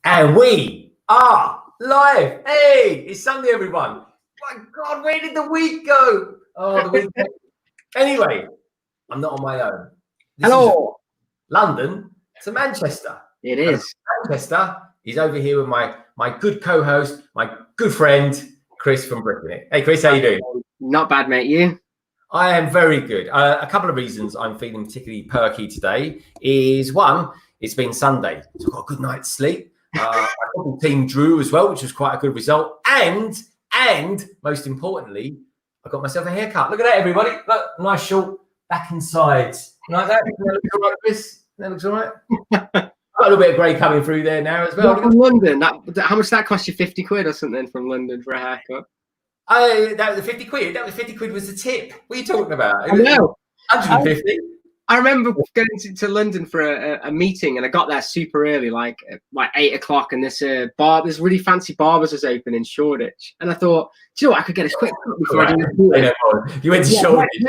And we are live. Hey, it's Sunday, everyone. My God, where did the week go? Oh, the week. Anyway, I'm not on my own. This Hello. is London to Manchester. It is. Manchester is over here with my good co-host, my good friend, Chris from Brittany. Hey, Chris, how you doing? Not bad, mate. You? I am very good. A couple of reasons I'm feeling particularly perky today is one, it's been Sunday, so I've got a good night's sleep. I thought the team drew as well, which was quite a good result. And most importantly, I got myself a haircut. Look at that, everybody. Look, nice short back and sides. You like that? That looks all right, Chris? That looks all right? Got a little bit of grey coming through there now as well. From London, how much did that cost you? 50 quid or something from London for a haircut? That was 50 quid. That was 50 quid was the tip. What are you talking about? I know. 150. I remember going to London for a meeting, and I got there super early, like 8 o'clock, and this really fancy barbers was open in Shoreditch, and I thought, do you know what, I could get a quick cut before I do it. You went to Shoreditch.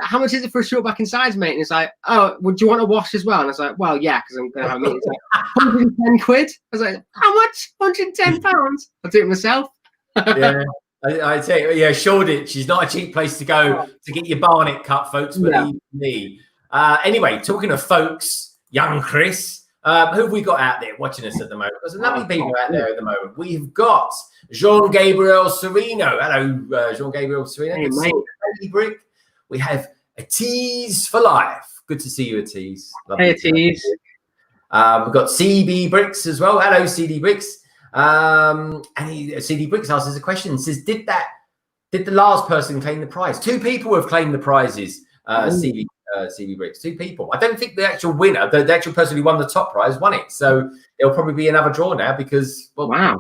How much is it for a short back and sides, mate? And it's like, oh, well, do you want a wash as well? And I was like, well, yeah, because I'm going to have a meeting. It's like, 110 quid? I was like, how much? 110 pounds? I'll do it myself. Yeah. I tell you, yeah, Shoreditch is not a cheap place to go to get your barnet cut, folks, believe me. Anyway, talking of folks, young Chris, who have we got out there watching us at the moment? There's lovely people out there at the moment. We've got Jean-Gabriel Sereno. Hello, Jean-Gabriel Sereno. Hey, Good to see you, Brick. We have a Tease for Life. Good to see you, Tease. Hey, Tease. We've got CB Bricks as well. Hello, CD Bricks. And CD Bricks asks us a question. Says, did the last person claim the prize? 2 people have claimed the prizes. CD Bricks, 2 people. I don't think the actual winner, the actual person who won the top prize, won it. So there'll probably be another draw now because wow,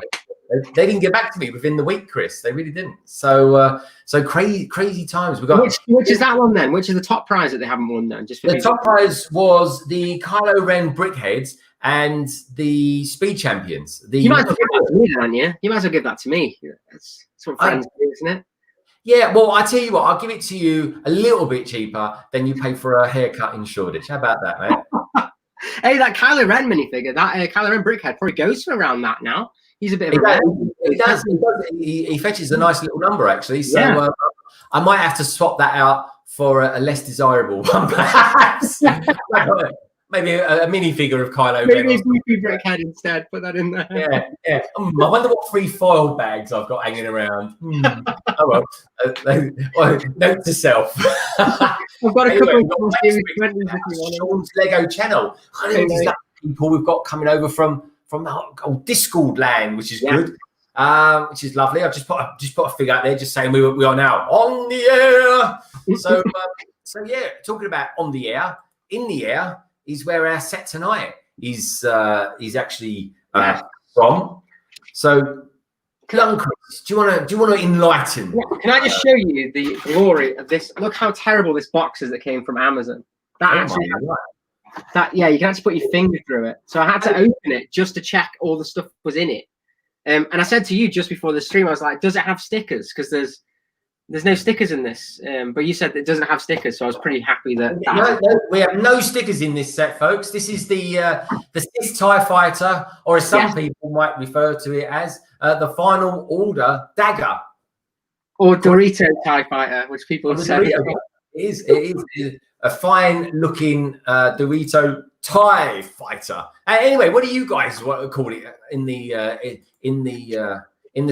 they didn't get back to me within the week, Chris. They really didn't. So crazy times. We got which is that one then? Which is the top prize that they haven't won then? Just the top prize was the Kylo Ren Brickheads and the Speed Champions. You might as well give that to me, don't you? You might as well give that to me. That's what friends do, isn't it? Yeah, well, I tell you what, I'll give it to you a little bit cheaper than you pay for a haircut in Shoreditch. How about that, mate? Hey, that Kylo Ren minifigure, that Kylo Ren Brickhead probably goes for around that now. He's a bit of a He does. He fetches a nice little number, actually. So I might have to swap that out for a less desirable one, perhaps. Maybe a minifigure of Kylo Ren. Maybe a goofy Brickhead instead. Put that in there. Yeah. I wonder what 3 foiled bags I've got hanging around. Oh well. Note to self. I've got a couple of Sean's Lego channel. People we've got coming over from the Discord land, which is good. Which is lovely. I've just put a fig out there, just saying we are now on the air. So yeah, talking about on the air, in the air is where our set tonight is actually from. So, Chris, do you want to enlighten? Yeah. Can I just show you the glory of this? Look how terrible this box is that came from Amazon. You can actually put your finger through it. So I had to open it just to check all the stuff was in it. And I said to you just before the stream, I was like, does it have stickers? Because there's no stickers in this. But you said it doesn't have stickers, so I was pretty happy that. No, we have no stickers in this set, folks. This is the Sith Tie Fighter, or as some people might refer to it as, the Final Order Dagger. Or Dorito Tie Fighter, which people say. It is a fine-looking Dorito Tie Fighter. Anyway, what do you guys call it in the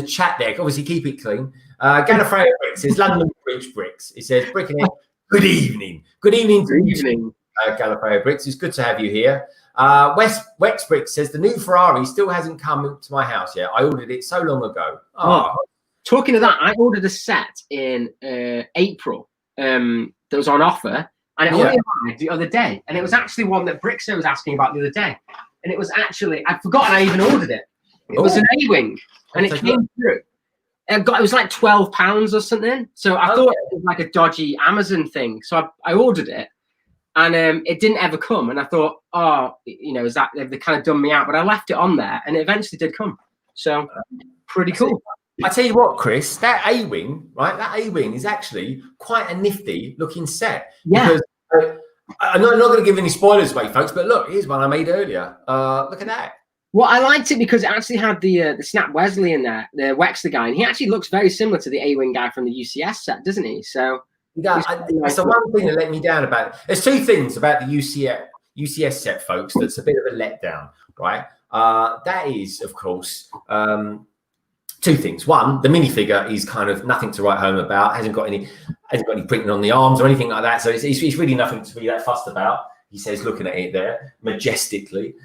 chat there? Obviously, keep it clean. Gallifrey Bricks is London Bridge Bricks. It says, Brick and good evening. Good evening to you, Gallifrey Bricks. It's good to have you here. Wex Bricks says, the new Ferrari still hasn't come to my house yet. I ordered it so long ago. Talking of that, I ordered a set in April that was on offer. And it only arrived the other day. And it was actually one that Brixo was asking about the other day. And it was actually, I'd forgotten I even ordered it. It was an A-Wing. And it came through. It was like £12 or something. So I thought it was like a dodgy Amazon thing. So I ordered it. And it didn't ever come. And I thought, is that they kind of done me out? But I left it on there. And it eventually did come. So pretty cool. I tell you what, Chris, that A-Wing, right? That A-Wing is actually quite a nifty looking set. Yeah. Because I'm not going to give any spoilers away, folks, but look, here's one I made earlier. Look at that. Well, I liked it because it actually had the Snap Wesley in there, the Wexler guy, and he actually looks very similar to the A-Wing guy from the UCS set, doesn't he? So it's the one thing that let me down about it. There's two things about the UCS set, folks, that's a bit of a letdown, right? That is, of course, two things. One, the minifigure is kind of nothing to write home about. Hasn't got any printing on the arms or anything like that. So it's really nothing to be that fussed about. He says, looking at it there majestically.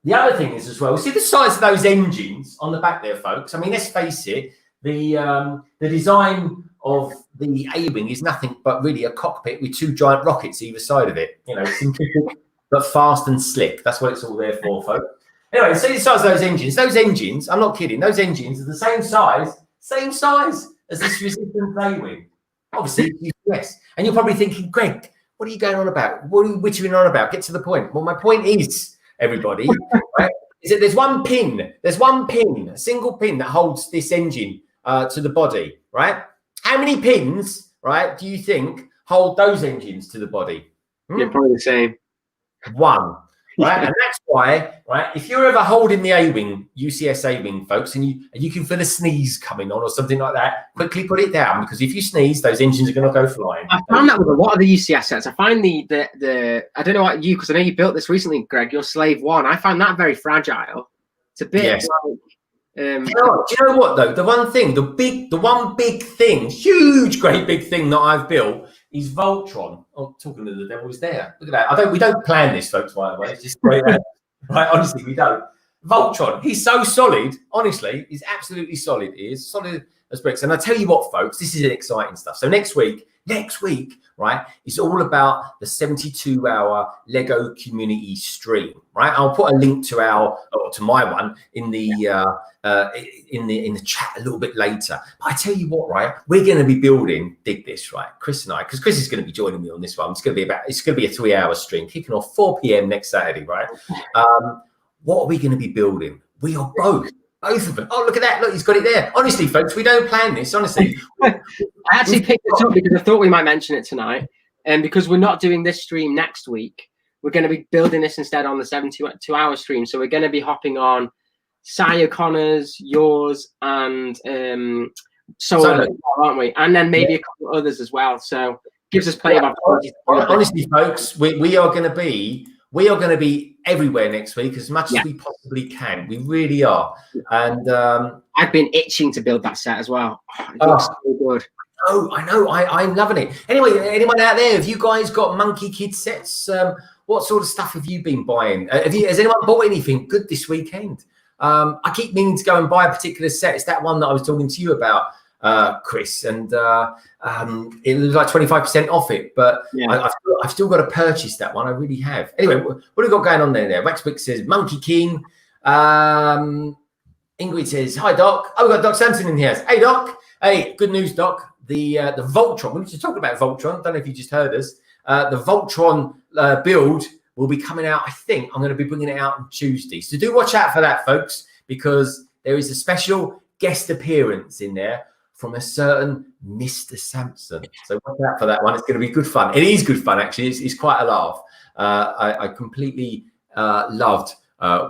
The other thing is as well, see the size of those engines on the back there, folks. I mean, let's face it, the design of the A-Wing is nothing but really a cockpit with two giant rockets either side of it. You know, simplistic but fast and slick. That's what it's all there for, folks. Anyway, see the size of those engines. Those engines, I'm not kidding, those engines are the same size as this Resistance A-Wing. Obviously, yes. And you're probably thinking, Greg, what are you going on about? What are you wittering on about? Get to the point. Well, my point is, everybody, right, is that there's one pin, a single pin that holds this engine to the body, right? How many pins, right, do you think hold those engines to the body? Yeah, probably the same. One, right? And that's why, right, if you're ever holding the A-Wing, UCS A-Wing, folks, and you can feel a sneeze coming on or something like that, quickly put it down, because if you sneeze, those engines are going to go flying. I found that with a lot of the UCS sets. I find the I don't know what you, because I know you built this recently, Greg, your Slave One. I find that very fragile. It's a bit yes. like, do you know what though? The one thing, huge, great big thing that I've built is Voltron. Oh, talking to the devil is there. Look at that. We don't plan this, folks, by the way. It's just right. Honestly, we don't. Voltron, he's so solid. Honestly, he's absolutely solid. He is solid as bricks. And I tell you what, folks, this is exciting stuff. So next week, right, it's all about the 72-hour Lego community stream, right? I'll put a link to my one in the chat a little bit later. But I tell you what, right, we're going to be building, dig this, right, Chris and I, because Chris is going to be joining me on this one. It's going to be a 3-hour stream kicking off 4 p.m. next Saturday, right? What are we going to be building? We are both of them. Oh, look at that. Look, he's got it there. Honestly, folks, we don't plan this. Honestly. I actually picked it up because I thought we might mention it tonight. And because we're not doing this stream next week, we're going to be building this instead on the 72-hour stream. So we're going to be hopping on Cy O'Connor's, yours, and Solo, aren't we? And then maybe a couple of others as well. So gives us plenty of opportunities. Honestly, folks, we are going to be everywhere next week as much as we possibly can. We really are. And I've been itching to build that set as well. It looks so good. Oh, I know. I'm loving it. Anyway, anyone out there, have you guys got Monkey Kid sets? What sort of stuff have you been buying? Has anyone bought anything good this weekend? I keep meaning to go and buy a particular set. It's that one that I was talking to you about, Chris, and it was like 25% off it, but I've still got to purchase that one. I really have. Anyway, what have we got going on there? Waxwick says Monkey King. Ingrid says hi, Doc. Oh, we've got Doc Sampson in here. Hey, Doc. Hey, good news, Doc. The Voltron. We need to talk about Voltron. Don't know if you just heard us. The Voltron build will be coming out. I think I'm going to be bringing it out on Tuesday. So do watch out for that, folks, because there is a special guest appearance in there from a certain Mr. Sampson. So watch out for that one. It's going to be good fun. It is good fun, actually. It's quite a laugh. I completely loved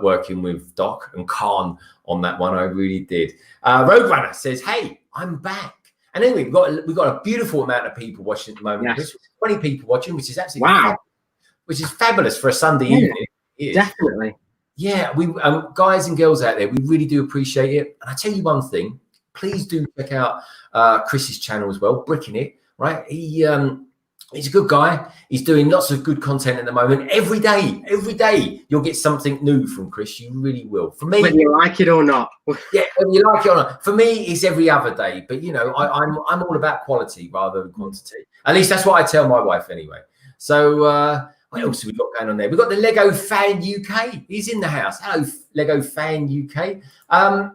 working with Doc and Khan on that one. I really did. Roadrunner says, hey, I'm back. And anyway, we've got a beautiful amount of people watching at the moment. Yes. 20 people watching, which is absolutely fabulous, which is fabulous for a Sunday evening. Definitely. Yeah, we guys and girls out there, we really do appreciate it. And I tell you one thing, please do check out Chris's channel as well, Bricking It, right? He's a good guy. He's doing lots of good content at the moment. Every day, you'll get something new from Chris. You really will. For me, whether you like it or not. Yeah, whether you like it or not. For me, it's every other day. But you know, I'm all about quality rather than quantity. At least that's what I tell my wife anyway. So what else have we got going on there? We've got the Lego Fan UK. He's in the house. Hello, Lego Fan UK.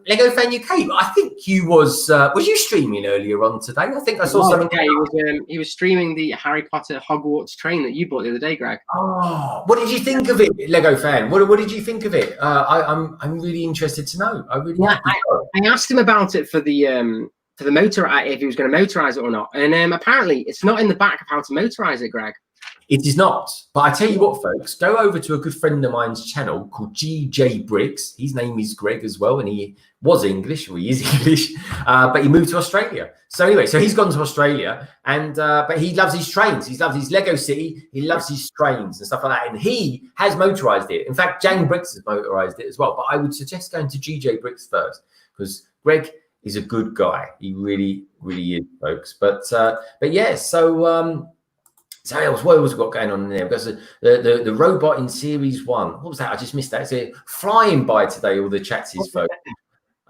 Lego Fan UK. I think you was you streaming earlier on today? I think I saw something. Yeah, he was streaming the Harry Potter Hogwarts train that you bought the other day, Greg. Oh, what did you think of it, Lego Fan? What did you think of it? I'm really interested to know. I asked him about it for the motor, if he was going to motorize it or not, and apparently it's not in the back of how to motorize it, Greg. It is not. But I tell you what, folks, go over to a good friend of mine's channel called GJ Briggs. His name is Greg as well, and he was English, or he is English, but he moved to Australia. So anyway, so he's gone to Australia, and but he loves his trains. He loves his Lego City. He loves his trains and stuff like that. And he has motorized it. In fact, Jane Briggs has motorized it as well. But I would suggest going to GJ Briggs first, because Greg is a good guy. He really, really is, folks. But yeah, so what else we got going on in there? Because the robot in series 1. What was that? I just missed that. It's flying by today, all the chats is, folks.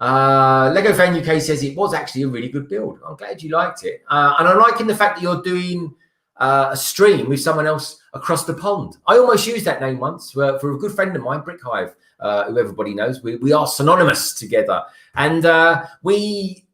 Lego Fan UK says it was actually a really good build. I'm glad you liked it. And I'm liking the fact that you're doing a stream with someone else across the pond. I almost used that name once for a good friend of mine, Brick Hive, who everybody knows. We are synonymous together. And we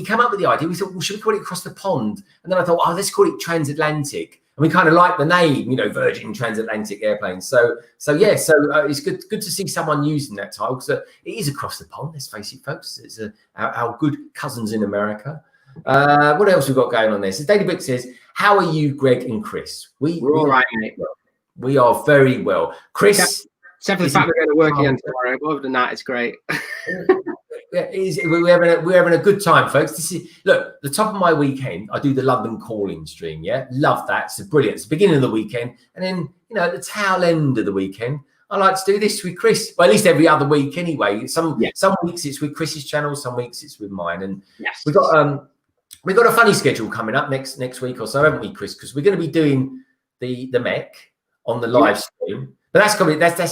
came up with the idea. We thought, well, should we call it Across the Pond? And then I thought, oh, let's call it Transatlantic. And we kind of like the name, you know, Virgin Transatlantic Airplanes. So it's good to see someone using that title, because it is across the pond. Let's face it, folks. It's our good cousins in America. What else we've got going on there? So Daily Book says, "How are you, Greg and Chris?" We're all right, mate. We are very well, Chris. Except for the fact we're going to work again tomorrow. But other than that, it's great. We're having a good time, folks. This is, look, the top of my weekend, I do the London calling stream. Yeah, love that. It's brilliant. It's the beginning of the weekend, and then, you know, at the tail end of the weekend, I like to do this with Chris. Well, at least every other week anyway. Some weeks it's with Chris's channel, some weeks it's with mine. And we've got a funny schedule coming up next week or so, haven't we, Chris? Because we're going to be doing the mech on the live stream. But that's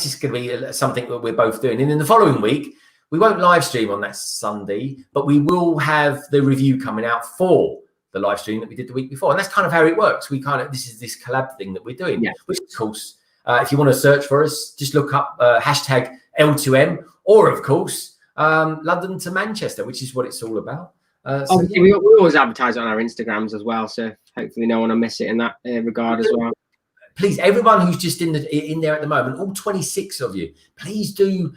just going to be something that we're both doing. And in the following week, we won't live stream on that Sunday, but we will have the review coming out for the live stream that we did the week before. And that's kind of how it works. This is this collab thing that we're doing, which, of course, if you want to search for us, just look up hashtag L2M, or, of course, London to Manchester, which is what it's all about. Obviously, we always advertise on our Instagrams as well, so hopefully no one will miss it in that regard as well. Please, everyone who's just in there at the moment, all 26 of you, please do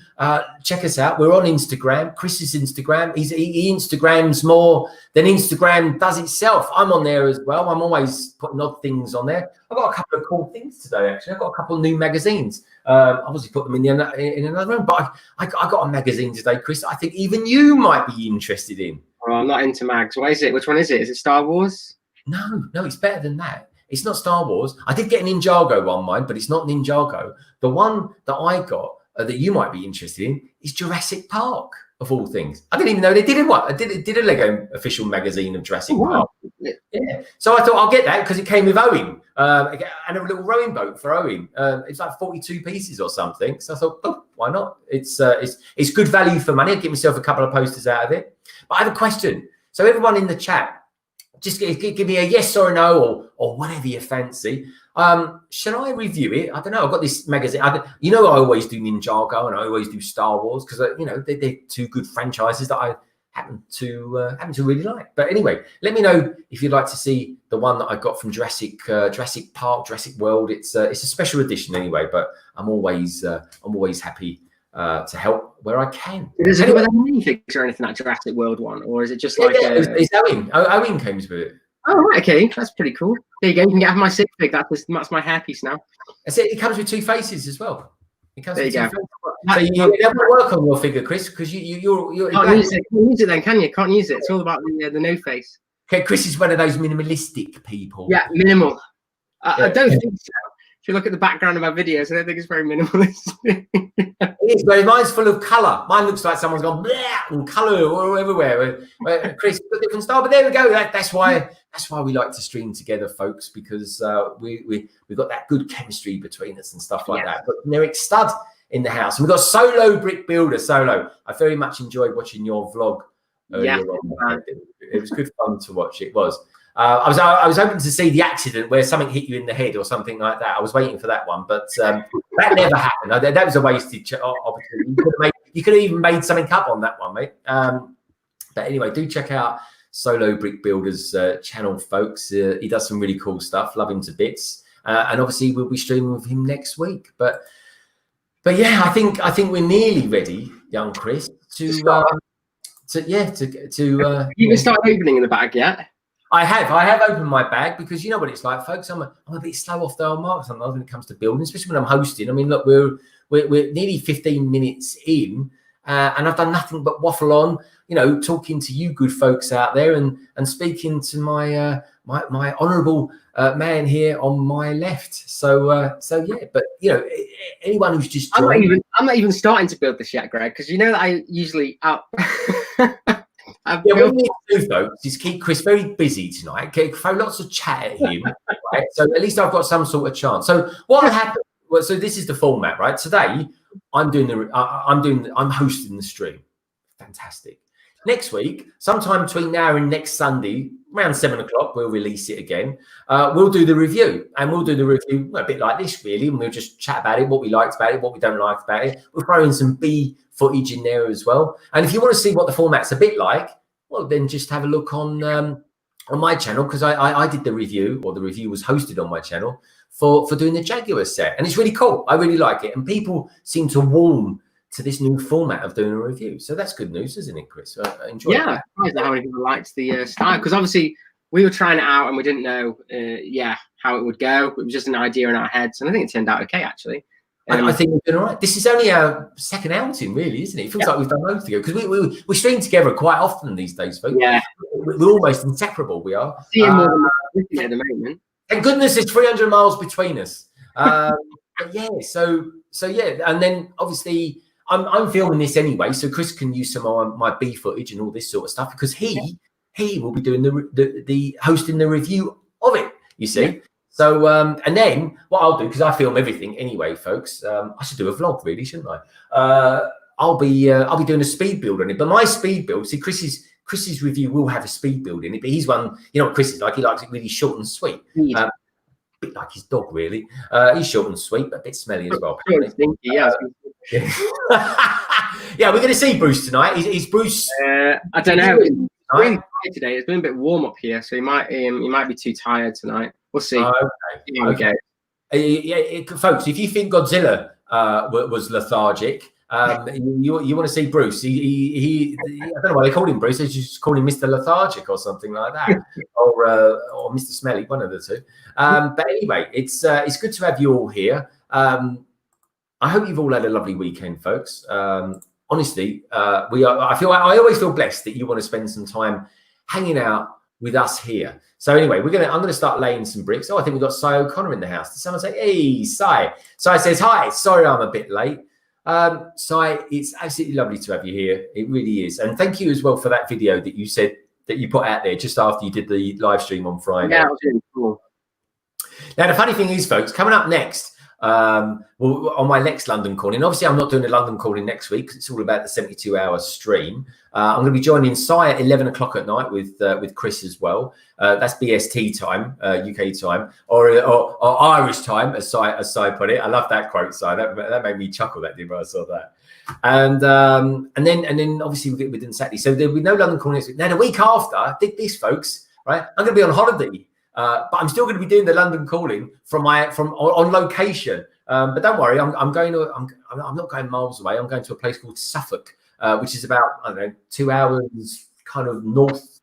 check us out. We're on Instagram. Chris's Instagram. He Instagrams more than Instagram does itself. I'm on there as well. I'm always putting odd things on there. I've got a couple of cool things today, actually. I've got a couple of new magazines. Obviously put them in another room, but I got a magazine today, Chris, I think even you might be interested in. Oh, I'm not into mags. What is it? Which one is it? Is it Star Wars? No, it's better than that. It's not Star Wars. I did get a Ninjago on mine, but it's not Ninjago. The one that I got that you might be interested in is Jurassic Park, of all things. I didn't even know they did it. I did a Lego official magazine of Jurassic Park. Yeah. So I thought I'll get that because it came with Owen and a little rowing boat for Owen. It's like 42 pieces or something. So I thought, oh, why not? It's good value for money. I'll get myself a couple of posters out of it. But I have a question. So everyone in the chat, just give me a yes or a no, or whatever you fancy. Shall I review it? I don't know. I've got this magazine. I always do Ninjago and I always do Star Wars because they're two good franchises that I happen to really like. But anyway, let me know if you'd like to see the one that I got from Jurassic Park, Jurassic World. It's a special edition anyway. But I'm always happy to help where I can. Is it with a minifix or anything like Jurassic World one, or is it just like it's Owen? Owen comes with it. Oh, right, okay, that's pretty cool. There you go. You can get my Sith fig. That's my hairpiece now. That's it. It comes with two faces as well. It comes there with you two go. faces. So you don't work on your figure, Chris, because you're can't use it. Can't use it then, can you? Can't use it. It's all about the no face. Okay, Chris is one of those minimalistic people. Yeah, minimal. I don't think so. If you look at the background of my videos, I don't think it's very minimalist. It is, but mine's full of colour. Mine looks like someone's gone and colour all everywhere. Chris, a different style, but there we go. That's why we like to stream together, folks, because we've got that good chemistry between us and stuff like that. But Eric Stud in the house, and we've got Solo Brick Builder. Solo, I very much enjoyed watching your vlog earlier on. It was good fun to watch. It was. I was hoping to see the accident where something hit you in the head or something like that. I was waiting for that one, but that never happened. That was a wasted opportunity. You could have even made something up on that one, mate. But anyway, do check out Solo Brick Builder's channel, folks. He does some really cool stuff. Love him to bits. And obviously, we'll be streaming with him next week. But yeah, I think we're nearly ready, young Chris, to you even start opening in the bag yet? I have opened my bag because you know what it's like, folks. I'm a bit slow off the old mark sometimes when it comes to building, especially when I'm hosting. I mean, look, we're nearly 15 minutes in, and I've done nothing but waffle on, you know, talking to you good folks out there and speaking to my my honourable man here on my left. So yeah, but you know, anyone who's just joined, I'm not even starting to build this yet, Greg, because you know that I usually out. Yeah, what we need to do, folks, is keep Chris very busy tonight. Throw lots of chat at him, right? So at least I've got some sort of chance. So what happened? Well, so this is the format, right? Today, I'm hosting the stream. Fantastic. Next week, sometime between now and next Sunday, around 7 o'clock, we'll release it again. We'll do the review, and we'll do the review a bit like this, really, and we'll just chat about it, what we liked about it, what we don't like about it. We'll throw in some B footage in there as well. And if you want to see what the format's a bit like, well, then just have a look on my channel, because I did the review, or the review was hosted on my channel for doing the Jaguar set, and it's really cool. I really like it, and people seem to warm to this new format of doing a review. So that's good news, isn't it, Chris? I enjoy it. Yeah, how many people liked the style, because obviously we were trying it out and we didn't know, how it would go. It was just an idea in our heads, and I think it turned out okay, actually. I think we've been all right. This is only our second outing, really, isn't it? It feels like we've done loads together, because we stream together quite often these days, folks. Yeah, we're almost inseparable. We are. Seeing more than at the moment. Thank goodness there's 300 miles between us. But yeah, so yeah, and then obviously I'm filming this anyway, so Chris can use some of my B footage and all this sort of stuff, because he will be doing the hosting the review of it. You see. Yeah. So, and then what I'll do, because I film everything anyway, folks, I should do a vlog, really, shouldn't I? I'll be doing a speed build on it. But my speed build, see, Chris's review will have a speed build in it, but he's one, you know what Chris is like, he likes it really short and sweet. A bit like his dog, really. He's short and sweet, but a bit smelly as well. Yeah, we're going to see Bruce tonight. Is Bruce? I don't know. Today it's been a bit warm up here, so he might be too tired tonight. We'll see. Okay. Folks, if you think Godzilla was lethargic, you want to see Bruce. He I don't know why they called him Bruce. They just call him Mr. Lethargic or something like that, or Mr. Smelly, one of the two. But anyway, it's good to have you all here. I hope you've all had a lovely weekend, folks. Honestly, I always feel blessed that you want to spend some time hanging out with us here. So anyway, I'm gonna start laying some bricks. Oh, I think we've got Cy O'Connor in the house. Did someone say, hey, Cy? Cy says, hi, sorry I'm a bit late. Cy, it's absolutely lovely to have you here. It really is. And thank you as well for that video that you said that you put out there just after you did the live stream on Friday. Yeah, it was really cool. Now, the funny thing is, folks, coming up next, on my next London calling, obviously I'm not doing a London calling next week because it's all about the 72-hour stream. I'm going to be joining Cy at 11 o'clock at night with Chris as well. That's BST time, UK time, or Irish time, as Cy put it. I love that quote, Cy. That made me chuckle. That did when I saw that. And then obviously we're doing Saturday, so there'll be no London calling next week. Now the week after, dig this, folks. Right, I'm going to be on holiday. But I'm still going to be doing the London calling from on location. But don't worry, I'm not going miles away. I'm going to a place called Suffolk, which is about 2 hours kind of northeast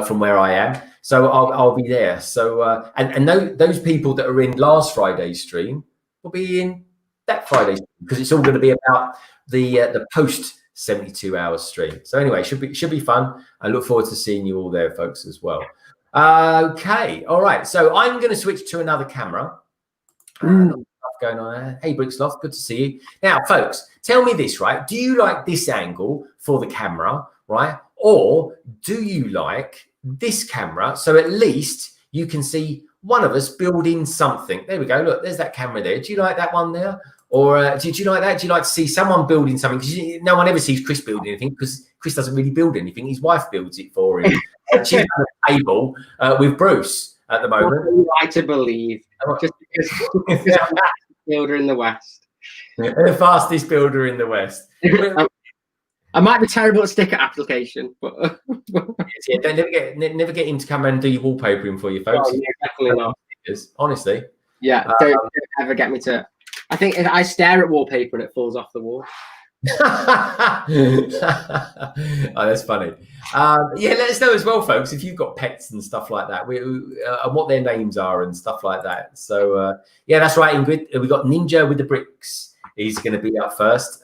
from where I am. So I'll be there. So and those people that are in last Friday's stream will be in that Friday's stream, because it's all going to be about the post 72-hour stream. So anyway, should be fun. I look forward to seeing you all there, folks, as well. Okay, all right. So I'm going to switch to another camera. Going on. Hey, Bricksloft, good to see you. Now, folks, tell me this, right? Do you like this angle for the camera, right? Or do you like this camera, so at least you can see one of us building something? There we go. Look, there's that camera there. Do you like that one there? Or did you like that? Do you like to see someone building something? Because no one ever sees Chris building anything, because Chris doesn't really build anything. His wife builds it for him. She's on a table with Bruce at the moment. What do you like to believe? Just because I'm the builder in the West. The fastest builder in the West. I might be terrible at sticker application, but yeah, never get him to come and do your wallpapering for you, folks. Oh, yeah, definitely not. Honestly. Yeah, don't ever get me to. I think if I stare at wallpaper and it falls off the wall. Oh, that's funny. Yeah, let us know as well, folks, if you've got pets and stuff like that, and what their names are and stuff like that. So, yeah, that's right, Ingrid. We got Ninja with the bricks. He's going to be up first.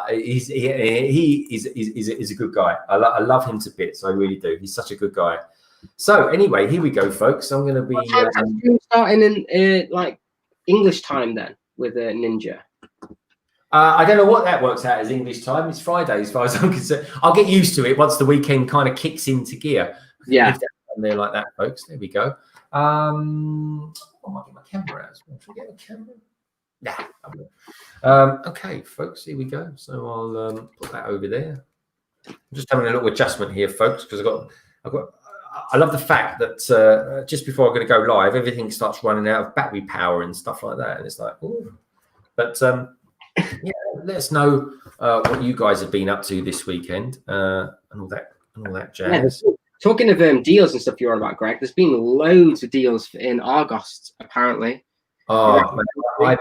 He is a good guy. I love him to bits. I really do. He's such a good guy. So, anyway, here we go, folks. I'm going to be starting in like English time then with Ninja. I don't know what that works out as English time. It's Friday, as far as I'm concerned. I'll get used to it once the weekend kind of kicks into gear. Yeah, there like that, folks. There we go. I might get my camera out. Should I get a camera? Nah, I will. Okay, folks. Here we go. So I'll put that over there. I'm just having a little adjustment here, folks, because I love the fact that just before I'm going to go live, everything starts running out of battery power and stuff like that, and it's like, ooh. But yeah, let us know what you guys have been up to this weekend and all that jazz. Yeah, talking of deals and stuff you're on about, Greg, there's been loads of deals in Argos apparently. Oh, man,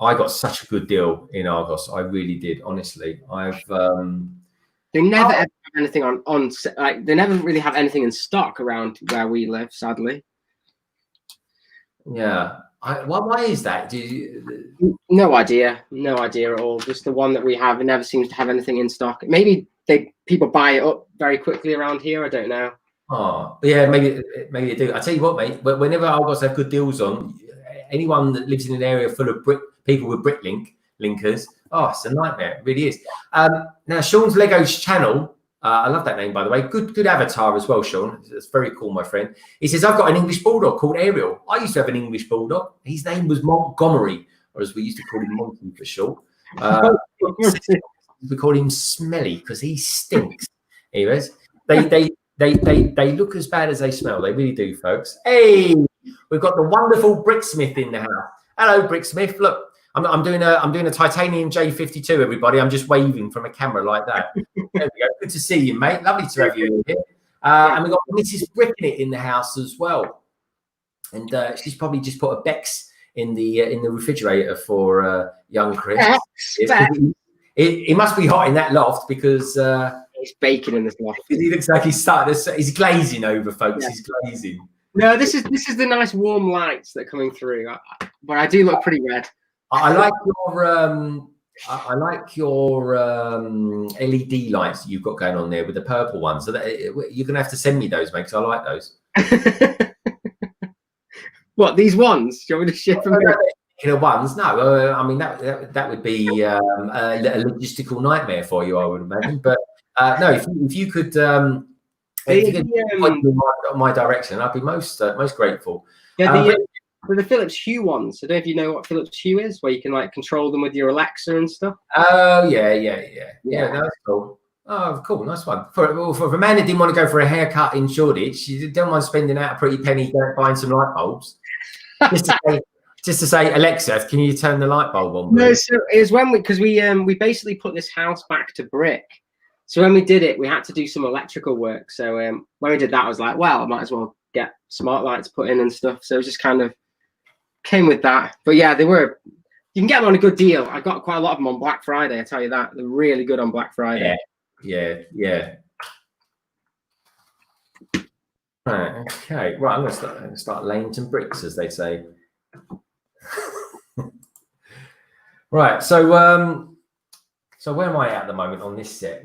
I got such a good deal in Argos. I really did, honestly. They never ever have anything on like they never really have anything in stock around where we live, sadly. Yeah. Why is that? No idea at all. Just the one that we have, it never seems to have anything in stock. Maybe people buy it up very quickly around here. I don't know. Oh, yeah, maybe they do. I tell you what, mate. Whenever Argos have good deals on, anyone that lives in an area full of people with linkers, oh, it's a nightmare. It really is. Now, Sean's Legos channel. I love that name, by the way. Good avatar as well, Sean. It's very cool, my friend. He says, I've got an English bulldog called Ariel. I used to have an English bulldog. His name was Montgomery, or as we used to call him, Monkey for short. We call him Smelly because he stinks. Anyways, they look as bad as they smell. They really do, folks. Hey, we've got the wonderful Bricksmith in the house. Hello, Bricksmith. Look. I'm doing a titanium J52, everybody. I'm just waving from a camera like that. There we go. Good to see you, mate. Lovely to have you here. And we've got Mrs. Bricknett in the house as well. And she's probably just put a Bex in the refrigerator for young Chris. It must be hot in that loft because he's baking in this loft. He looks like he's glazing over, folks. Yeah. He's glazing. No, this is the nice warm lights that are coming through. But I do look pretty red. I like your LED lights that you've got going on there with the purple ones. So that you're gonna have to send me those, mate, because I like those. What, these ones? Do you want me to ship them? Ones? No, I mean that would be a logistical nightmare for you, I would imagine. But no, if you could point my direction, I'd be most grateful. Yeah, the Philips Hue ones. I don't know if you know what Philips Hue is, where you can like control them with your Alexa and stuff. Oh yeah. That's cool. Oh, cool, nice one. For a man that didn't want to go for a haircut in Shoreditch, you don't mind spending out a pretty penny buying some light bulbs. just to say, Alexa, can you turn the light bulb on? No, so it was when we basically put this house back to brick. So when we did it, we had to do some electrical work. So when we did that, I was like, well, I might as well get smart lights put in and stuff. So it was just kind of came with that. But yeah, you can get them on a good deal. I got quite a lot of them on Black Friday, I tell you that. They're really good on Black Friday. Yeah. Right, okay. Right, I'm going to start laying some bricks, as they say. Right, so where am I at the moment on this set?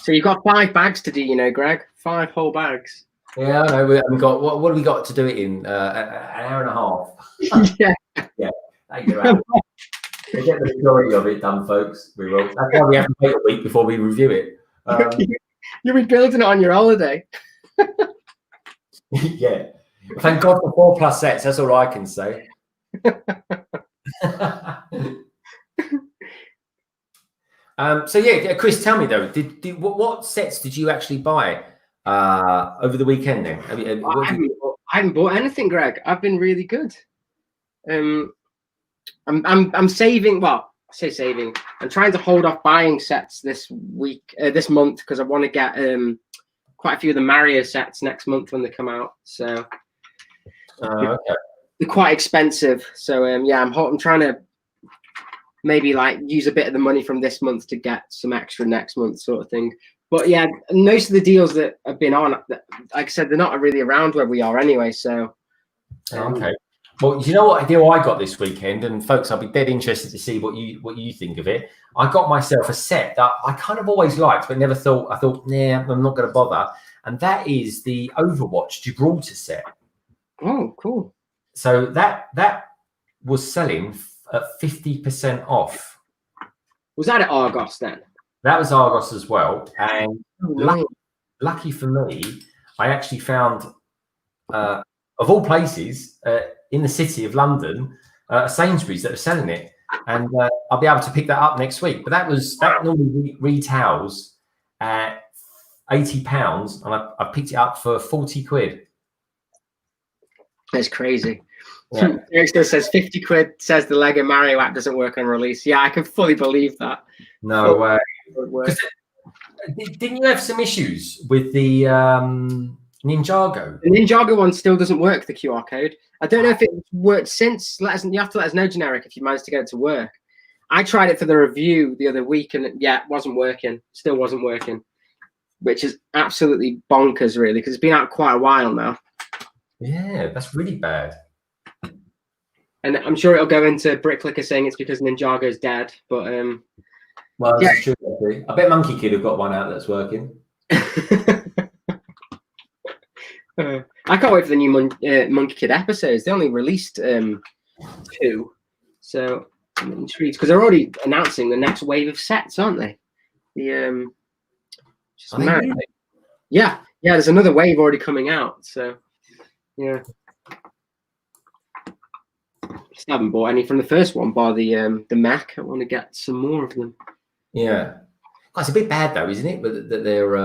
So you've got 5 bags to do, Greg. 5 whole bags. Yeah, I know. We've got what have we got to do it in? An hour and a half. Yeah. Thank you. We get the majority of it done, folks. We will. That's why we have to wait a week before we review it. You'll be building it on your holiday. Yeah. Thank God for 4+ sets. That's all I can say. So yeah, Chris, tell me though, what sets did you actually buy over the weekend then? I haven't bought anything, Greg. I've been really good. I'm saving. Well, I say saving. I'm trying to hold off buying sets this month because I want to get quite a few of the Mario sets next month when they come out. So okay. They're quite expensive. So yeah, I'm trying to maybe like use a bit of the money from this month to get some extra next month, sort of thing. But yeah, most of the deals that have been on, like I said, they're not really around where we are anyway. So okay. Well, you know what deal I got this weekend, and folks, I'll be dead interested to see what you think of it. I got myself a set that I kind of always liked, but never thought. I thought, nah, I'm not going to bother. And that is the Overwatch Gibraltar set. Oh, cool. So that was selling at 50% off. Was that at Argos then? That was Argos as well. And lucky for me, I actually found, of all places, in the city of London, Sainsbury's that are selling it, and I'll be able to pick that up next week. But that normally retails at £80, and I picked it up for 40 quid. That's crazy. Yeah. Eric still says 50 quid. Says the Lego Mario app doesn't work on release. Yeah, I can fully believe that. No way. Didn't you have some issues with the Ninjago? The Ninjago one still doesn't work, the QR code. I don't know if it worked since. You have to let us know, Generic, if you managed to get it to work. I tried it for the review the other week, and yeah, it wasn't working. Still wasn't working, which is absolutely bonkers, really, because it's been out quite a while now. Yeah, that's really bad. And I'm sure it'll go into Bricklicker saying it's because Ninjago's dead, but well, that's true. I bet Monkey Kid have got one out that's working. I can't wait for the new Monkey Kid episodes. They only released 2, so I'm intrigued because they're already announcing the next wave of sets, aren't they? Yeah, there's another wave already coming out. So yeah, just haven't bought any from the first one, bar the Mac. I want to get some more of them. Yeah, it's a bit bad though, isn't it? But that they're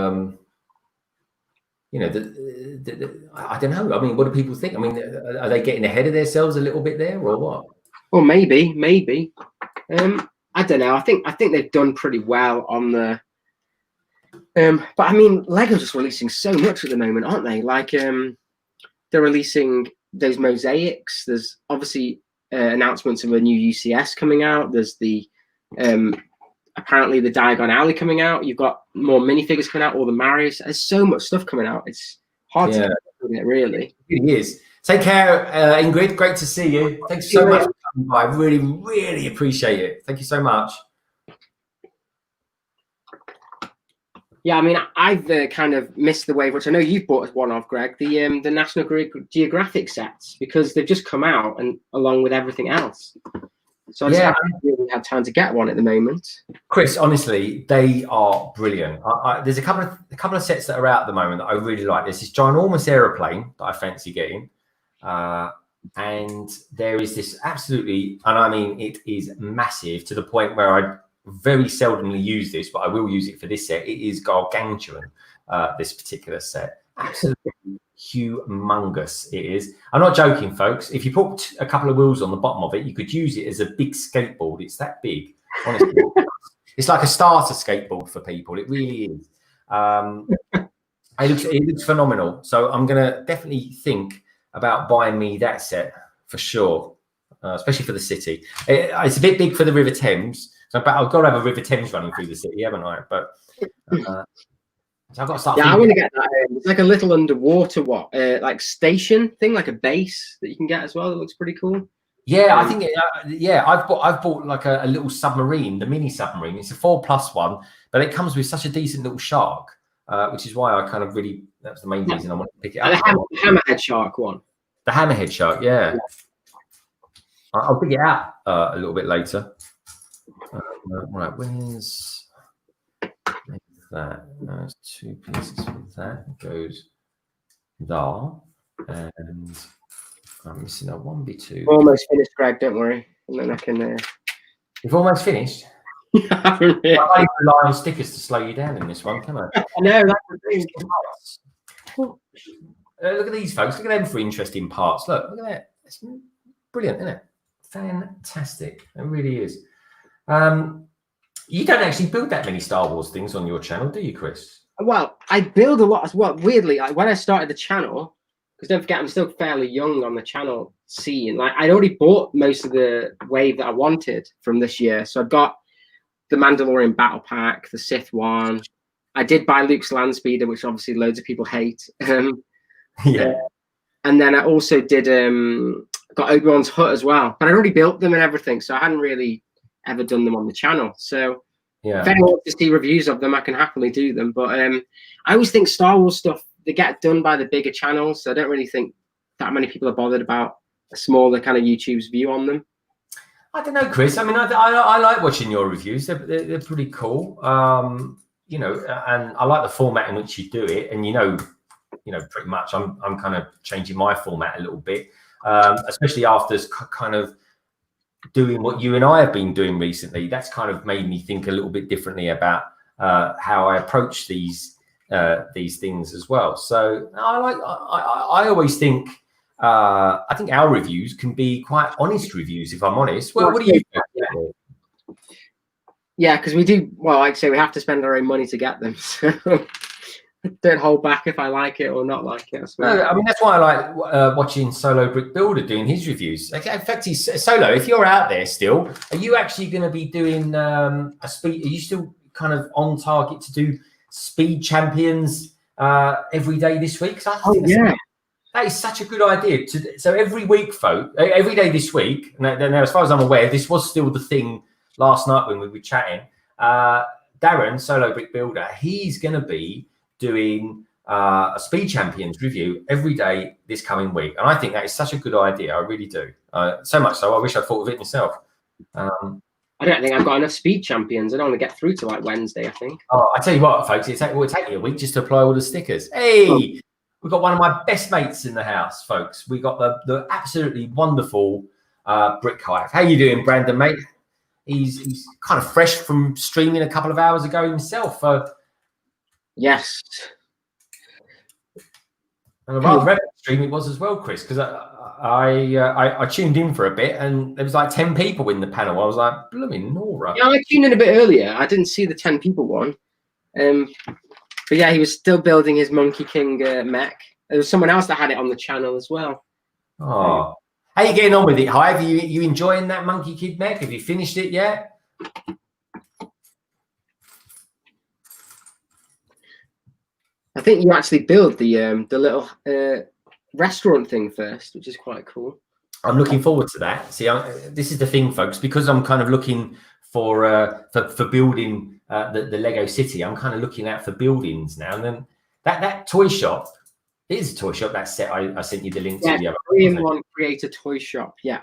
I don't know. I mean, what do people think? I mean, are they getting ahead of themselves a little bit there, or what? Well, maybe. I don't know. I think they've done pretty well on the. But I mean, Lego's just releasing so much at the moment, aren't they? Like, they're releasing those mosaics. There's obviously announcements of a new UCS coming out. There's the apparently the Diagon Alley coming out. You've got more minifigures coming out, all the Marios. There's so much stuff coming out. It's hard to get it, really. It is. Take care, Ingrid. Great to see you. Thanks so much for coming by. I really, really appreciate it. Thank you so much. Yeah, I mean, I've kind of missed the wave, which I know you've bought one of, Greg, the National Geographic sets, because they've just come out and along with everything else. So I haven't really had time to get one at the moment. Chris, honestly, they are brilliant. There's a couple of sets that are out at the moment that I really like. There's this ginormous aeroplane that I fancy getting, and there is this absolutely, and I mean, it is massive to the point where I very seldomly use this, but I will use it for this set. It is gargantuan. This particular set, absolutely humongous it is. I'm not joking, folks. If you put a couple of wheels on the bottom of it, you could use it as a big skateboard. It's that big, honestly. It's like a starter skateboard for people. It really is. It looks phenomenal. So I'm gonna definitely think about buying me that set for sure, especially for the city. It's a bit big for the River Thames, so I've got to have a River Thames running through the city, haven't I? But so I've got to start. Yeah, I want to get that. It's like a little underwater like station thing, like a base that you can get as well. That looks pretty cool. Yeah, I think. I've bought like a little submarine, the mini submarine. It's a 4+1, but it comes with such a decent little shark, which is why I kind of really. That's the main reason I want to pick it up. The hammerhead shark one. The hammerhead shark, yeah. I'll pick it out a little bit later. Right, where's that? There's 2 pieces for that. It goes there, and I'm missing a 1B2. Almost finished, Greg. Don't worry, and then I can. You've almost finished. I haven't really. I can't rely on stickers to slow you down in this one, can I? I know that's the thing. Look at these folks. Look at them for interesting parts. Look at that. It's brilliant, isn't it? Fantastic. It really is. You don't actually build that many Star Wars things on your channel, do you, Chris? Well, I build a lot as well. Weirdly, when I started the channel, because don't forget, I'm still fairly young on the channel scene. Like, I'd already bought most of the wave that I wanted from this year. So I've got the Mandalorian Battle Pack, the Sith one. I did buy Luke's Landspeeder, which obviously loads of people hate. Yeah. And then I also did got Obi-Wan's hut as well. But I already built them and everything, so I hadn't really ever done them on the channel. So if anyone wants to see reviews of them, I can happily do them. But I always think Star Wars stuff, they get done by the bigger channels. So I don't really think that many people are bothered about a smaller kind of YouTube's view on them. I don't know, Chris. I mean, I like watching your reviews. They're pretty cool. You know, and I like the format in which you do it. And you know, pretty much I'm kind of changing my format a little bit, especially after kind of doing what you and I have been doing recently. That's kind of made me think a little bit differently about how I approach these things as well. So I always think I think our reviews can be quite honest reviews, if I'm honest. Well, what do you think? Yeah, because we do, well, like I say, we have to spend our own money to get them. So don't hold back if I like it or not like it. No, I mean, that's why I like watching Solo Brick Builder doing his reviews. In fact, Solo, if you're out there still, are you actually going to be doing a speed? Are you still kind of on target to do speed champions every day this week? Yeah. That is such a good idea. So every week, folks, every day this week, now, as far as I'm aware, this was still the thing last night when we were chatting. Darren, Solo Brick Builder, he's going to be doing a Speed Champions review every day this coming week. And I think that is such a good idea. I really do. So much so, I wish I'd thought of it myself. I don't think I've got enough Speed Champions. I don't want to get through to like Wednesday, I think. Oh, I tell you what, folks, it will take you a week just to apply all the stickers. Hey, we've got one of my best mates in the house, folks. We got the absolutely wonderful Brick Hive. How you doing, Brandon, mate? He's kind of fresh from streaming a couple of hours ago himself. Yes. And a rather relevant stream it was as well, Chris, because I tuned in for a bit and there was like 10 people in the panel. I was like, blooming Nora. Yeah, I tuned in a bit earlier. I didn't see the 10 people one. But yeah, he was still building his Monkey King mech. There was someone else that had it on the channel as well. Oh. How you getting on with it, Hive? Are you enjoying that Monkey Kid mech? Have you finished it yet? I think you actually build the little restaurant thing first, which is quite cool. I'm looking forward to that. See, this is the thing, folks, because I'm kind of looking for building the Lego City. I'm kind of looking out for buildings now. And then that toy shop. It is a toy shop. That set I sent you the link to. Yeah, 3-in-1 creator toy shop. Yeah.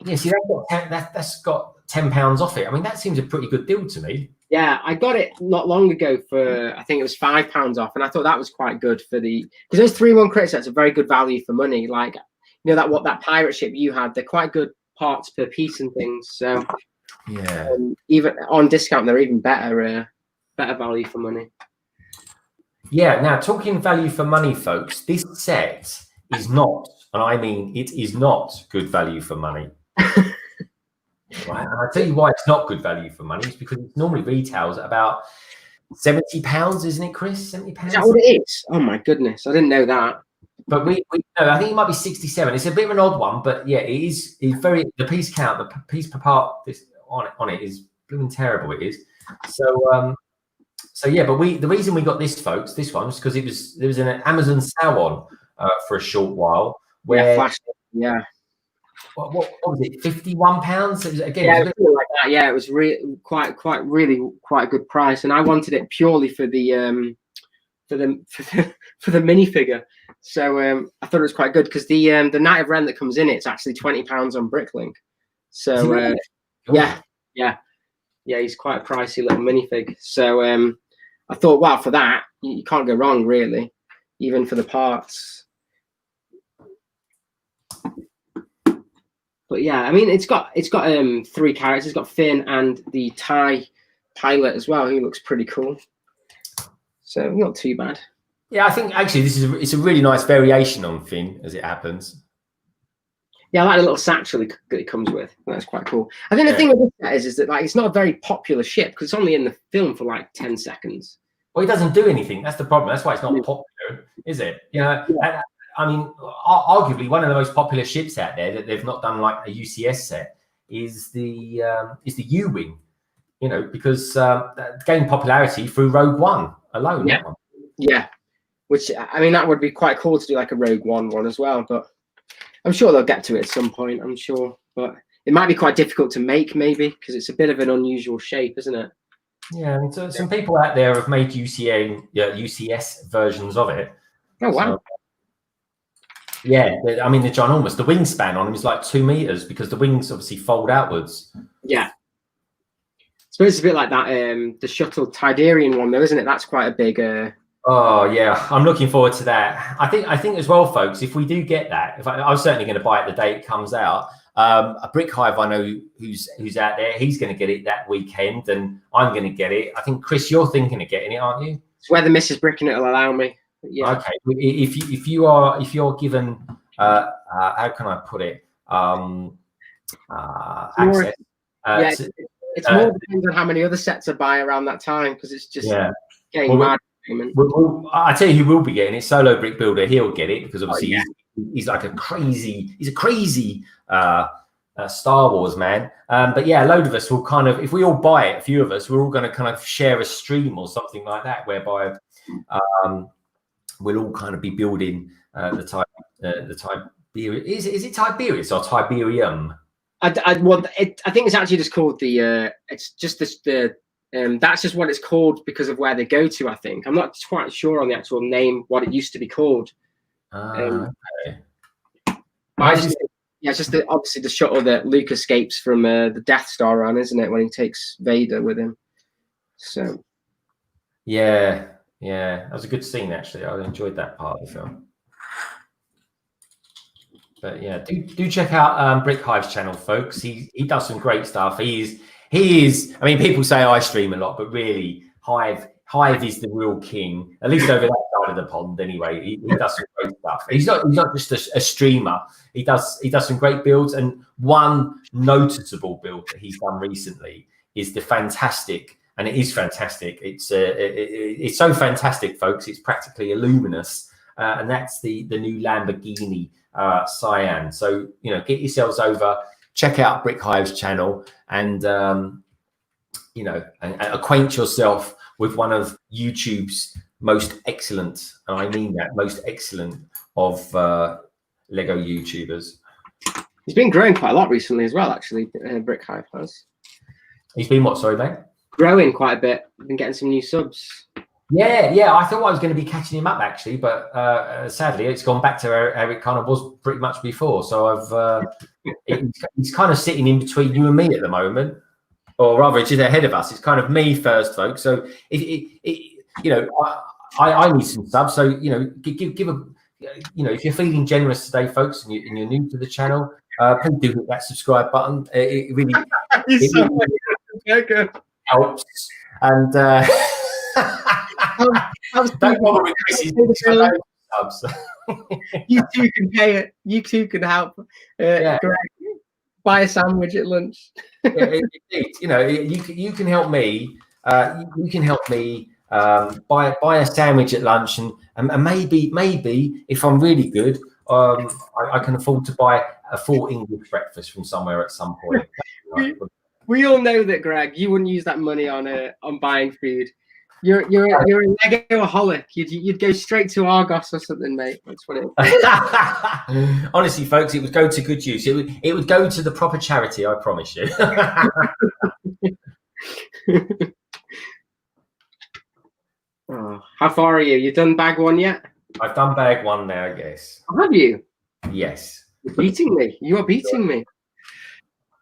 Yeah. See, that's got £10 off it. I mean, that seems a pretty good deal to me. Yeah, I got it not long ago for, I think it was £5 off, and I thought that was quite good for because those 3-in-1 crate sets are very good value for money. Like, you know, that pirate ship you had, they're quite good parts per piece and things. So yeah, even on discount, they're even better value for money. Yeah. Now, talking value for money, folks, this set is not, and I mean it is not good value for money. Right, and I'll tell you why it's not good value for money. It's because it normally retails at about £70, isn't it, Chris? £70. Is that what it is? Oh my goodness, I didn't know that. But we no, I think it might be 67. It's a bit of an odd one, but yeah, it is. It's very, the piece count, the piece per part on it is blooming terrible. It is. So yeah, but the reason we got this, folks, this one was because there was an Amazon sale on for a short while where What was it? £51. It was, again, yeah, it was like that. Yeah, it was really quite a good price, and I wanted it purely for the minifigure. So I thought it was quite good because the Knight of Ren that comes in it's actually £20 on Bricklink. So yeah, he's quite a pricey little minifig. So I thought, wow, for that you can't go wrong really, even for the parts. But yeah, I mean, it's got 3 characters. It's got Finn and the TIE pilot as well. He looks pretty cool. So not too bad. Yeah, I think actually it's a really nice variation on Finn as it happens. Yeah, I like the little satchel that it comes with. That's quite cool. I think the thing with this is that like it's not a very popular ship because it's only in the film for like 10 seconds. Well, it doesn't do anything. That's the problem. That's why it's not popular, is it? You know, I mean, arguably one of the most popular ships out there that they've not done like a UCS set is the U-wing. You know, because that gained popularity through Rogue One alone. Yeah. Yeah. Which, I mean, that would be quite cool to do like a Rogue one as well. But I'm sure they'll get to it at some point. I'm sure, but it might be quite difficult to make, maybe, because it's a bit of an unusual shape, isn't it? Yeah, I mean, so some people out there have made UCS versions of it. Oh wow! So, yeah, I mean, they're ginormous. The wingspan on them is like 2 meters because the wings obviously fold outwards. Yeah, I suppose it's a bit like that. The shuttle Tidarian one, though, isn't it? That's quite a big. Oh yeah, I'm looking forward to that. I think as well, folks. If we do get that, I'm certainly going to buy it the day it comes out. A Brick Hive, I know who's out there. He's going to get it that weekend, and I'm going to get it. I think Chris, you're thinking of getting it, aren't you? It's whether Mrs. Brickin it will allow me. Yeah. Okay. If you're given how can I put it access. Yeah, it's more depends on how many other sets I buy around that time because it's just getting mad. I tell you who will be getting it. Solo Brick Builder, he'll get it because obviously he's like a crazy Star Wars man. But yeah, a load of us will kind of, if we all buy it, a few of us, we're all going to kind of share a stream or something like that, whereby we'll all kind of be building the Tiberius. Is it Tiberius or Tiberium? I think it's actually just called the. It's just the. That's just what it's called because of where they go to. I think I'm not quite sure on the actual name what it used to be called. Okay. It's just obviously the shuttle that Luke escapes from the Death Star on, isn't it? When he takes Vader with him. So. Yeah, that was a good scene actually. I enjoyed that part of the film. But yeah, do check out Brick Hive's channel, folks. He does some great stuff. He is. I mean, people say I stream a lot, but really, Hive is the real king. At least over that side of the pond, anyway. He does some great stuff. He's not just a streamer. He does some great builds. And one noticeable build that he's done recently is the fantastic. And it is fantastic. It's so fantastic, folks. It's practically illuminous, and that's the new Lamborghini Cyan. So get yourselves over, check out Brick Hive's channel, and and acquaint yourself with one of YouTube's most excellent, and I mean that, most excellent of Lego YouTubers. He's been growing quite a lot recently as well. Actually, Brick Hive has. He's been what? Sorry, mate. Growing quite a bit. Been getting some new subs. Yeah. I thought I was going to be catching him up actually, but sadly, it's gone back to how it kind of was pretty much before. So he's kind of sitting in between you and me at the moment, or rather, it's just ahead of us. It's kind of me first, folks. So I need some subs. So give a if you're feeling generous today, folks, and you're new to the channel, please do hit that subscribe button. It really helps. And don't bother with subs. You too can pay it. You too can help. Buy a sandwich at lunch. You can help me. You can help me buy a sandwich at lunch, and maybe if I'm really good, I can afford to buy a full English breakfast from somewhere at some point. We all know that, Greg. You wouldn't use that money on buying food. You're a Lego-aholic. You'd go straight to Argos or something, mate. That's what it. Honestly, folks, it would go to good use. It would go to the proper charity. I promise you. Oh, how far are you? You done bag one yet? I've done bag one now. Yes. Have you? Yes. You're beating me. You are beating me.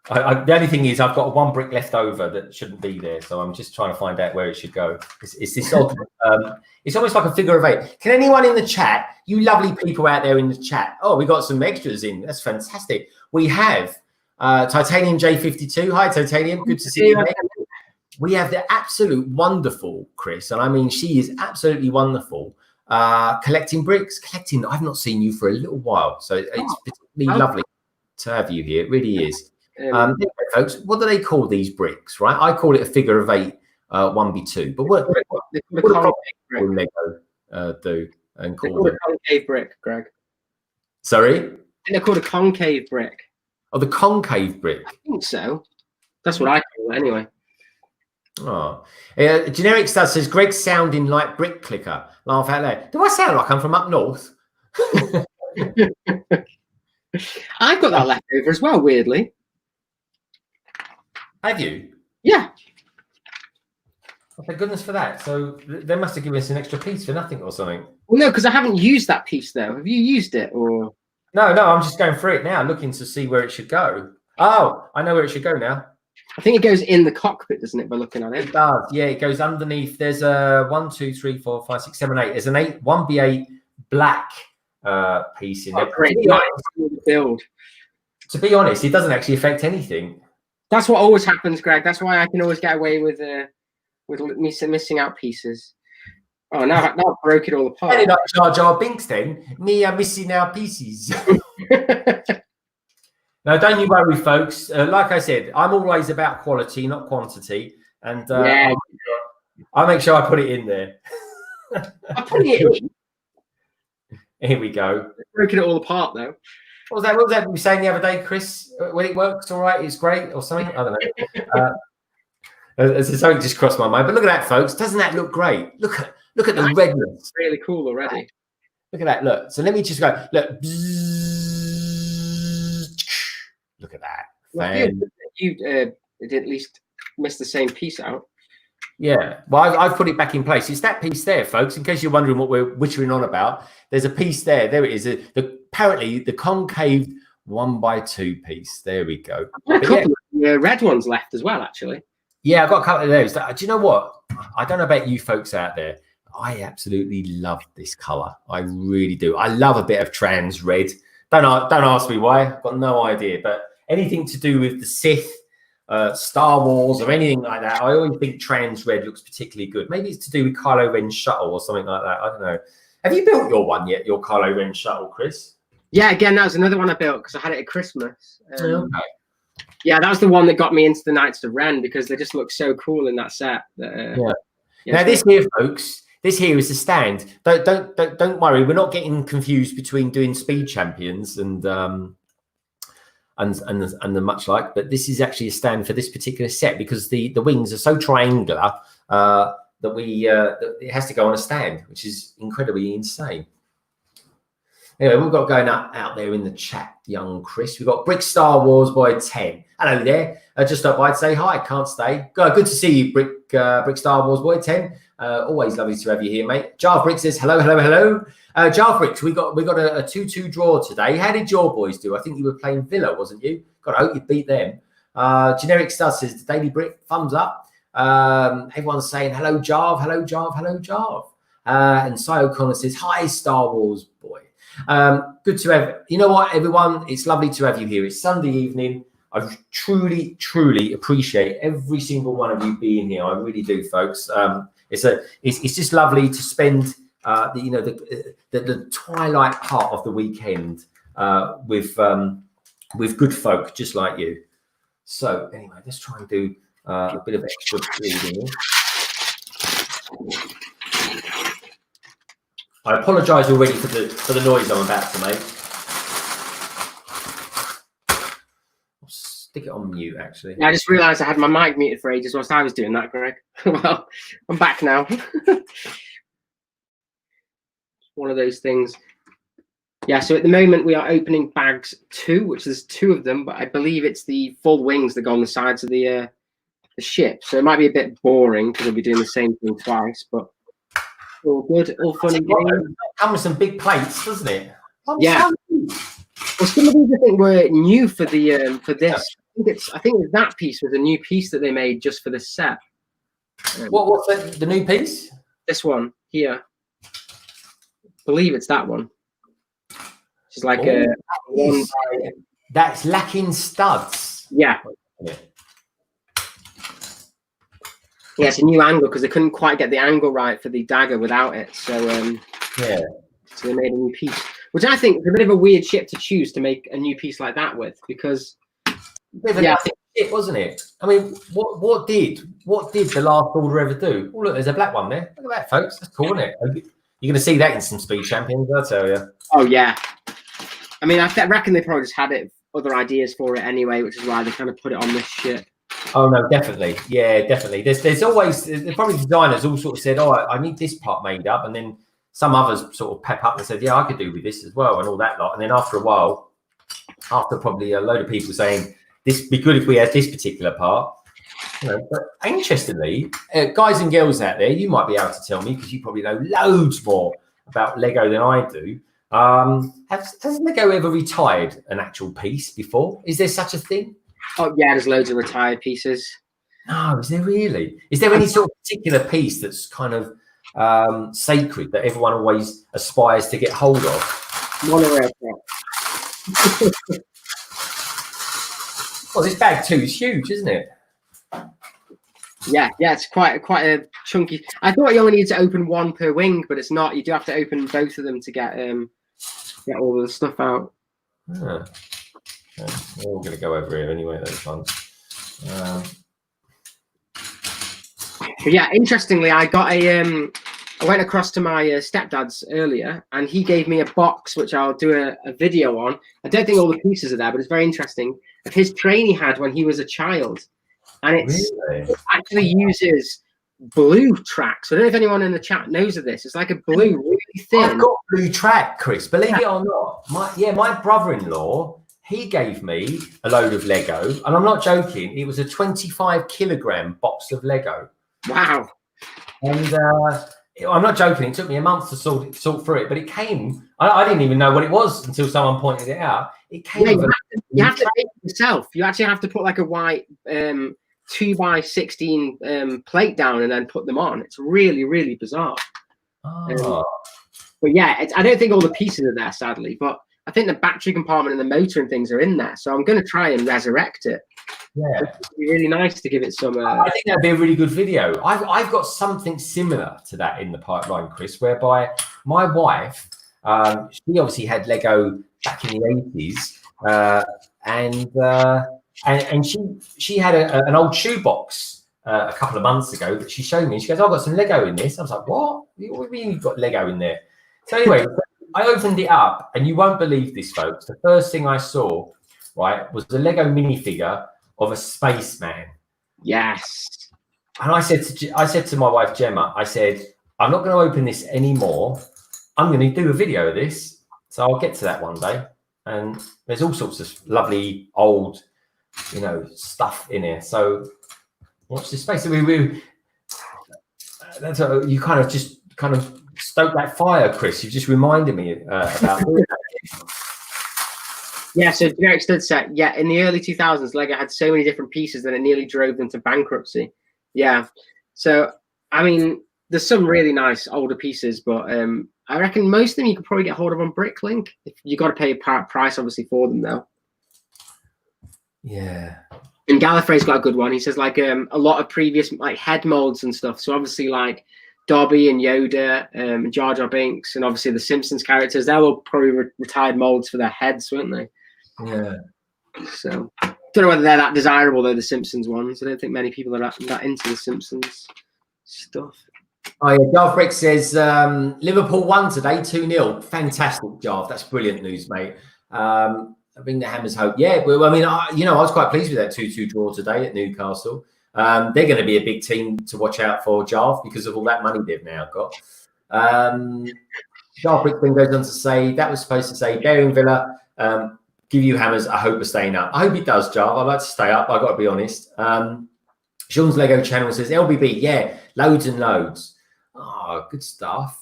The only thing is I've got one brick left over that shouldn't be there, so I'm just trying to find out where it should go. It's this odd, it's almost like a figure of 8. Can anyone in the chat, you lovely people out there in the chat, we got some extras in. That's fantastic. We have Titanium J52. Hi, Titanium. Good to see you, mate. We have the absolute wonderful Chris, and I mean, she is absolutely wonderful. Collecting bricks. I've not seen you for a little while, so it's particularly lovely to have you here. It really is. Folks, what do they call these bricks? Right, I call it a figure of 8 1v2. But what do Lego do and call a concave brick, Greg? Sorry? I think they're called a concave brick. Oh, the concave brick. I think so. That's what I call it anyway. Oh, Generic Stud says, Greg's sounding like brick clicker. Laugh out loud. Do I sound like I'm from up north? I've got that left over as well, weirdly. Have you? Yeah. Oh, thank goodness for that. So they must have given us an extra piece for nothing or something. Well, no, because I haven't used that piece though. Have you used it or? No, I'm just going through it now, looking to see where it should go. Oh, I know where it should go now. I think it goes in the cockpit, doesn't it? By looking at it. It does. Yeah, it goes underneath. There's a 1, 2, 3, 4, 5, 6, 7, 8. There's an 1B8 black piece in there. Great build. To be honest, it doesn't actually affect anything. That's what always happens, Greg. That's why I can always get away with me missing out pieces. Oh, now I broke it all apart. Not Jar Jar Binks then. Me missing out pieces. No, don't you worry, folks. Like I said, I'm always about quality, not quantity. And I'll make sure I put it in there. I put it in. Here we go. Broken it all apart, though. What was that you were saying the other day, Chris? When it works all right, it's great, or something? I don't know. Something just crossed my mind. But look at that, folks. Doesn't that look great? Look at the redness. It's really cool already. Look at that. Look. So let me just go. Look. Look at that. Well, you did at least miss the same piece out. Yeah. Well, I've put it back in place. It's that piece there, folks. In case you're wondering what we're wittering on about, there's a piece there. There it is. Apparently, the concave 1x2 piece. There we go. A couple of red ones left as well, actually. Yeah, I've got a couple of those. Do you know what? I don't know about you folks out there. I absolutely love this color. I really do. I love a bit of trans red. Don't ask me why. I've got no idea. But anything to do with the Sith, Star Wars, or anything like that, I always think trans red looks particularly good. Maybe it's to do with Kylo Ren's shuttle or something like that. I don't know. Have you built your one yet? Your Kylo Ren shuttle, Chris? Yeah, again, that was another one I built because I had it at Christmas. Okay. Yeah, that was the one that got me into the Knights of Ren because they just look so cool in that set. That, Now this here, folks. This here is the stand. Don't worry. We're not getting confused between doing Speed Champions and the much like. But this is actually a stand for this particular set because the wings are so triangular that it has to go on a stand, which is incredibly insane. Anyway, we've got going out there in the chat, young Chris. We've got Brick Star Wars Boy 10. Hello there. Just stopped by to say hi. Can't stay. Good to see you, Brick Star Wars Boy 10. Always lovely to have you here, mate. Jarv Brick says hello. Jarv Bricks, we got a 2-2 draw today. How did your boys do? I think you were playing Villa, wasn't you? God, I hope you beat them. Generic Stud says the Daily Brick, thumbs up. Everyone's saying hello, Jarv. And Cy O'Connor says hi, Star Wars Boy. Good to have. You know what, everyone? It's lovely to have you here. It's Sunday evening. I truly appreciate every single one of you being here. I really do, folks. It's just lovely to spend the twilight part of the weekend with good folk just like you. So anyway, let's try and do a bit of extra reading. I apologise already for the noise I'm about to make. I'll stick it on mute, actually. Yeah, I just realised I had my mic muted for ages whilst I was doing that, Greg. Well, I'm back now. One of those things. Yeah, so at the moment we are opening bags 2, which is 2 of them, but I believe it's the full wings that go on the sides of the ship. So it might be a bit boring because we'll be doing the same thing twice, but all good, all fun and games. Come with some big plates, doesn't it? Yeah. Well, some of these I think were new for the for this. I think that piece was a new piece that they made just for this set. What's the new piece? This one here. I believe it's that one. It's like that's lacking studs. Yeah. Yeah, it's a new angle because they couldn't quite get the angle right for the dagger without it. So so they made a new piece, which I think is a bit of a weird ship to choose to make a new piece like that with, because it wasn't it. I mean, what did the Last Order ever do? Oh look, there's a black one there. Look at that, folks. That's cool, isn't it? You're going to see that in some Speed Champions, I'll tell you. Oh yeah. I mean, I reckon they probably just had other ideas for it anyway, which is why they kind of put it on this ship. Oh no, definitely, yeah, definitely. There's always probably designers all sort of said, oh, I need this part made up, and then some others sort of pep up and said, yeah, I could do with this as well, and all that lot. And then after a while, after probably a load of people saying this be good if we had this particular part, you know. But interestingly, guys and girls out there, you might be able to tell me because you probably know loads more about Lego than I do. Has Lego ever retired an actual piece before? Is there such a thing? Oh yeah, there's loads of retired pieces. No, is there really? Is there any sort of particular piece that's kind of sacred that everyone always aspires to get hold of? Monorail track. Well, this bag too is huge, isn't it? Yeah, it's quite a chunky. I thought you only need to open one per wing, but it's not. You do have to open both of them to get all the stuff out. Ah. Okay. We're all going to go over here anyway. Those ones. But yeah, interestingly, I got I went across to my stepdad's earlier, and he gave me a box which I'll do a video on. I don't think all the pieces are there, but it's very interesting. Of his train he had when he was a child, and it actually uses blue tracks. So I don't know if anyone in the chat knows of this. It's like a blue, really thin. I've got blue track, Chris. Believe it or not, my brother-in-law, he gave me a load of Lego, and I'm not joking. It was a 25-kilogram box of Lego. Wow. And I'm not joking. It took me a month to sort through it, but it came. I didn't even know what it was until someone pointed it out. It came. Yeah, you have to make it yourself. You actually have to put like a white 2x16 plate down and then put them on. It's really, really bizarre. Oh. But yeah, I don't think all the pieces are there, sadly. But I think the battery compartment and the motor and things are in there. So I'm going to try and resurrect it. Yeah, it'd be really nice to give it some. I think that'd be a really good video. I've got something similar to that in the pipeline, Chris, whereby my wife, she obviously had Lego back in the 80s, and she had an old shoebox a couple of months ago that she showed me. She goes, "I've got some Lego in this." I was like, "What? What do you mean you've got Lego in there?" So anyway, I opened it up, and you won't believe this, folks. The first thing I saw, right, was the Lego minifigure of a spaceman. Yes. And I said to my wife Gemma, I said, I'm not going to open this anymore. I'm going to do a video of this. So I'll get to that one day. And there's all sorts of lovely old, stuff in here. So watch this space. That's you kind of stoke that fire, Chris. You just reminded me about Yeah, so generic stud set. Yeah, in the early 2000s, Lego had so many different pieces that it nearly drove them to bankruptcy. Yeah, so I mean, there's some really nice older pieces, but I reckon most of them you could probably get hold of on Bricklink. You got to pay a price, obviously, for them though. Yeah. And Gallifrey's got a good one. He says like a lot of previous like head molds and stuff. So obviously like Dobby and Yoda, and Jar Jar Binks, and obviously the Simpsons characters. They're all probably retired molds for their heads, weren't they? Yeah. So I don't know whether they're that desirable though, the Simpsons ones. I don't think many people are that into the Simpsons stuff. Oh yeah, Jarv Brick says Liverpool won today 2-0. Fantastic, Jarv. That's brilliant news, mate. I bring the Hammers hope. Yeah, well, I mean, I was quite pleased with that 2-2 draw today at Newcastle. They're going to be a big team to watch out for, Jarv, because of all that money they've now got. Jarv Brick then goes on to say that was supposed to say Bearing Villa. Give you Hammers a hope of staying up. I hope it does, Jarv. I'd like to stay up. I've got to be honest. Sean's Lego channel says LBB. Yeah, loads and loads. Oh, good stuff.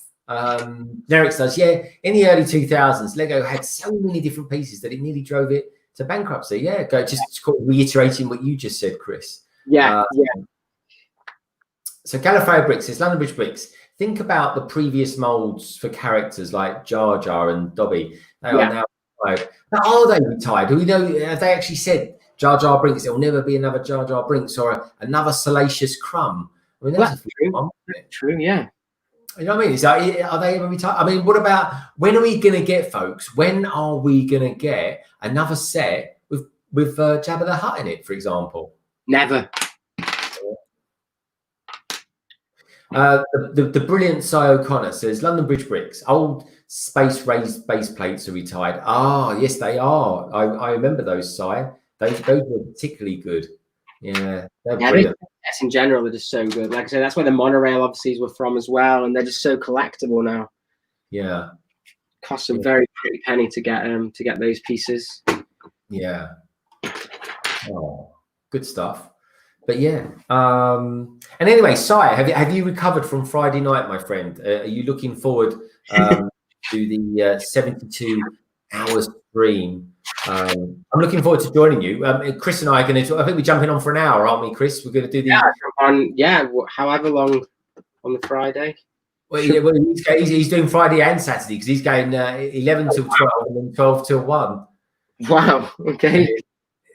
Derek says, yeah, in the early 2000s, Lego had so many different pieces that it nearly drove it to bankruptcy. Yeah, just reiterating what you just said, Chris. Yeah. So Gallifrey Bricks says, London Bridge Bricks. Think about the previous molds for characters like Jar Jar and Dobby. They are now retired. Now, are they retired? Do we know? Have they actually said Jar Jar Brinks? There will never be another Jar Jar Brinks or another Salacious Crumb. I mean, that's true. Yeah. You know what I mean? Are they ever retired? I mean, what about when are we going to get, folks? When are we going to get another set with Jabba the Hutt in it, for example? Never. The brilliant Cy O'Connor says London Bridge bricks, old space raised base plates are retired. Ah, yes, they are. I remember those, Cy. Those were particularly good. Yeah, they're brilliant. In general, they're just so good. Like I said, that's where the monorail obviously were from as well, and they're just so collectible now. Yeah, costs a very pretty penny to get those pieces. Yeah. Oh, good stuff. But yeah. And anyway, Sai, have you recovered from Friday night, my friend? Are you looking forward to the 72 hours stream? I'm looking forward to joining you. Chris and I are going to. I think we're jumping on for an hour, aren't we, Chris? We're going to do the however long on the Friday. Well, he's doing Friday and Saturday because he's going 11 till 12 and then 12 till 1. Wow. Okay.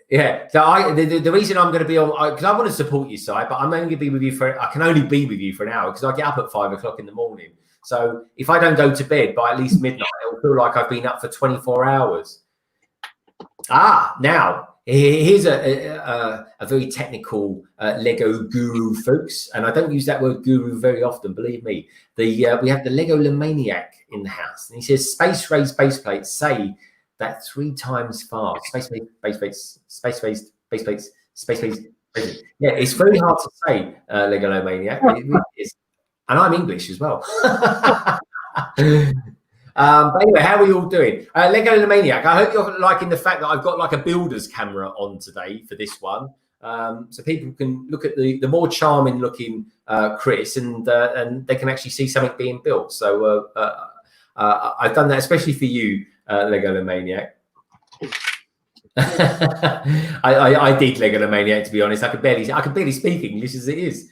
Yeah. So the reason I'm going to be on, because I want to support you, Si, but I'm only going to be with you I can only be with you for an hour because I get up at 5 o'clock in the morning. So if I don't go to bed by at least midnight, it'll feel like I've been up for 24 hours. Now here's a very technical Lego guru, folks, and I don't use that word guru very often. Believe me. We have the Lego Maniac in the house, and he says space raised base plates say that 3 times fast. Space plates. Yeah, it's very hard to say, Lego Maniac. It really is. And I'm English as well. But anyway, how are we all doing? Lego Maniac, I hope you're liking the fact that I've got like a builder's camera on today for this one. So people can look at the more charming looking Chris and they can actually see something being built. So I've done that especially for you, Lego Maniac. I did Lego Maniac, to be honest. I could barely speak English as it is.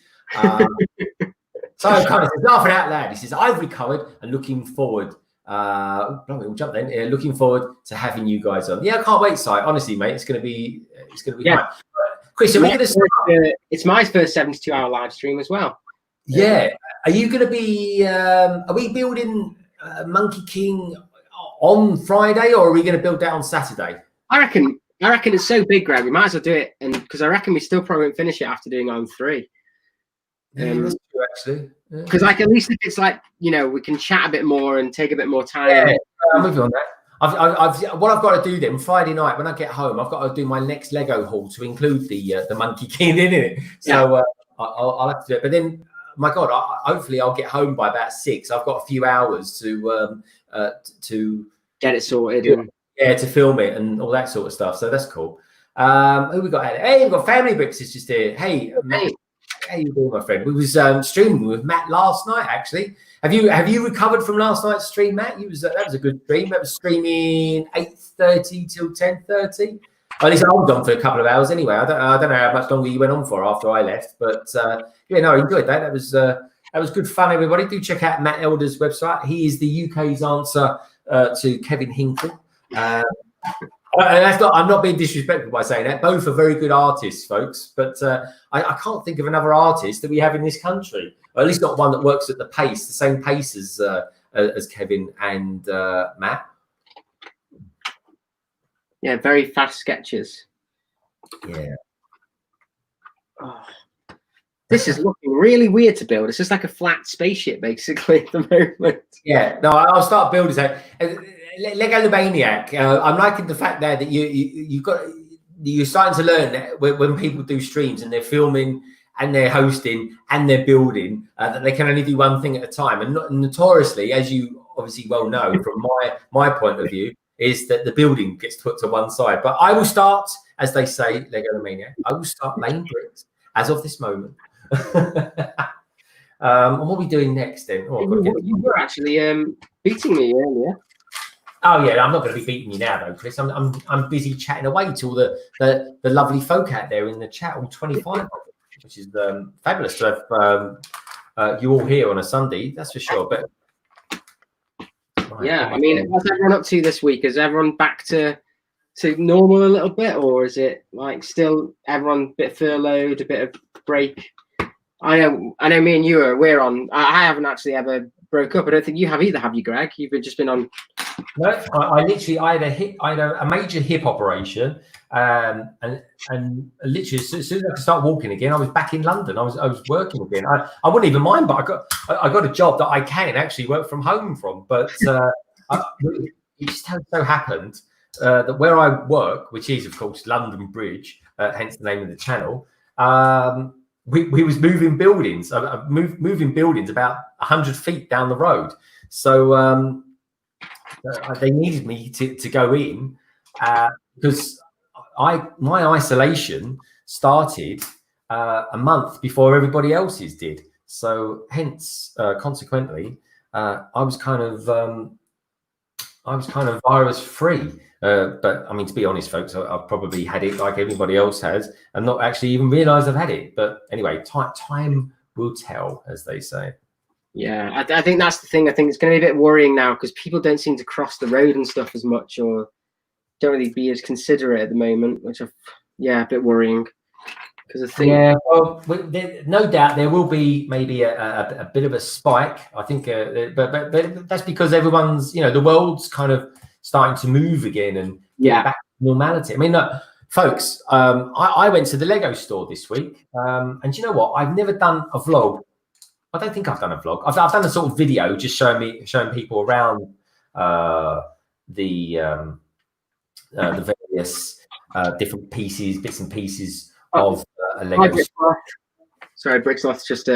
So kind of laughing out loud. He says, I've recovered and looking forward. We'll jump then. Looking forward to having you guys on. Yeah, I can't wait, Si. Honestly, mate, it's gonna be fun. Chris, are we gonna start? It's my first 72-hour live stream as well. Yeah. Are you gonna be are we building Monkey King on Friday or are we gonna build that on Saturday? I reckon it's so big, Greg, we might as well do it, and because I reckon we still probably won't finish it after doing on 3. That's true, actually. Because like at least if it's like, you know, we can chat a bit more and take a bit more time. Yeah, I'm with you on that. What I've got to do then Friday night when I get home, I've got to do my next Lego haul to include the Monkey King in it. So I'll have to do it. But then, my God, hopefully I'll get home by about 6. I've got a few hours to get it sorted. To film it and all that sort of stuff. So that's cool. Who we got? Hey, we've got Family Bricks is just here. Hey, Matt. How you doing, my friend? We was streaming with Matt last night. Actually, have you recovered from last night's stream, Matt? That was a good stream. That was streaming 8:30 till 10:30. At least I was on for a couple of hours anyway. I don't know how much longer you went on for after I left, but I enjoyed that. That was good fun. Everybody, do check out Matt Elder's website. He is the UK's answer to Kevin Hinckley. I'm not being disrespectful by saying that. Both are very good artists, folks. But I can't think of another artist that we have in this country, or at least not one that works at the same pace as Kevin and Matt. Yeah, very fast sketches. Yeah. Oh, this is looking really weird to build. It's just like a flat spaceship, basically, at the moment. Yeah. No, I'll start building that. Lego Maniac. I'm liking the fact there that you're starting to learn that when people do streams and they're filming and they're hosting and they're building that they can only do one thing at a time. And notoriously, as you obviously well know from my point of view, is that the building gets put to one side. But I will start, as they say, Lego Maniac. I will start laying bricks as of this moment. And what are we doing next then? You were actually beating me earlier. Oh yeah, I'm not going to be beating you now though, Chris. I'm busy chatting away to all the lovely folk out there in the chat, all 25, which is fabulous to have you all here on a Sunday. That's for sure. But yeah, I mean, what's everyone up to this week? Is everyone back to normal a little bit, or is it like still everyone a bit furloughed, a bit of break? I know. Me and you we're on. I haven't actually ever broke up. I don't think you have either, have you, Greg? You've just been on No, I had a major hip operation, and literally as soon as I could start walking again, I was back in London. I was working again. I wouldn't even mind, but I got a job that I can actually work from home from. But it just so happened that where I work, which is of course London Bridge, hence the name of the channel, we was moving buildings, moving buildings about 100 feet down the road. So they needed me to go in because my isolation started a month before everybody else's did. So hence, consequently, I was kind of virus free. But I mean, to be honest, folks, I've probably had it like everybody else has, and not actually even realised I've had it. But anyway, time will tell, as they say. Yeah, I think that's the thing. I think it's going to be a bit worrying now because people don't seem to cross the road and stuff as much, or don't really be as considerate at the moment, which a bit worrying. Because I think, well, no doubt there will be maybe a bit of a spike. I think, but that's because everyone's, the world's kind of starting to move again and get back to normality. I mean, look, folks, I went to the Lego store this week, and do you know what? I've never done a vlog. I don't think I've done a vlog. I've done a sort of video just showing people around the various different bits and pieces of a Lego. Sorry, Brixloth's just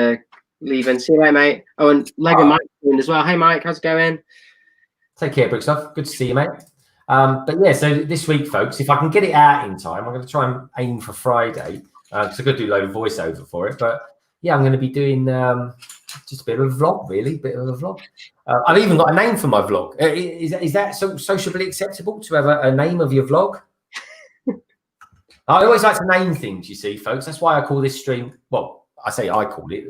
leaving. See you later, mate. Oh, and Lego Mike's joined as well. Hey, Mike, how's it going? Take care, Brixloth. Good to see you, mate. But yeah, so this week, folks, if I can get it out in time, I'm going to try and aim for Friday because I've got to do a load of voiceover for it. But yeah, I'm going to be doing just a bit of a vlog, really, I've even got a name for my vlog. Is that so sociably acceptable to have a name of your vlog? I always like to name things, you see, folks. That's why I call this stream. Well,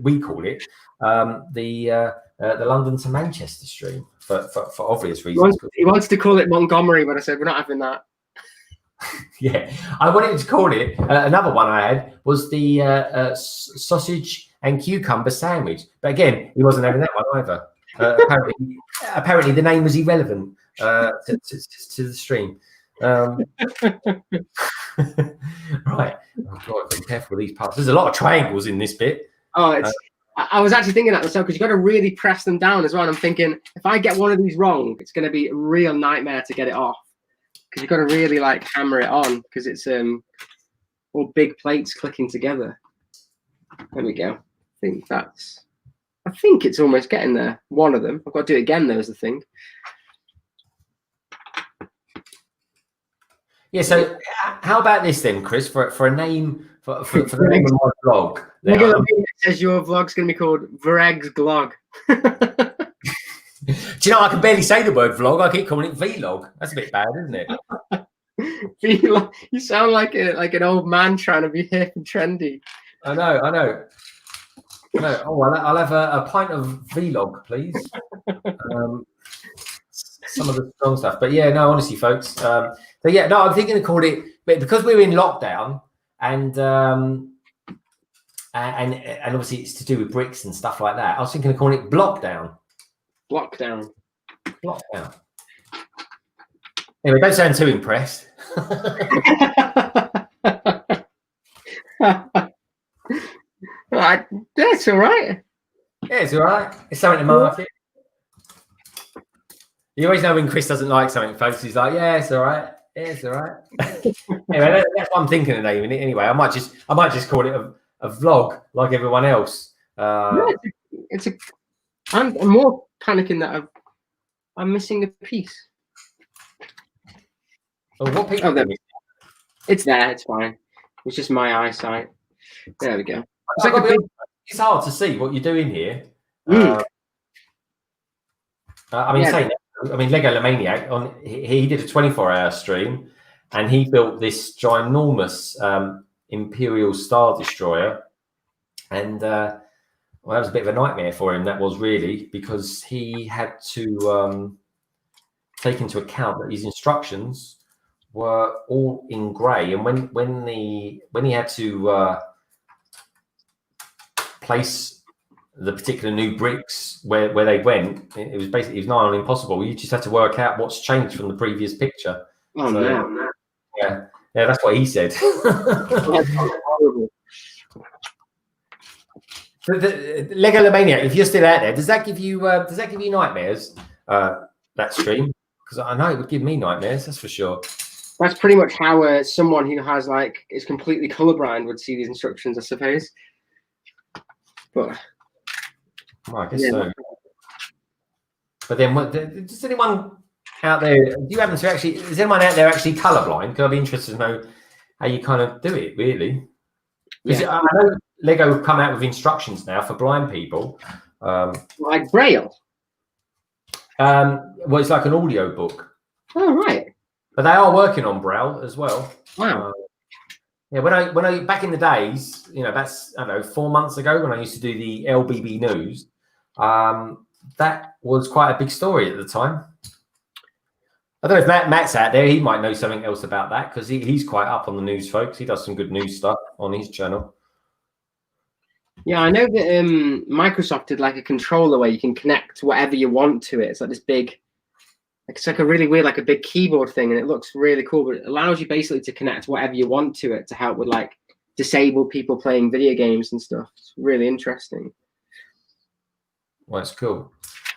we call it the London to Manchester stream for obvious reasons. He wants to call it Montgomery, but I said we're not having that. Yeah, I wanted to call it. Another one I had was the sausage and cucumber sandwich, but again, he wasn't having that one either. Apparently, the name was irrelevant to the stream. Right. Oh God, be careful with these parts. There's a lot of triangles in this bit. Oh, I was actually thinking that myself because you got to really press them down as well. And I'm thinking if I get one of these wrong, it's going to be a real nightmare to get it off because you've got to really like hammer it on because it's all big plates clicking together. There we go. I think it's almost getting there. One of them. I've got to do it again though, is the thing. Yeah, so how about this then, Chris, for a name for the name of my vlog? It says your vlog's going to be called Vareg's Glog. Do you know, I can barely say the word vlog. I keep calling it vlog. That's a bit bad, isn't it? Vlog. You sound like an old man trying to be hip and trendy. I know. Oh, I'll have a pint of vlog, please. Some of the strong stuff, but yeah, no, honestly, folks. So yeah, no, I'm thinking of call it, but because we're in lockdown and obviously it's to do with bricks and stuff like that. I was thinking of calling it Blockdown. Blockdown. Anyway, don't sound too impressed. That's all right. Yeah, it's all right. It's something to market. You always know when Chris doesn't like something, folks. He's like, "Yeah, it's all right. Yeah, it's all right." Anyway, that's what I'm thinking of naming it. Anyway, I might just call it a vlog like everyone else. I'm more panicking that I'm missing a piece. Oh, what people? Oh, it's there. It's fine. It's just my eyesight. There we go. It's hard to see what you're doing here. I mean, Lego Maniac he did a 24-hour stream, and he built this ginormous Imperial Star Destroyer, and well, that was a bit of a nightmare for him. That was really because he had to take into account that his instructions were all in grey, and when he had to place the particular new bricks where they went, it was nigh on impossible. You just had to work out what's changed from the previous picture. Oh, so, no. Yeah, that's what he said. That's horrible. The Lego Mania, if you're still out there, does that give you nightmares? That stream, because I know it would give me nightmares. That's for sure. That's pretty much how someone who has is completely colorblind would see these instructions, I suppose. But I guess so. But then, does anyone out there? Do you happen to actually? Is anyone out there actually colorblind? Because I'd be interested to know how you kind of do it, really. Because I know Lego have come out with instructions now for blind people. Like Braille? Well, it's like an audio book. Oh, right. But they are working on Braille as well. Wow. Yeah, when I back in the days, that's 4 months ago when I used to do the LBB News. That was quite a big story at the time. I don't know if Matt's out there. He might know something else about that because he's quite up on the news, folks. He does some good news stuff on his channel. Yeah, I know that Microsoft did like a controller where you can connect whatever you want to it. It's like this big, it's like a really weird, like a big keyboard thing, and it looks really cool. But it allows you basically to connect whatever you want to it to help with like disabled people playing video games and stuff. It's really interesting. Well, it's cool.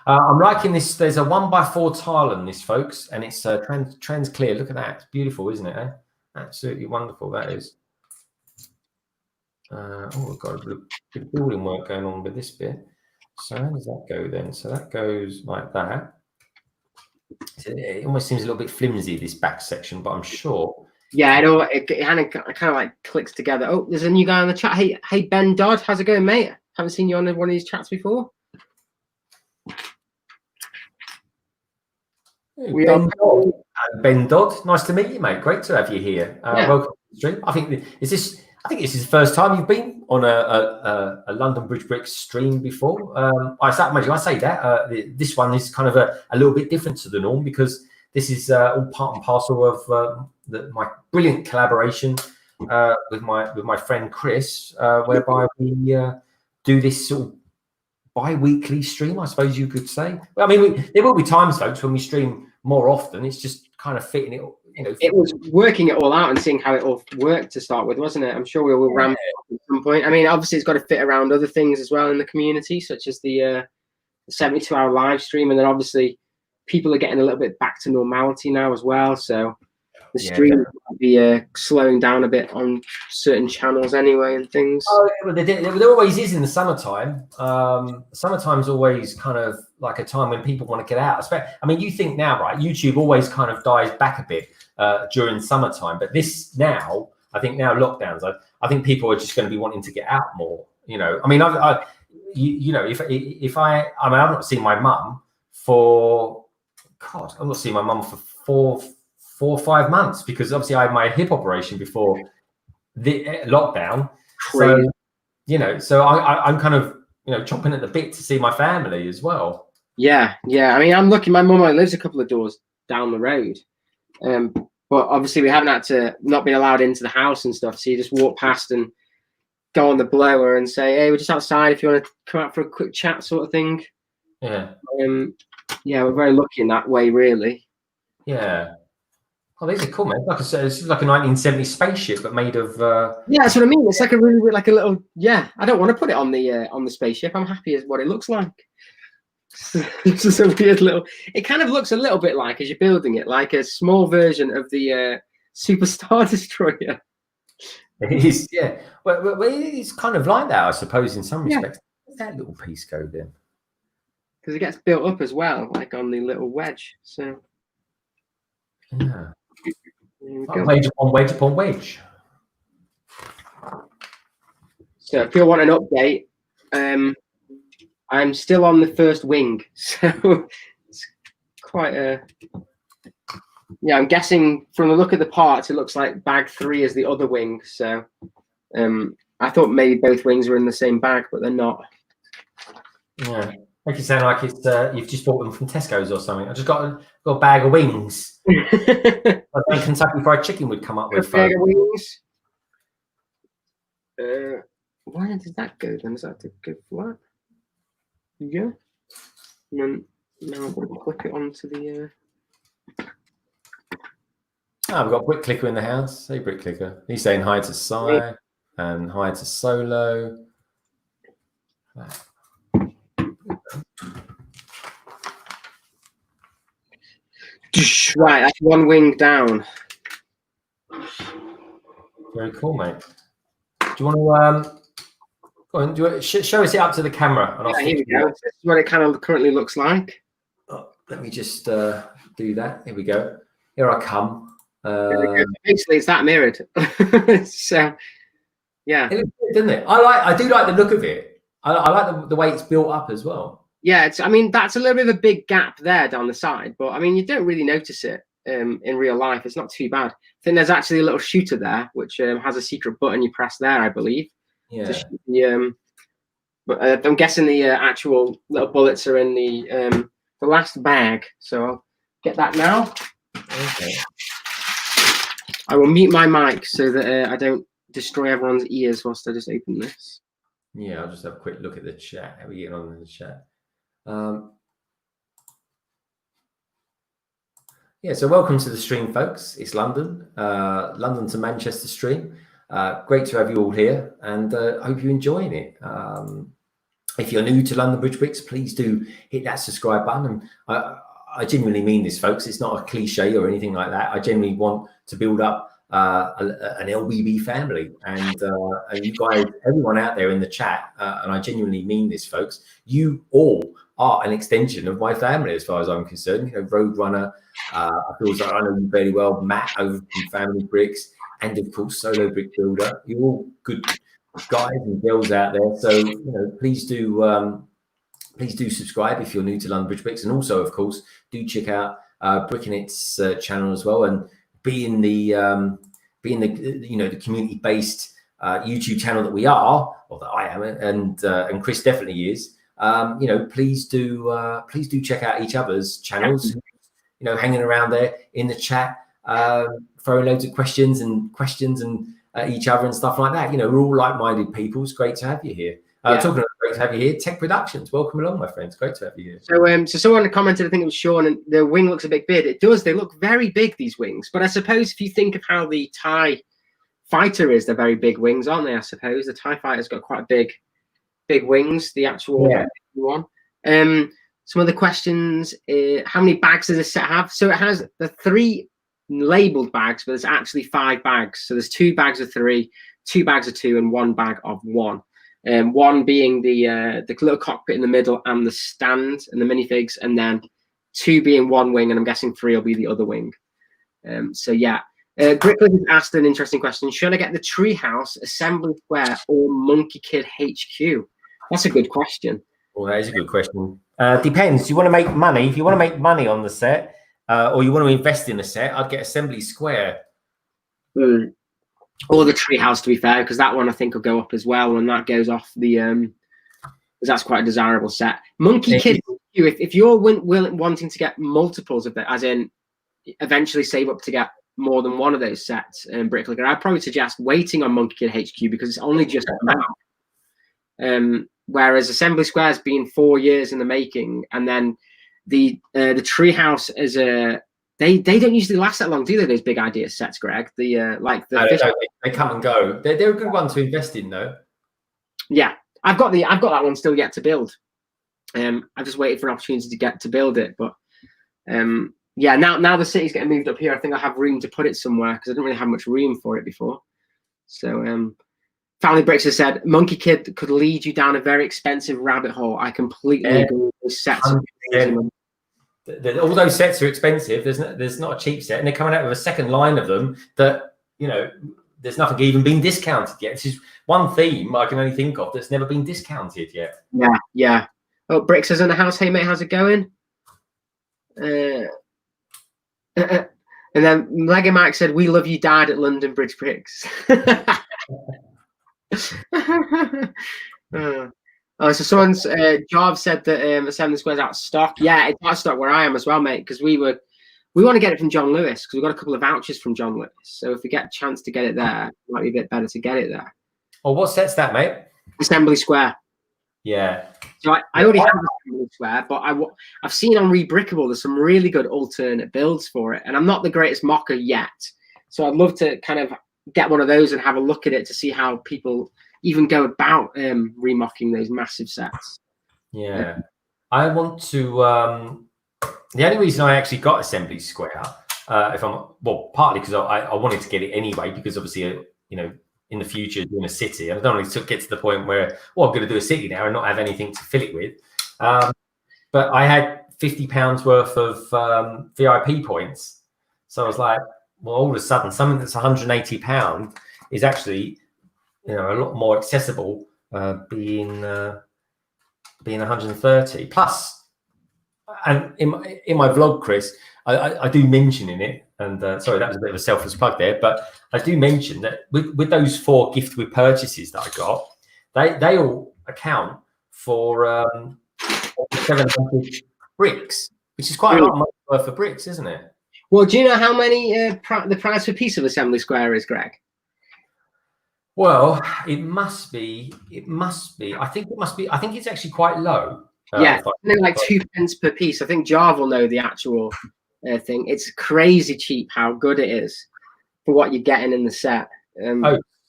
I'm liking this. There's a 1x4 tile on this, folks, and it's trans clear. Look at that. It's beautiful, isn't it? Absolutely wonderful. That is. We've got a bit of building work going on with this bit. So how does that go then? So that goes like that. It almost seems a little bit flimsy, this back section, but I'm sure. Yeah, I know. It kind of like clicks together. Oh, there's a new guy on the chat. Hey, Ben Dodd, how's it going, mate? Haven't seen you on one of these chats before. Hey, Ben Dodd, nice to meet you, mate. Great to have you here. Welcome to the stream. I think this is the first time you've been on a London Bridge Bricks stream before. I say that this one is kind of a little bit different to the norm because this is all part and parcel of my brilliant collaboration with my friend Chris, whereby we do this sort of bi-weekly stream, I suppose you could say. Well, I mean, there will be times, folks, when we stream more often. It's just kind of fitting it. It was working it all out and seeing how it all worked to start with, wasn't it? I'm sure we will ramp up at some point. I mean, obviously, it's got to fit around other things as well in the community, such as the 72-hour live stream, and then obviously people are getting a little bit back to normality now as well. So the stream might be slowing down a bit on certain channels anyway and things. Oh, yeah, there always is in the summertime. Summertime's always kind of like a time when people want to get out. I mean, you think now, right? YouTube always kind of dies back a bit during summertime, but this now, I think now lockdowns, I think people are just going to be wanting to get out more. I mean, if I've not seen my mum for, God, I've not seen my mum for 4 or 5 months because obviously I had my hip operation before the lockdown. Crazy. So I'm kind of chomping at the bit to see my family as well. Yeah. I mean, I'm lucky. My mum lives a couple of doors down the road, but obviously we haven't had to not been allowed into the house and stuff. So you just walk past and go on the blower and say, "Hey, we're just outside. If you want to come out for a quick chat," sort of thing. Yeah. Yeah, we're very lucky in that way, really. Yeah. Oh, these are cool, man. Like I said, it's like a 1970s spaceship, but made of. Yeah, that's what I mean. It's like a really, like a little. Yeah, I don't want to put it on the spaceship. I'm happy as what it looks like. It's just a weird little. It kind of looks a little bit like, as you're building it, like a small version of the Super Star Destroyer. It is, yeah. Well, it's kind of like that, I suppose, in some respects. Where's that little piece go then? Because it gets built up as well, like on the little wedge. So. Yeah. Wedge upon wedge upon wedge. So if you want an update, I'm still on the first wing, so it's quite a. Yeah, I'm guessing from the look of the parts, it looks like bag 3 is the other wing. So I thought maybe both wings were in the same bag, but they're not. Yeah. Make it sound like it's you've just bought them from Tesco's or something. I just got a bag of wings. I think Kentucky Fried Chicken would come up with. A bag of wings. Where does that go then? Does that have to go flat? Yeah. And then now I'm going to click it onto the. We've got Brick Clicker in the house. Hey, Brick Clicker. He's saying hi to Sai and hi to Solo. Right, that's one wing down. Very cool, mate. Do you want to go on, do you want to show us it up to the camera? And I'll here we go. This is what it kind of currently looks like. Oh, let me just do that. Here we go. Here I come. Basically, it's that mirrored. So, yeah. It looks good, doesn't it? I do like the look of it. I like the way it's built up as well. Yeah, I mean, that's a little bit of a big gap there down the side, but I mean, you don't really notice it in real life. It's not too bad. I think there's actually a little shooter there, which has a secret button you press there, I believe. Yeah. But I'm guessing the actual little bullets are in the last bag. So I'll get that now. Okay. I will mute my mic so that I don't destroy everyone's ears whilst I just open this. Yeah, I'll just have a quick look at the chat. How are we getting on in the chat? Yeah, so welcome to the stream, folks. It's London to Manchester stream. Great to have you all here, and I hope you're enjoying it. If you're new to London Bridge Bricks, please do hit that subscribe button. And I genuinely mean this, folks. It's not a cliche or anything like that. I genuinely want to build up an LBB family, and you guys, everyone out there in the chat, and I genuinely mean this, folks. You all are an extension of my family, as far as I'm concerned. You know, Roadrunner. I feel like I know you very well. Matt over from Family Bricks, and of course Solo Brick Builder. You're all good guys and girls out there. So you know, please do subscribe if you're new to London Bridge Bricks, and also, of course, do check out Brickinit's channel as well, and be in the the community-based YouTube channel that we are, or that I am, and Chris definitely is. Please do check out each other's channels. You know, hanging around there in the chat, throwing loads of questions at each other and stuff like that. You know, we're all like-minded people. It's great to have you here. Talking about great to have you here, Tech Productions. Welcome along, my friends. Great to have you here. So someone commented, I think it was Sean, and the wing looks a bit big. It does. They look very big, these wings. But I suppose if you think of how the TIE Fighter is, they're very big wings, aren't they? I suppose the TIE Fighter's got quite big wings. The actual one. Some other questions. How many bags does this set have? So it has the 3 labeled bags, but there's actually 5 bags. So there's 2 bags of 3, 2 bags of 2, and 1 bag of 1. 1 being the little cockpit in the middle and the stand and the minifigs, and then 2 being 1 wing, and I'm guessing 3 will be the other wing. Brickley asked an interesting question. Should I get the Treehouse, Assembly Square, or Monkey Kid HQ? That's a good question. Well, that is a good question. Depends. Do you want to make money? If you want to make money on the set, or you want to invest in the set, I'd get Assembly Square. Or the Treehouse, to be fair, because that one I think will go up as well, and that goes off the because that's quite a desirable set. Monkey Kid, if you're wanting to get multiples of that, as in eventually save up to get more than one of those sets, Bricklicker, I'd probably suggest waiting on Monkey Kid HQ because it's only just whereas Assembly Square's been 4 years in the making, and then the Treehouse is they don't usually last that long, do they? Those big idea sets, Greg. They come and go. They're a good one to invest in, though. Yeah, I've got that one still yet to build. I've just waited for an opportunity to get to build it, but now the city's getting moved up here. I think I have room to put it somewhere because I didn't really have much room for it before. So Family Bricks has said Monkey Kid could lead you down a very expensive rabbit hole. I completely agree with those sets. All those sets are expensive. There's not a cheap set, and they're coming out with a second line of them that, you know, there's nothing even been discounted yet. This is one theme I can only think of that's never been discounted yet. Yeah. Oh, Bricks is in the house. Hey mate, how's it going? And then Mega Mike said, "We love you, Dad," at London Bridge Bricks. So someone's Jarv said that Assembly Square's out of stock. Yeah, it's out of stock where I am as well, mate, because we want to get it from John Lewis because we've got a couple of vouchers from John Lewis. So if we get a chance to get it there, it might be a bit better to get it there. Oh, what set's that, mate? Assembly Square. Yeah. So I already have a assembly square, but I've seen on Rebrickable there's some really good alternate builds for it, and I'm not the greatest mocker yet. So I'd love to kind of get one of those and have a look at it to see how people even go about remocking those massive sets. Yeah, I want to. The only reason I actually got Assembly Square, partly because I wanted to get it anyway, because obviously, you know, in the future doing a city, and I don't want to get to the point where, I'm going to do a city now and not have anything to fill it with. But I had £50 worth of VIP points, so I was like, well, all of a sudden, something that's £180 is actually, you know, a lot more accessible, being 130 plus. And in my vlog, Chris, I do mention in it, and sorry, that was a bit of a selfless plug there, but I do mention that with those 4 gift with purchases that I got, they all account for 700 bricks, which is quite a lot of money worth of bricks, isn't it? Well, do you know how many the price per piece of Assembly Square is, Greg? Well, it must be. I think it's actually quite low. Yeah, like 2 pence per piece. I think Jarv will know the actual thing. It's crazy cheap how good it is for what you're getting in the set.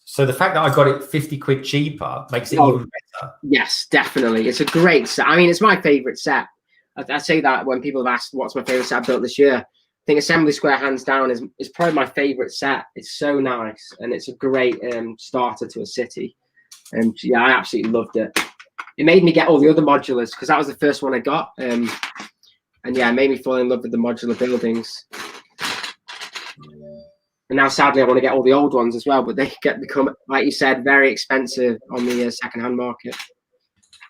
So the fact that I got it 50 quid cheaper makes it even better. Yes, definitely. It's a great set. I mean, it's my favorite set. I say that when people have asked what's my favorite set I built this year. I think Assembly Square, hands down, is probably my favorite set. It's so nice, and it's a great starter to a city. And yeah, I absolutely loved it. It made me get all the other modulars because that was the first one I got. And yeah, it made me fall in love with the modular buildings. And now, sadly, I want to get all the old ones as well, but they become, like you said, very expensive on the second-hand market.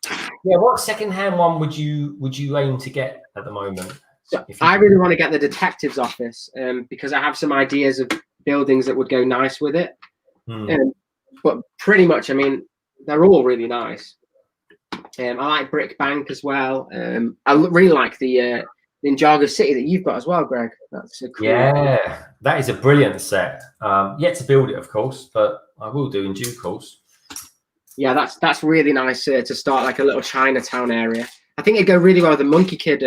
Yeah, what second-hand one would you aim to get at the moment? So I really want to get the detective's office because I have some ideas of buildings that would go nice with it. But pretty much, I mean, they're all really nice. I like Brick Bank as well. I really like the Ninjago City that you've got as well, Greg. That's a cool. Yeah, that is a brilliant set. Yet to build it, of course, but I will do in due course. Yeah, that's really nice to start like a little Chinatown area. I think it'd go really well with the Monkey Kid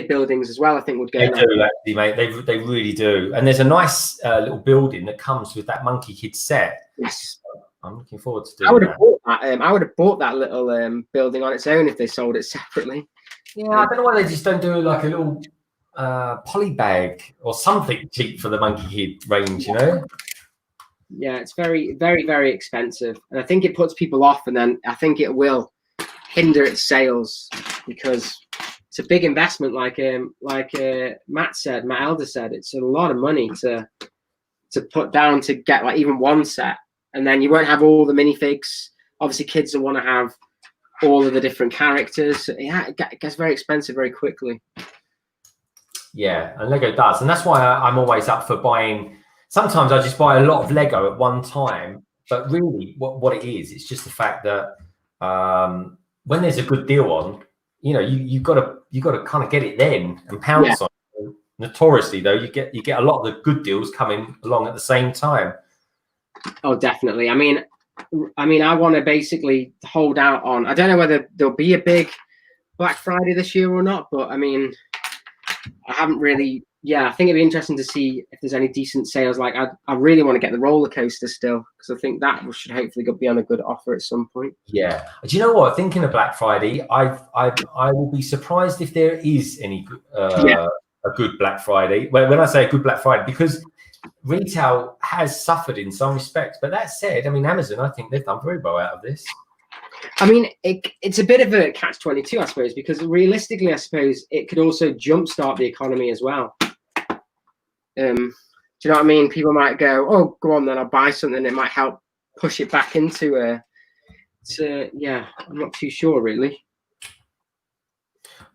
buildings as well. I think would go. They do, actually, mate. They really do. And there's a nice little building that comes with that Monkey Kid set. Yes. I'm looking forward to doing that. I would have bought that little building on its own if they sold it separately. Yeah, I don't know why they just don't do like a little poly bag or something cheap for the Monkey Kid range, you know? Yeah, it's very, very, very expensive, and I think it puts people off, and then I think it will hinder its sales because it's a big investment. Like Matt Elder said, it's a lot of money to put down to get like even one set. And then you won't have all the minifigs. Obviously, kids will want to have all of the different characters. Yeah, it gets very expensive very quickly. Yeah, and Lego does. And that's why I'm always up for buying. Sometimes I just buy a lot of Lego at one time. But really, what it is, it's just the fact that when there's a good deal on, you know, you got to kind of get it then and pounce on it. Notoriously, though, you get a lot of the good deals coming along at the same time. Oh, definitely. I mean, I want to basically hold out on. I don't know whether there'll be a big Black Friday this year or not, but I mean, I haven't really. Yeah, I think it'd be interesting to see if there's any decent sales. Like, I really want to get the roller coaster still because I think that should hopefully be on a good offer at some point. Yeah. Do you know what? Thinking of Black Friday, I will be surprised if there is any a good Black Friday. When I say a good Black Friday, because retail has suffered in some respects, but that said, I mean, Amazon, I think they've done very well out of this. I mean, it's a bit of a catch-22, I suppose, because realistically, I suppose it could also jumpstart the economy as well. Do you know what I mean? People might go, "Oh, go on, then I'll buy something." It might help push it back into yeah, I'm not too sure, really.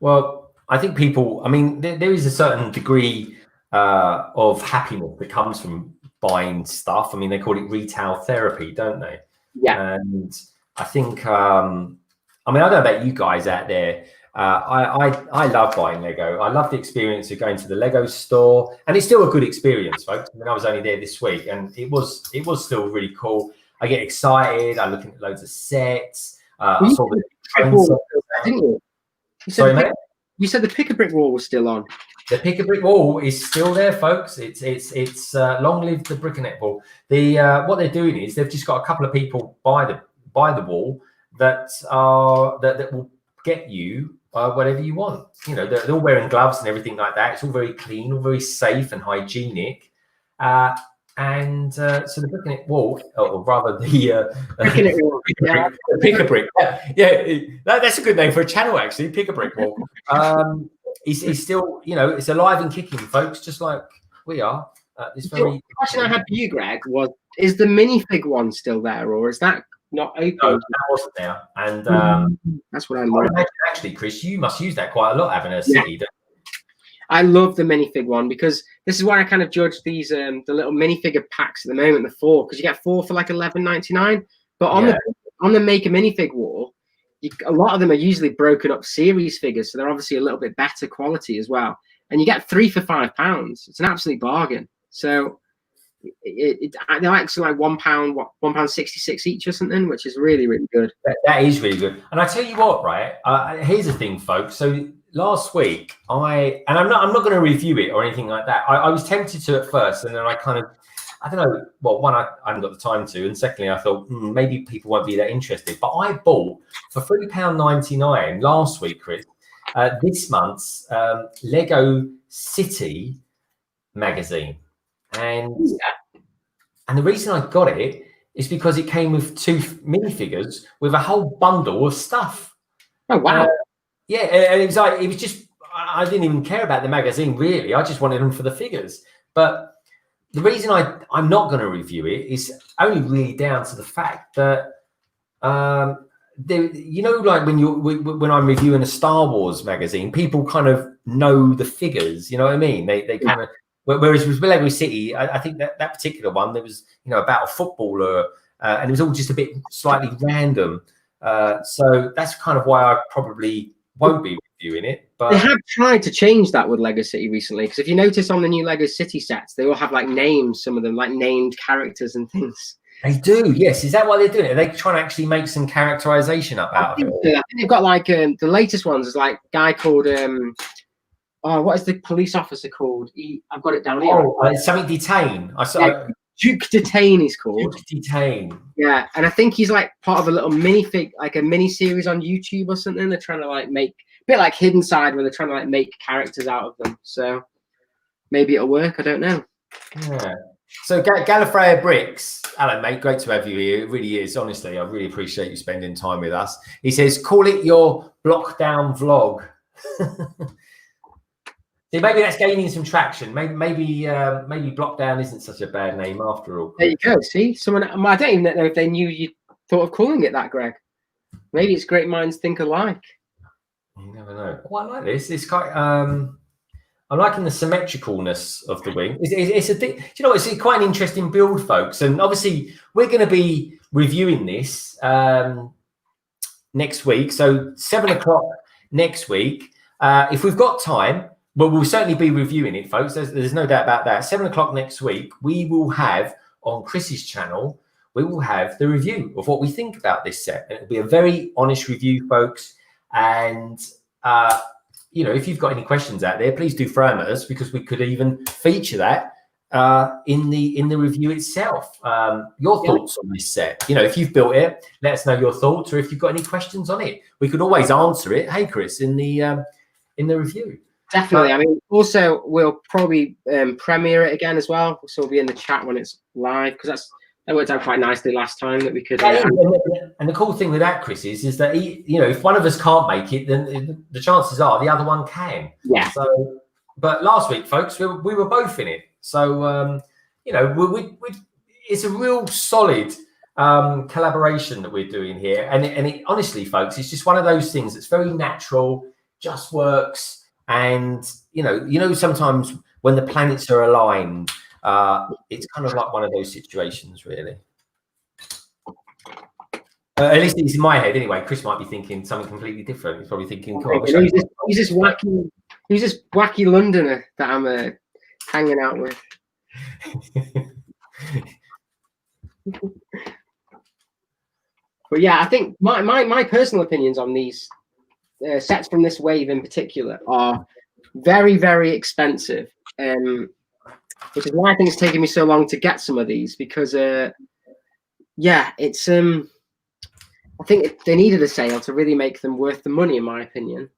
Well, I think people. I mean, there is a certain degree of happiness that comes from buying stuff. I mean, they call it retail therapy, don't they? Yeah. And I think, I mean, I don't know about you guys out there. I love buying Lego. I love the experience of going to the Lego store, and it's still a good experience, folks. I mean, I was only there this week, and it was still really cool. I get excited. I'm looking at loads of sets. I saw the brick wall was still there, didn't you? Sorry, mate. You said the pick-a-brick wall was still on. The pick-a-brick wall is still there, folks. It's long live the brick-a-net wall. What they're doing is they've just got a couple of people by the wall that will get you whatever you want. You know, they're all wearing gloves and everything like that. It's all very clean, all very safe and hygienic. So the brick-a-net wall, or rather the pick-a-brick. Yeah, that's a good name for a channel, actually. Pick-a-brick wall. He's still, you know, it's alive and kicking, folks, just like we are. The question I had for you, Greg, was: is the minifig one still there, or is that not open? No, that wasn't there. And that's what I love. Actually, Chris, you must use that quite a lot, having a city. I love the minifig one because this is why I kind of judge these the little minifigure packs at the moment, the 4, because you get 4 for like $11.99. But on the Make a Minifig wall, a lot of them are usually broken up series figures, so they're obviously a little bit better quality as well. And you get 3 for £5. It's an absolute bargain. So they're actually like £1.66 each or something, which is really, really good. That is really good. And I tell you what, right? Here's the thing, folks. So last week, I'm not going to review it or anything like that. I was tempted to at first, and then I don't know. Well, one, I haven't got the time to, and secondly, I thought maybe people won't be that interested. But I bought for £3.99 last week, Chris, this month's Lego City magazine, and the reason I got it is because it came with 2 minifigures with a whole bundle of stuff. Oh wow! Yeah, and it was just I didn't even care about the magazine really. I just wanted them for the figures, but. The reason I'm not going to review it is only really down to the fact that, you know, like when I'm reviewing a Star Wars magazine, people kind of know the figures. You know what I mean? They kind of. Whereas with Lego City, I think that particular one, there was, you know, about a footballer, and it was all just a bit slightly random. So that's kind of why I probably won't be reviewing it. But they have tried to change that with Lego City recently, because if you notice on the new Lego City sets, they all have like names, some of them like named characters and things. They do, yes. Is that why they're doing it? Are they trying to actually make some characterization up out of it? I think they've got like the latest ones is like a guy called what is the police officer called? I've got it down here. Something Detain. I saw Duke Detain he's called. Duke Detain. Yeah, and I think he's like part of a little minifig, like a mini series on YouTube or something. They're trying to like make a bit like Hidden Side, where they're trying to like make characters out of them. So maybe it'll work. I don't know. Yeah. So Gallifrey Bricks, hello mate, great to have you here. It really is, honestly. I really appreciate you spending time with us. He says, call it your block-down vlog. See, maybe that's gaining some traction. Maybe Blockdown isn't such a bad name after all. There you go. See, someone. I don't even know if they knew you thought of calling it that, Greg. Maybe it's great minds think alike. You never know. Oh, I like this. It's quite. I'm liking the symmetricalness of the wing. You know, it's quite an interesting build, folks. And obviously, we're going to be reviewing this next week. So 7 o'clock next week, if we've got time. But we'll certainly be reviewing it, folks. There's no doubt about that. 7 o'clock next week, we will have on Chris's channel, we will have the review of what we think about this set. And it'll be a very honest review, folks. And, you know, if you've got any questions out there, please do throw them at us, because we could even feature that in the review itself. Your thoughts on this set. You know, if you've built it, let us know your thoughts, or if you've got any questions on it. We could always answer it. Hey, Chris, in the review. Definitely. I mean, also we'll probably premiere it again as well, so we'll be in the chat when it's live, because that worked out quite nicely last time that we could. And the cool thing with that, Chris, is that you know, if one of us can't make it, then the chances are the other one can. Yeah. So, but last week, folks, we were both in it. So you know, it's a real solid collaboration that we're doing here, and it honestly, folks, it's just one of those things that's very natural, just works. And you know, sometimes when the planets are aligned, it's kind of like one of those situations, really. At least it's in my head, anyway. Chris might be thinking something completely different. He's probably thinking, "Who's this wacky Londoner that I'm hanging out with?" But yeah, I think my personal opinions on these sets from this wave in particular are very, very expensive, which is why I think it's taken me so long to get some of these, because yeah, it's I think they needed a sale to really make them worth the money, in my opinion.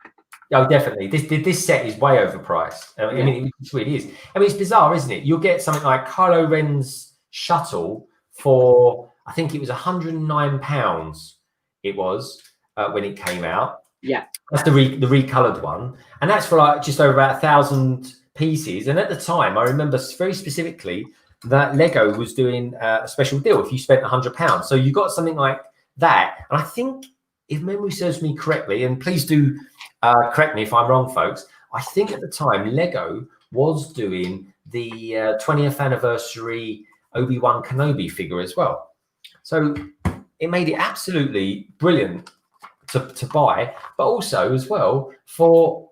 Oh, definitely. This set is way overpriced. I mean, it really is. I mean, it's bizarre, isn't it? You'll get something like Kylo Ren's shuttle for, I think it was £109. It was when it came out. Yeah, that's the recolored one, and that's for like just over about 1,000 pieces. And at the time, I remember very specifically that Lego was doing a special deal if you spent £100. So you got something like that, and I think, if memory serves me correctly, and please do correct me if I'm wrong, folks, I think at the time Lego was doing the 20th anniversary Obi-Wan Kenobi figure as well. So it made it absolutely brilliant to buy, but also as well for,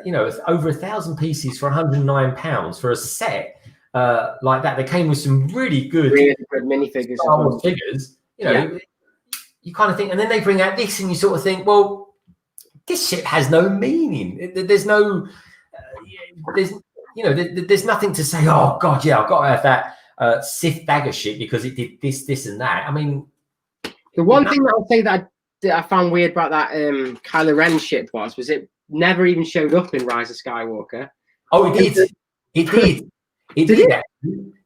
you know, over 1,000 pieces for £109 for a set like that. They came with some really good minifigures, Star Wars figures. You know, you kind of think, and then they bring out this, and you sort of think, well, this shit has no meaning. There's no, there's nothing to say. Oh God, yeah, I've got to have that Sith dagger shit because it did this, and that. I mean, the one thing that I'll say that I found weird about that Kylo Ren ship was it never even showed up in Rise of Skywalker. Oh, it did. It did.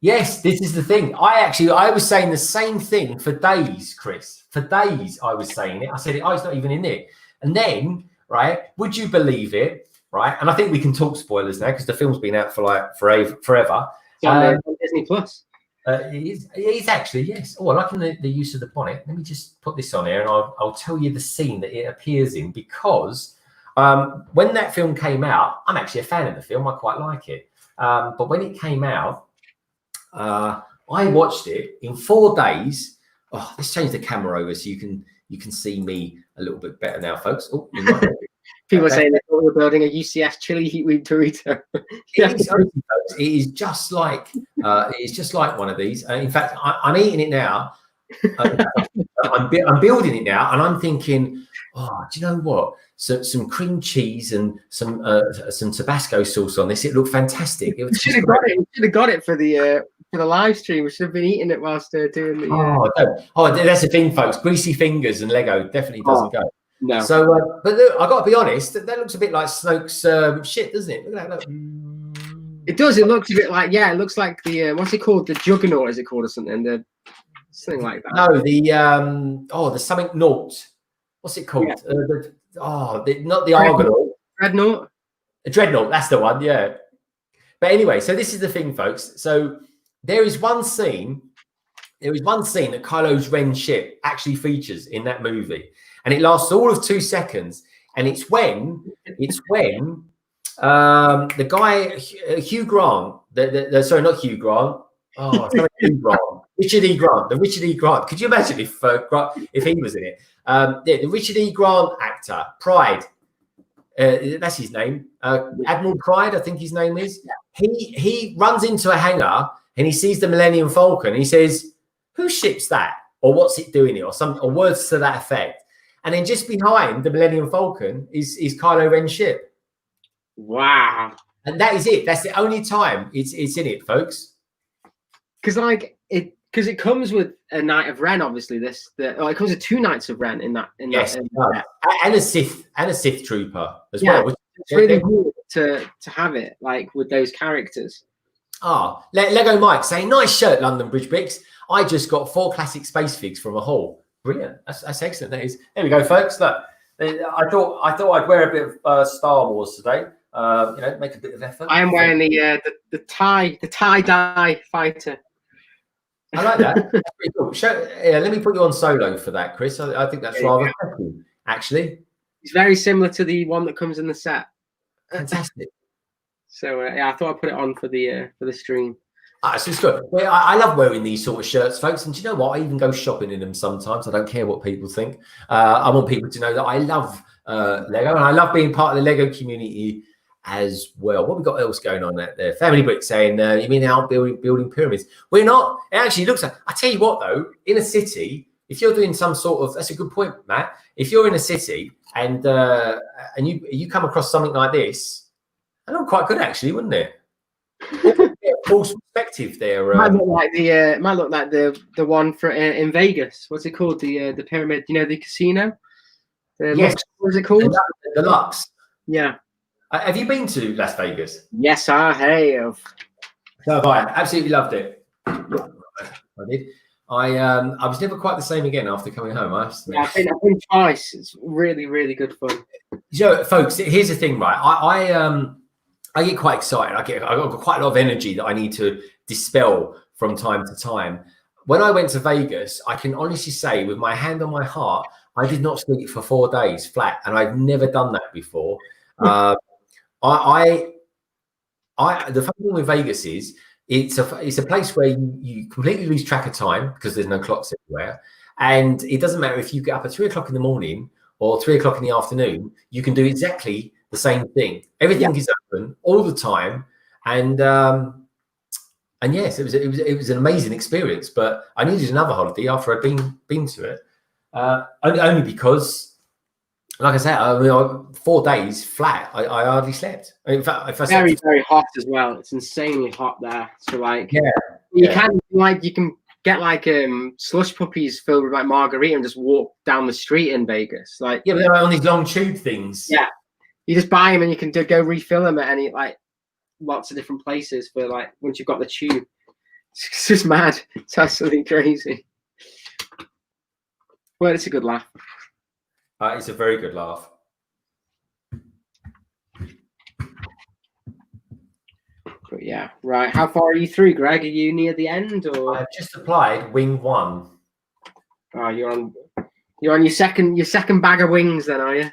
Yes, this is the thing. I was saying the same thing for days, Chris. For days, I was saying it. I said, oh, it's not even in it. And then, right, would you believe it, right? And I think we can talk spoilers now because the film's been out for like forever. It's on Disney Plus. It is actually, yes. Oh, I like the use of the bonnet. Let me just put this on here, and I'll tell you the scene that it appears in, because when that film came out, I'm actually a fan of the film. I quite like it. But when it came out, I watched it in 4 days. Oh, let's change the camera over so you can see me a little bit better now, folks. Oh, you might people are saying that we're building a UCS chili heat wheat burrito. It is just like one of these. In fact, I'm eating it now. I'm building it now, and I'm thinking, oh, do you know what? So some cream cheese and some Tabasco sauce on this. It looked fantastic. We should have got it. We should have got it for the live stream. We should have been eating it whilst doing the. Oh, that's the thing, folks. Greasy fingers and Lego definitely doesn't go. No. So, but look, I got to be honest. That looks a bit like Snoke's shit, doesn't it? Look at that. Look. It does. It looks a bit like, it looks like the what's it called? The Juggernaut, is it called, or something? Something like that. No, the something naught. What's it called? Yeah. Not the Argonaut. Dreadnought. A Dreadnought. That's the one. Yeah. But anyway, so this is the thing, folks. So there is one scene. There is one scene that Kylo Ren's ship actually features in that movie, and it lasts all of 2 seconds. And it's when the guy Hugh Grant, sorry, not Hugh Grant. Oh, it's not Hugh Grant. Richard E. Grant. The Richard E. Grant. Could you imagine if he was in it? The Richard E. Grant actor, Pride. That's his name. Admiral Pride, I think his name is. He runs into a hangar and he sees the Millennium Falcon. And he says, "Whose ship's that? Or what's it doing here?" Or words to that effect. And then just behind the Millennium Falcon is Kylo Ren's ship. Wow. And that is it. That's the only time it's in it, folks. Because it comes with a Knight of Ren, obviously. It comes with 2 Knights of Ren in that. Yes, and a Sith trooper as well. It's really cool to have it like with those characters. Lego Mike saying, "Nice shirt, London Bridge Bricks. I just got 4 classic space figs from a haul. Brilliant. That's excellent. That is. There we go, folks. Look, I thought I'd wear a bit of Star Wars today. Make a bit of effort. I am wearing the tie fighter. I like that. That's pretty cool. Let me put you on solo for that, Chris. I think that's rather cool, actually. It's very similar to the one that comes in the set. Fantastic. So I thought I'd put it on for the stream. So it's good. Well, I love wearing these sort of shirts, folks. And do you know what? I even go shopping in them sometimes. I don't care what people think. I want people to know that I love Lego, and I love being part of the Lego community as well. What we got else going on out there? Family Brick saying, "You mean out building pyramids?" We're not. It actually looks like. I tell you what, though, in a city, if you're doing some sort of, that's a good point, Matt. If you're in a city and you come across something like this, and I'm quite good actually, wouldn't it? False perspective there. Might look like the one for in Vegas. What's it called? The pyramid. You know, the casino. Yes. What is it called? The Lux. Yeah. Have you been to Las Vegas? Yes, I have. So have I. Absolutely loved it. I did. I was never quite the same again after coming home. I've been twice. It's really, really good fun. So, folks, here's the thing, right? I get quite excited. I've got quite a lot of energy that I need to dispel from time to time. When I went to Vegas, I can honestly say, with my hand on my heart, I did not sleep for 4 days flat, and I've never done that before. The fun thing with Vegas is it's a place where you completely lose track of time because there's no clocks everywhere, and it doesn't matter if you get up at 3 o'clock in the morning or 3 o'clock in the afternoon. You can do exactly the same thing. Everything is open all the time, and yes, it was an amazing experience. But I needed another holiday after I'd been to it, only because, like I said, 4 days flat. I hardly slept. In fact, if I very hot as well. It's insanely hot there. So like, you can get like slush puppies filled with like margarita and just walk down the street in Vegas. Like, but they're on these long tube things. Yeah. You just buy them and you can go refill them at any like lots of different places for like once you've got the tube. It's just mad. It's absolutely crazy. Well, it's a good laugh. It's a very good laugh. But yeah, right. How far are you through, Greg? Are you near the end, or? I've just applied wing 1. Oh, you're on your second bag of wings, then, are you?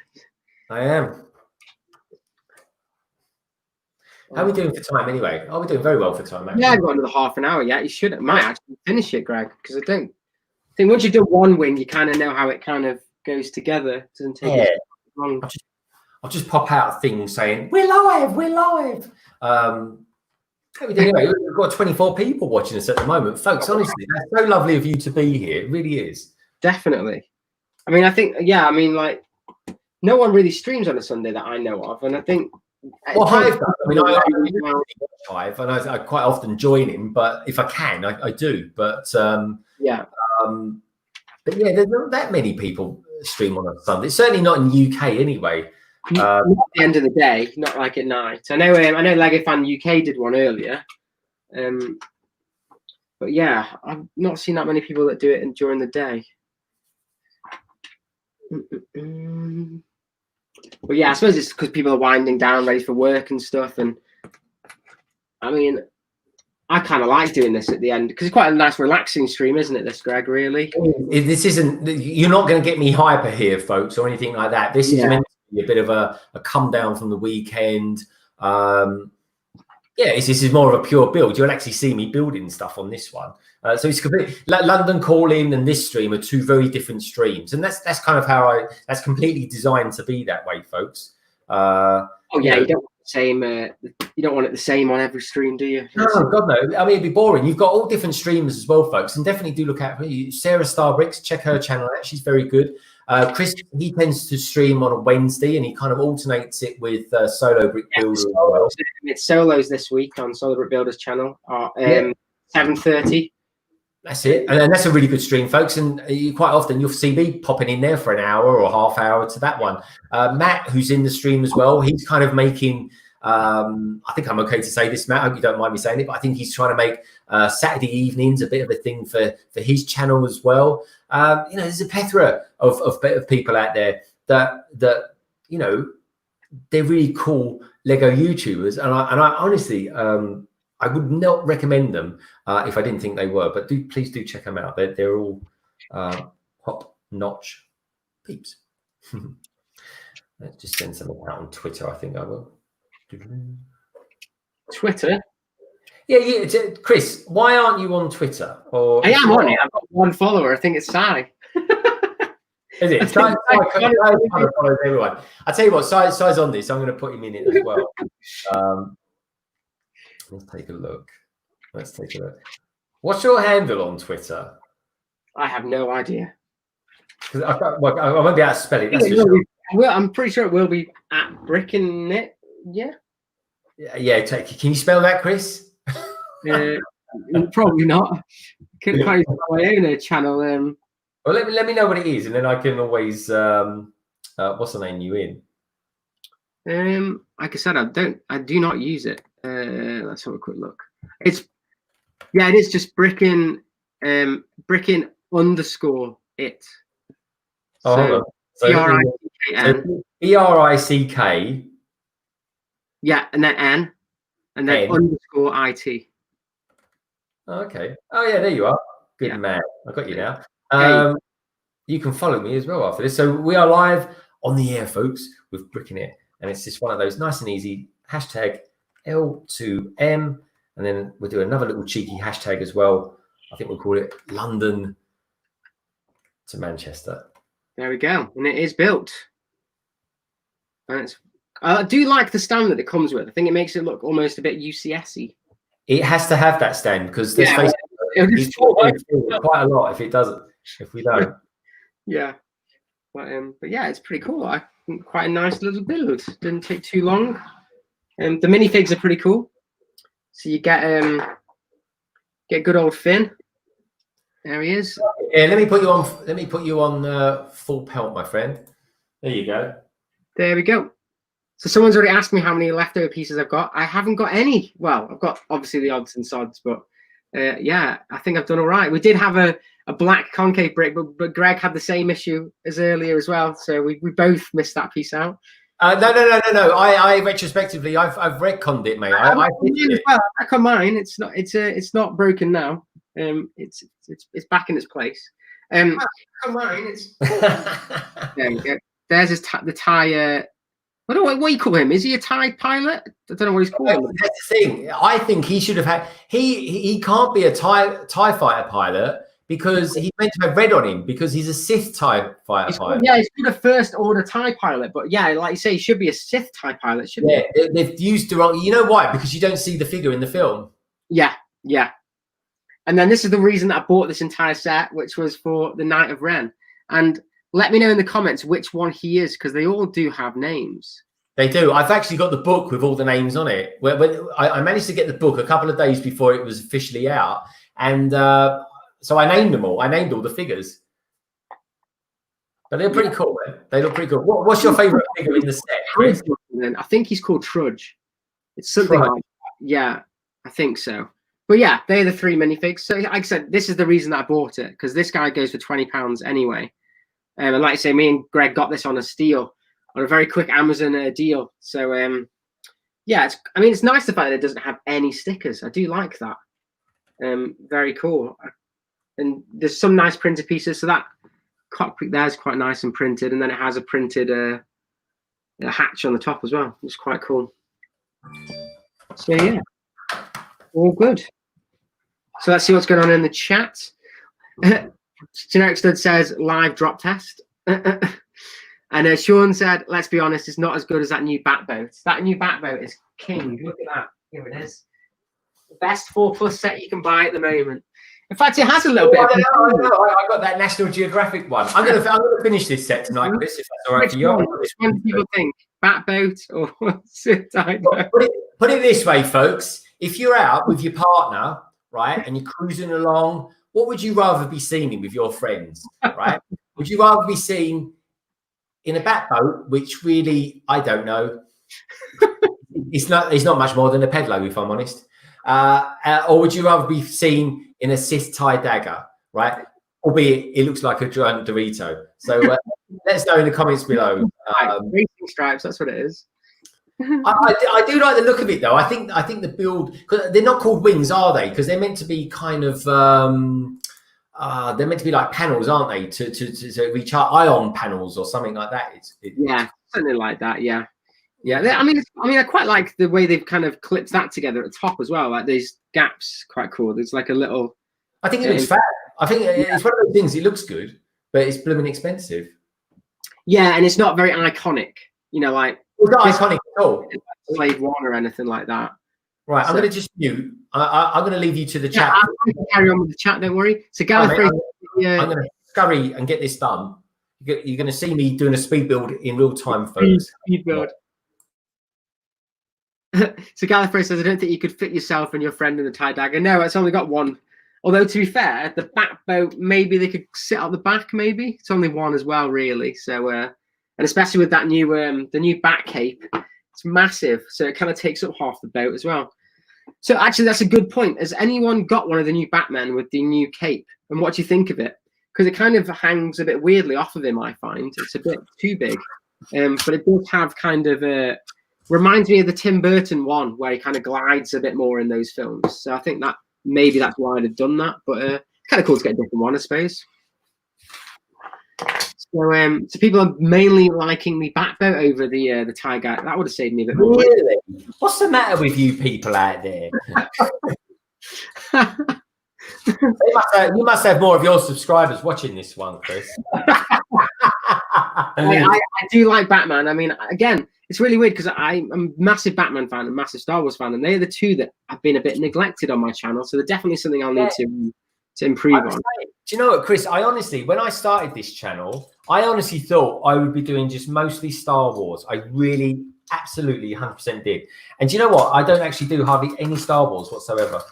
I am. How are we doing for time anyway? Oh, we're doing very well for time, actually. Yeah, I've got another half an hour. Yeah, you might actually finish it, Greg, because I think once you do one wing, you kind of know how it kind of goes together. It doesn't take long. I'll just pop out a thing saying we're live. Anyway, we've got 24 people watching us at the moment, folks. Honestly, that's so lovely of you to be here. It really is. Definitely. I mean, I think like no one really streams on a Sunday that I know of, and I think. Well, Hive does. I mean, I watch Hive, and I quite often join him, but if I can, I do. But but yeah, there's not that many people stream on a Sunday. Certainly not in the UK, anyway. Not at the end of the day, not like at night. I know Lego Fan UK did one earlier, but yeah, I've not seen that many people that do it during the day. But yeah, I suppose it's because people are winding down, ready for work and stuff. And I mean, I kind of like doing this at the end because it's quite a nice, relaxing stream, isn't it? This, Greg, really. This isn't. You're not going to get me hyper here, folks, or anything like that. This is meant to be a bit of a come down from the weekend. This is more of a pure build. You'll actually see me building stuff on this one. So it's complete. London Calling and this stream are two very different streams, and that's kind of how that's completely designed to be that way, folks. You don't want the same. You don't want it the same on every stream, do you? No, God no. I mean, it'd be boring. You've got all different streamers as well, folks, and definitely do look out for Sarah Starbricks. Check her channel out; she's very good. Chris, he tends to stream on a Wednesday, and he kind of alternates it with Solo Brick Builders. It's solos this week on Solo Brick Builders channel at 7:30. That's it, and that's a really good stream, folks. And quite often you'll see me popping in there for an hour or half hour to that one. Matt, who's in the stream as well, he's kind of making. I think I'm okay to say this, Matt. I hope you don't mind me saying it, but I think he's trying to make Saturday evenings a bit of a thing for his channel as well. There's a plethora of people out there that they're really cool Lego YouTubers, and I honestly I would not recommend them if I didn't think they were. But please do check them out. They're all top notch peeps. Let's just send something out on Twitter. I think I will. Twitter. Yeah. Chris, why aren't you on Twitter? Or I am on it. I've got one follower. I think it's Sai. Is it? Sai follows everyone. I tell you what, Sai's on this. I'm going to put him in it as well. Let's take a look. What's your handle on Twitter? I have no idea. I won't be able to spell it. That's for sure. Well, I'm pretty sure it will be at Bricking it. Yeah. Yeah. Can you spell that, Chris? Probably not. Couldn't quite use my own channel. Well, let me know what it is, and then I can always what's the name you in? Like I said, I do not use it. Let's have a quick look. It is just Bricking _ it. So BRICKN. BRICK. Yeah, and then N, and then _IT. Okay. Oh yeah, there you are. Good man. I got you now. You can follow me as well after this. So we are live on the air, folks, with Bricking It, and it's just one of those nice and easy hashtag L2M, and then we'll do another little cheeky hashtag as well. I think we'll call it London to Manchester. There we go, and it is built. And I do like the stand that it comes with. I think it makes it look almost a bit UCS-y. It has to have that stand because let's face it, quite a lot if it doesn't. If we don't. Yeah. But yeah, it's pretty cool. Quite a nice little build. Didn't take too long. The minifigs are pretty cool. So you get good old Finn. There he is. Yeah, let me put you on full pelt, my friend. There you go. There we go. So someone's already asked me how many leftover pieces I've got. I haven't got any. Well, I've got obviously the odds and sods, but yeah, I think I've done all right. We did have a black concave brick, but Greg had the same issue as earlier as well. So we both missed that piece out. No. I retrospectively, I've retconned it, mate. I back on mine. It's not broken now. It's back in its place. Back on mine. It's there we go. There's the tie. What do you call him? Is he a TIE pilot? I don't know what he's called. That's the thing. I think he should have had. He can't be a TIE Fighter pilot because he's meant to have red on him because he's a Sith TIE Fighter pilot. Yeah, he's been a first order TIE pilot, but yeah, like you say, he should be a Sith TIE pilot, shouldn't he? Yeah, they've used the wrong. You know why? Because you don't see the figure in the film. Yeah. And then this is the reason that I bought this entire set, which was for the Knight of Ren. And let me know in the comments which one he is, because they all do have names. They do. I've actually got the book with all the names on it. When I managed to get the book a couple of days before it was officially out, and so I named them all. I named all the figures. But they're pretty cool, man. They look pretty cool. What's your favourite figure in the set, Chris? I think he's called Trudge. It's something like that. Yeah, I think so. But yeah, they're the 3 minifigs. So like I said, this is the reason that I bought it, because this guy goes for £20 anyway. And like I say, me and Greg got this on a steal, on a very quick Amazon deal. So yeah, it's nice the fact that it doesn't have any stickers. I do like that. Very cool. And there's some nice printed pieces. So that cockpit there is quite nice and printed, and then it has a printed a hatch on the top as well. It's quite cool. So yeah, all good. So let's see what's going on in the chat. Generic Stud says live drop test. And Sean said, let's be honest, it's not as good as that new bat boat. That new bat boat is king. Look at that. Here it is. The best 4+ set you can buy at the moment. In fact, it has a little bit. I got that National Geographic one. I'm gonna finish this set tonight, Chris, if that's all right for you. Which one do people think? Bat boat or Sith Tie Fighter? Put it this way, folks. If you're out with your partner, right, and you're cruising along, what would you rather be seen in with your friends, right? Would you rather be seen in a bat boat, which really, I don't know, it's not much more than a pedalo, if I'm honest, or would you rather be seen in a Sith Tie dagger, right? Albeit it looks like a giant Dorito. So let us know in the comments below. Racing stripes, that's what it is. I do like the look of it though. I think the build, because they're not called wings, are they? Because they're meant to be kind of they're meant to be like panels, aren't they? To recharge ion panels or something like that. Yeah, something like that. Yeah. I mean, I quite like the way they've kind of clipped that together at the top as well. Like these gaps, quite cool. There's like a little. I think it looks fat. I think it's one of those things. It looks good, but it's blooming expensive. Yeah, and it's not very iconic. You know, like it's not iconic at all. Slave One or anything like that. Right, I'm going to just mute. I'm going to leave you to the chat. I'm going to carry on with the chat. Don't worry. So Gallifrey, I'm going to scurry and get this done. You're going to see me doing a speed build in real time, folks. Speed build. So Gallifrey says, I don't think you could fit yourself and your friend in the tie dagger. No, it's only got one. Although, to be fair, the back boat, maybe they could sit out the back, maybe. It's only one as well, really. So, and especially with that new, the new back cape, it's massive. So it kind of takes up half the boat as well. So actually, that's a good point. Has anyone got one of the new Batman with the new cape? And what do you think of it? Because it kind of hangs a bit weirdly off of him, I find. It's a bit too big. But it does have kind of a... Reminds me of the Tim Burton one, where he kind of glides a bit more in those films. So I think that maybe that's why they've done that. But kind of cool to get a different one, I suppose. So people are mainly liking the Batboat over the Tiger. That would have saved me a bit more. Really? What's the matter with you people out there? You must have more of your subscribers watching this one, Chris. I do like Batman. I mean, again, it's really weird because I'm a massive Batman fan and massive Star Wars fan, and they're the two that have been a bit neglected on my channel. So they're definitely something I'll need to improve on. Do you know what, Chris? I honestly, when I started this channel, I honestly thought I would be doing just mostly Star Wars. I really, absolutely 100% did. And do you know what? I don't actually do hardly any Star Wars whatsoever.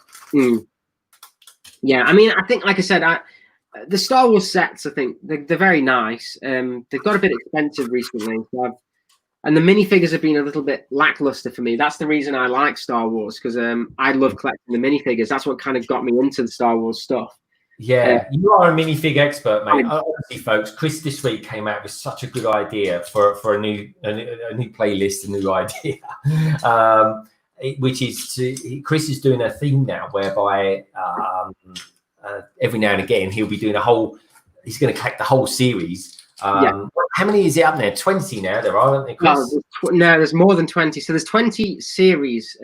Yeah, I mean, I think, like I said, the Star Wars sets, I think they're very nice. They've got a bit expensive recently, and the minifigures have been a little bit lackluster for me. That's the reason I like Star Wars, because I love collecting the minifigures. That's what kind of got me into the Star Wars stuff. Yeah, you are a minifig expert, mate. Honestly, folks, Chris this week came out with such a good idea for a new playlist, a new idea, which is Chris is doing a theme now whereby every now and again he'll be doing he's going to collect the whole series. How many is it up there? 20 now there are, aren't there, Chris? No, there's more than 20. So there's 20 series.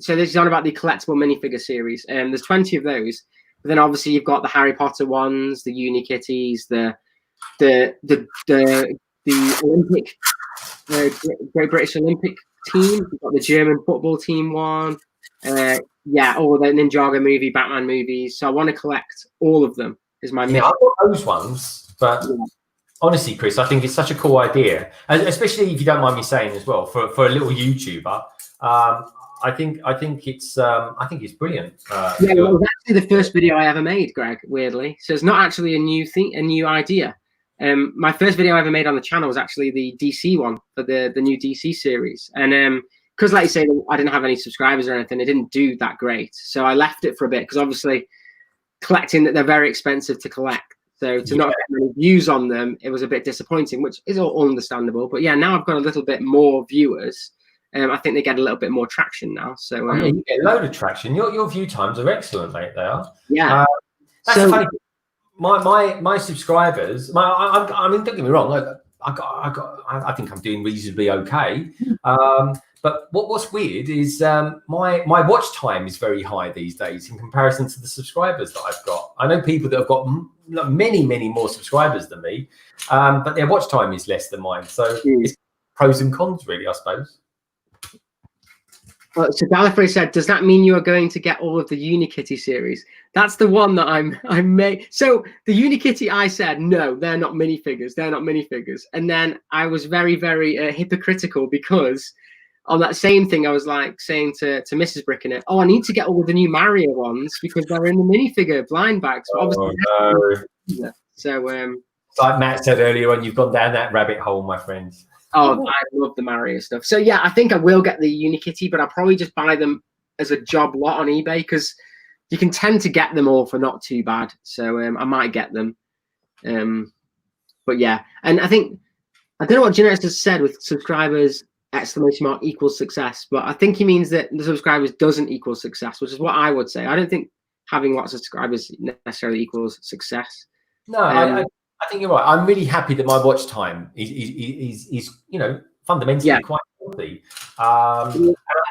So this is on about the collectible minifigure series. There's 20 of those. But then obviously you've got the Harry Potter ones, the Unikitties, the Olympic, Great British Olympic team. You've got the German football team one. All the Ninjago movie, Batman movies. So I want to collect all of them. Is my mission. I've got those ones, but. Yeah. Honestly, Chris, I think it's such a cool idea, especially if you don't mind me saying as well, for a little YouTuber. I think it's brilliant. It was actually the first video I ever made, Greg. Weirdly, so it's not actually a new idea. My first video I ever made on the channel was actually the DC one for the new DC series, and because, like you say, I didn't have any subscribers or anything, it didn't do that great, so I left it for a bit because obviously collecting that they're very expensive to collect. So to not get many views on them, it was a bit disappointing, which is all understandable. But yeah, now I've got a little bit more viewers. I think they get a little bit more traction now. So you get a load of traction. Your view times are excellent, mate. They are. Yeah. That's funny. My subscribers. I mean, don't get me wrong. I think I'm doing reasonably okay. But what's weird is my watch time is very high these days in comparison to the subscribers that I've got. I know people that have got many more subscribers than me, but their watch time is less than mine. So it's pros and cons, really, I suppose. So Gallifrey said, "Does that mean you are going to get all of the Unikitty series?" That's the one that I made. So the Unikitty, I said, no, they're not minifigures. They're not minifigures. And then I was very, very hypocritical because on that same thing, I was like saying to Mrs. Brickenet, "Oh, I need to get all of the new Mario ones because they're in the minifigure blind bags." No. So like Matt said earlier on, you've gone down that rabbit hole, my friends. Oh, I love the Mario stuff. So yeah, I think I will get the Unikitty, but I'll probably just buy them as a job lot on eBay because you can tend to get them all for not too bad. So I might get them. But yeah, and I think I don't know what Generous has said with subscribers ! Equals success, but I think he means that the subscribers doesn't equal success, which is what I would say. I don't think having lots of subscribers necessarily equals success. No, I think you're right. I'm really happy that my watch time is fundamentally quite healthy. I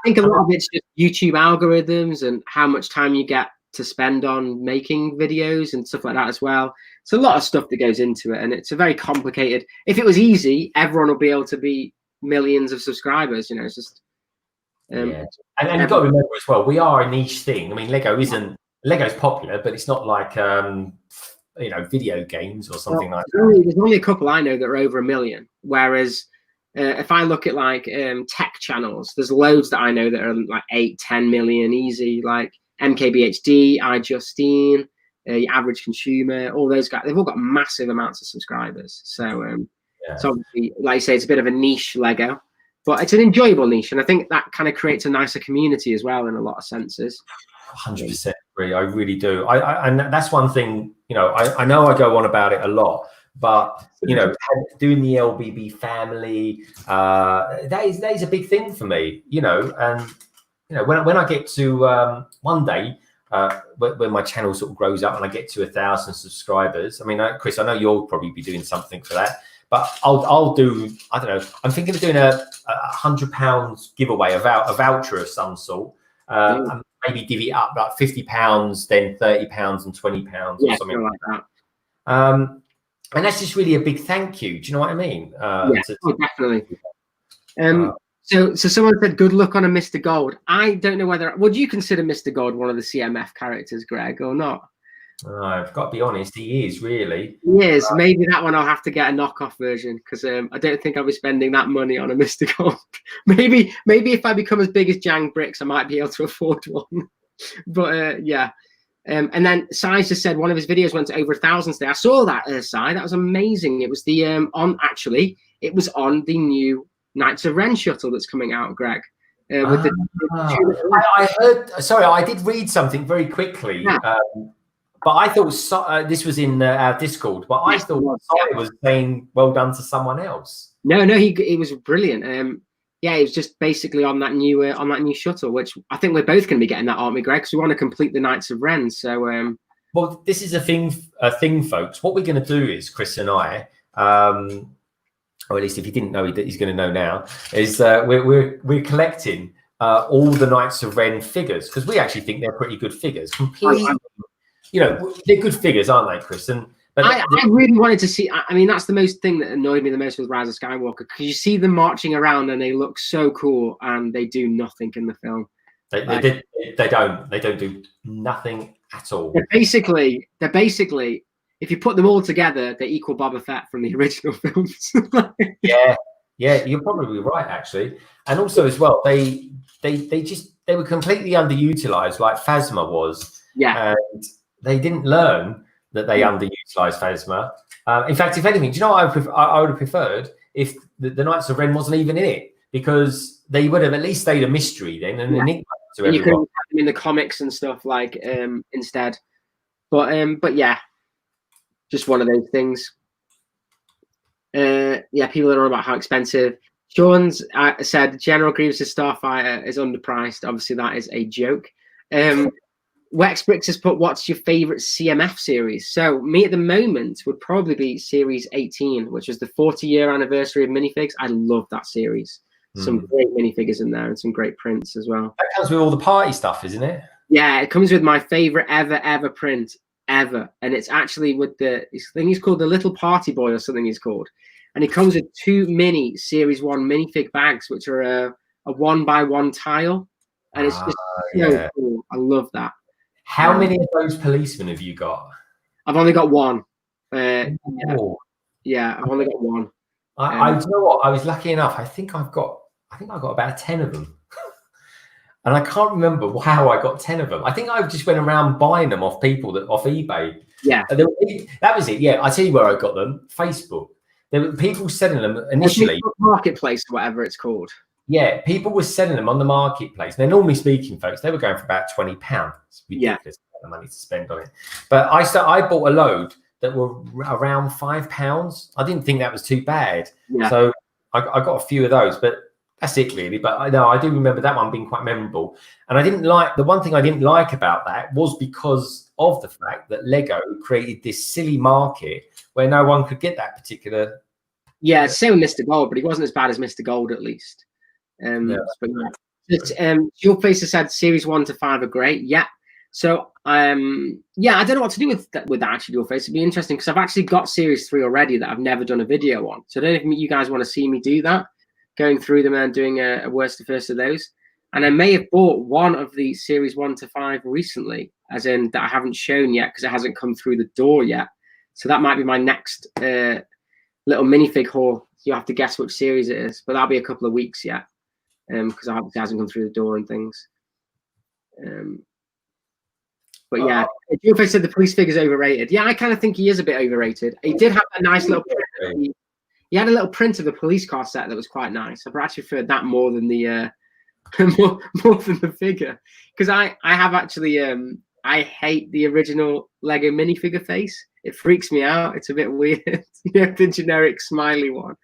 think a lot of it's just YouTube algorithms and how much time you get to spend on making videos and stuff like that as well. It's a lot of stuff that goes into it, and it's a very complicated. If it was easy, everyone would be able to be millions of subscribers. It's just and you've got to remember as well, we are a niche thing. I mean, Lego's popular, but it's not like video games or something like that. There's only a couple I know that are over 1 million. Whereas if I look at like tech channels, there's loads that I know that are like 8-10 million easy, like MKBHD, iJustine, your average consumer, all those guys. They've all got massive amounts of subscribers. So so obviously, like you say, it's a bit of a niche Lego, but it's an enjoyable niche, and I think that kind of creates a nicer community as well in a lot of senses. 100% agree. I really do. And that's one thing, I know I go on about it a lot, but doing the LBB family, that is a big thing for me, and when I get to one day when my channel sort of grows up and I get to 1,000 subscribers, I mean, Chris, I know you'll probably be doing something for that, but I'll do, I don't know, I'm thinking of doing a £100 giveaway, a voucher of some sort, and maybe divvy it up like £50, then £30 and £20 or something like that. And that's just really a big thank you. Do you know what I mean? Definitely. So someone said, good luck on a Mr. Gold. I don't know whether, would you consider Mr. Gold one of the CMF characters, Greg, or not? I've got to be honest, he is really. He is. Maybe that one I'll have to get a knockoff version, because I don't think I'll be spending that money on a Mr. Gold. maybe if I become as big as Jang Bricks, I might be able to afford one. But yeah. And then Sai just said one of his videos went to over 1,000 today. I saw that, Sai. That was amazing. It was the it was on the new Knights of Ren shuttle that's coming out, Greg. I heard. Sorry, I did read something very quickly. Yeah. But I thought this was in our Discord. But I thought Sai was saying well done to someone else. No, it was brilliant. Yeah, it was just basically on that new shuttle, which I think we're both going to be getting that, aren't we, Greg? Because we want to complete the Knights of Ren. So, well, this is a thing, folks. What we're going to do is, Chris and I, or at least if you didn't know, he's going to know now, is we're collecting all the Knights of Ren figures, because we actually think they're pretty good figures. Completely, they're good figures, aren't they, Chris? But I really wanted to see. I mean, that's the most thing that annoyed me the most with Rise of Skywalker, because you see them marching around and they look so cool, and they do nothing in the film. They don't do nothing at all. They're basically, if you put them all together, they equal Boba Fett from the original films. yeah, you're probably right, actually. And also as well, they were completely underutilized, like Phasma was. Yeah, and they didn't learn that they underutilized Phasma. In fact, if anything, do you know what I would have preferred if the Knights of Ren wasn't even in it, because they would have at least stayed a mystery then, and an enigma to everyone. You could have them in the comics and stuff like instead. But yeah, just one of those things. Yeah, people are on about how expensive. Sean's said General Grievous' Starfighter is underpriced. Obviously, that is a joke. Wex Bricks has put, what's your favorite CMF series? So me at the moment would probably be Series 18, which was the 40-year anniversary of minifigs. I love that series. Some great minifigures in there and some great prints as well. That comes with all the party stuff, isn't it? Yeah, it comes with my favorite ever print ever. And it's actually with I think he's called the Little Party Boy or something he's called. And it comes with 2 mini Series 1 minifig bags, which are a 1x1 tile. And it's just so cool. I love that. How many of those policemen have you got? I've only got one. Yeah, I've only got one. I do you know what? I was lucky enough. I think I've got about 10 of them. And I can't remember how I got 10 of them. I think I just went around buying them off people off eBay. Yeah. That was it. Yeah, I tell you where I got them. Facebook. There were people selling them initially. Marketplace, whatever it's called. Yeah, people were selling them on the marketplace. Now, normally speaking, folks, they were going for about £20. It's ridiculous the money to spend on it. But I bought a load that were around £5. I didn't think that was too bad. Yeah. So I got a few of those, but that's it really. But I do remember that one being quite memorable. And the one thing I didn't like about that was because of the fact that Lego created this silly market where no one could get that particular. Yeah, same with Mr. Gold, but he wasn't as bad as Mr. Gold at least. Your Face has said Series 1 to 5 are great. Yeah. So I don't know what to do with that actually, Your Face. It'd be interesting because I've actually got Series 3 already that I've never done a video on. So I don't know if you guys want to see me do that, going through them and doing a worst to first of those. And I may have bought one of the Series 1 to 5 recently, as in that I haven't shown yet because it hasn't come through the door yet. So that might be my next little minifig haul. You have to guess which series it is, but that'll be a couple of weeks yet, because it hasn't come through the door and things. But yeah, Joe said the police figure's overrated. Yeah, I kind of think he is a bit overrated. He did have a nice little print. He had a little print of the police car set that was quite nice. I've actually preferred that more than the more than the figure, because I have actually I hate the original Lego minifigure face. It freaks me out. It's a bit weird. The generic smiley one.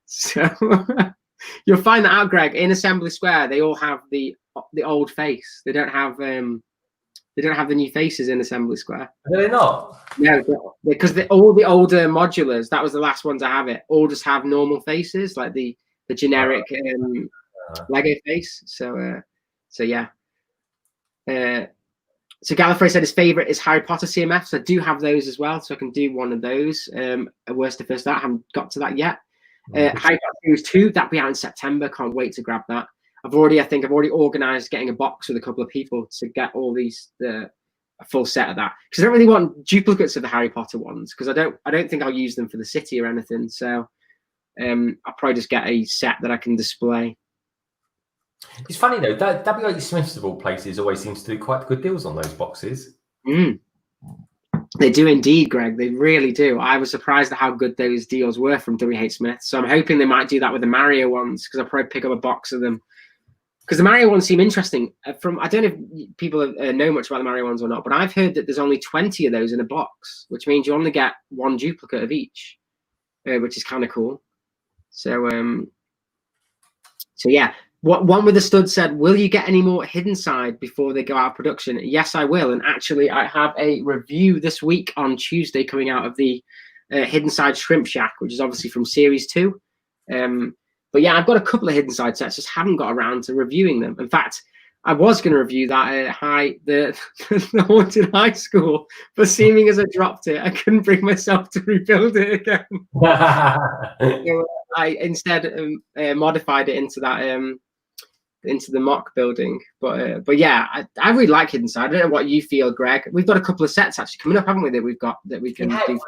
So you'll find that out, Greg. In Assembly Square, they all have the old face. They don't have the new faces in Assembly Square. Are they not? No, because all the older modulars, that was the last ones to have it, all just have normal faces, like the generic Lego face. So yeah. So Gallifrey said his favorite is Harry Potter CMFs. I do have those as well, so I can do one of those. Worst to first that, I haven't got to that yet. Harry Potter Series 2, that'll be out in September. Can't wait to grab that. I've already organised getting a box with a couple of people to get all these a full set of that, because I don't really want duplicates of the Harry Potter ones, because I don't think I'll use them for the city or anything. So I'll probably just get a set that I can display. It's funny though, W.H. Smith's of all places always seems to do quite good deals on those boxes. They do indeed, Greg. They really do. I was surprised at how good those deals were from W.H. Smith. So I'm hoping they might do that with the Mario ones, because I'll probably pick up a box of them. Because the Mario ones seem interesting. I don't know if people know much about the Mario ones or not, but I've heard that there's only 20 of those in a box, which means you only get one duplicate of each, which is kind of cool. So yeah. One with the stud said, will you get any more Hidden Side before they go out of production? Yes, I will. And actually, I have a review this week on Tuesday coming out of the Hidden Side Shrimp Shack, which is obviously from Series 2. But yeah, I've got a couple of Hidden Side sets, just haven't got around to reviewing them. In fact, I was going to review that the Haunted High School, but seeming as I dropped it, I couldn't bring myself to rebuild it again. So I instead modified it into that into the mock building. But yeah, I really like Hidden Side. I don't know what you feel, Greg. We've got a couple of sets actually coming up, haven't we, that we can do.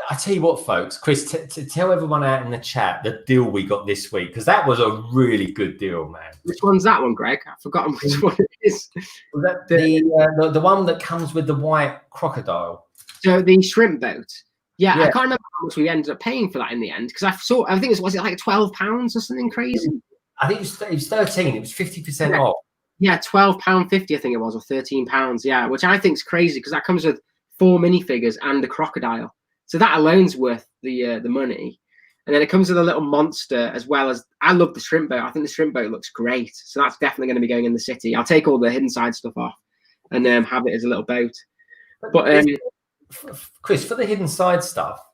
I tell you what, folks, Chris, to tell everyone out in the chat the deal we got this week, because that was a really good deal, man. Which one's that one, Greg? I've forgotten which one it is. Was that the one that comes with the white crocodile? So the shrimp boat. Yeah, I can't remember how much we ended up paying for that in the end, because I think it was like £12 or something crazy? I think it was 13. It was 50% off. Yeah, £12.50 I think it was, or £13. Yeah, which I think is crazy, because that comes with 4 minifigures and a crocodile. So that alone's worth the money. And then it comes with a little monster, as well as, I love the shrimp boat. I think the shrimp boat looks great. So that's definitely going to be going in the city. I'll take all the Hidden Side stuff off and have it as a little boat. But Chris, for the Hidden Side stuff,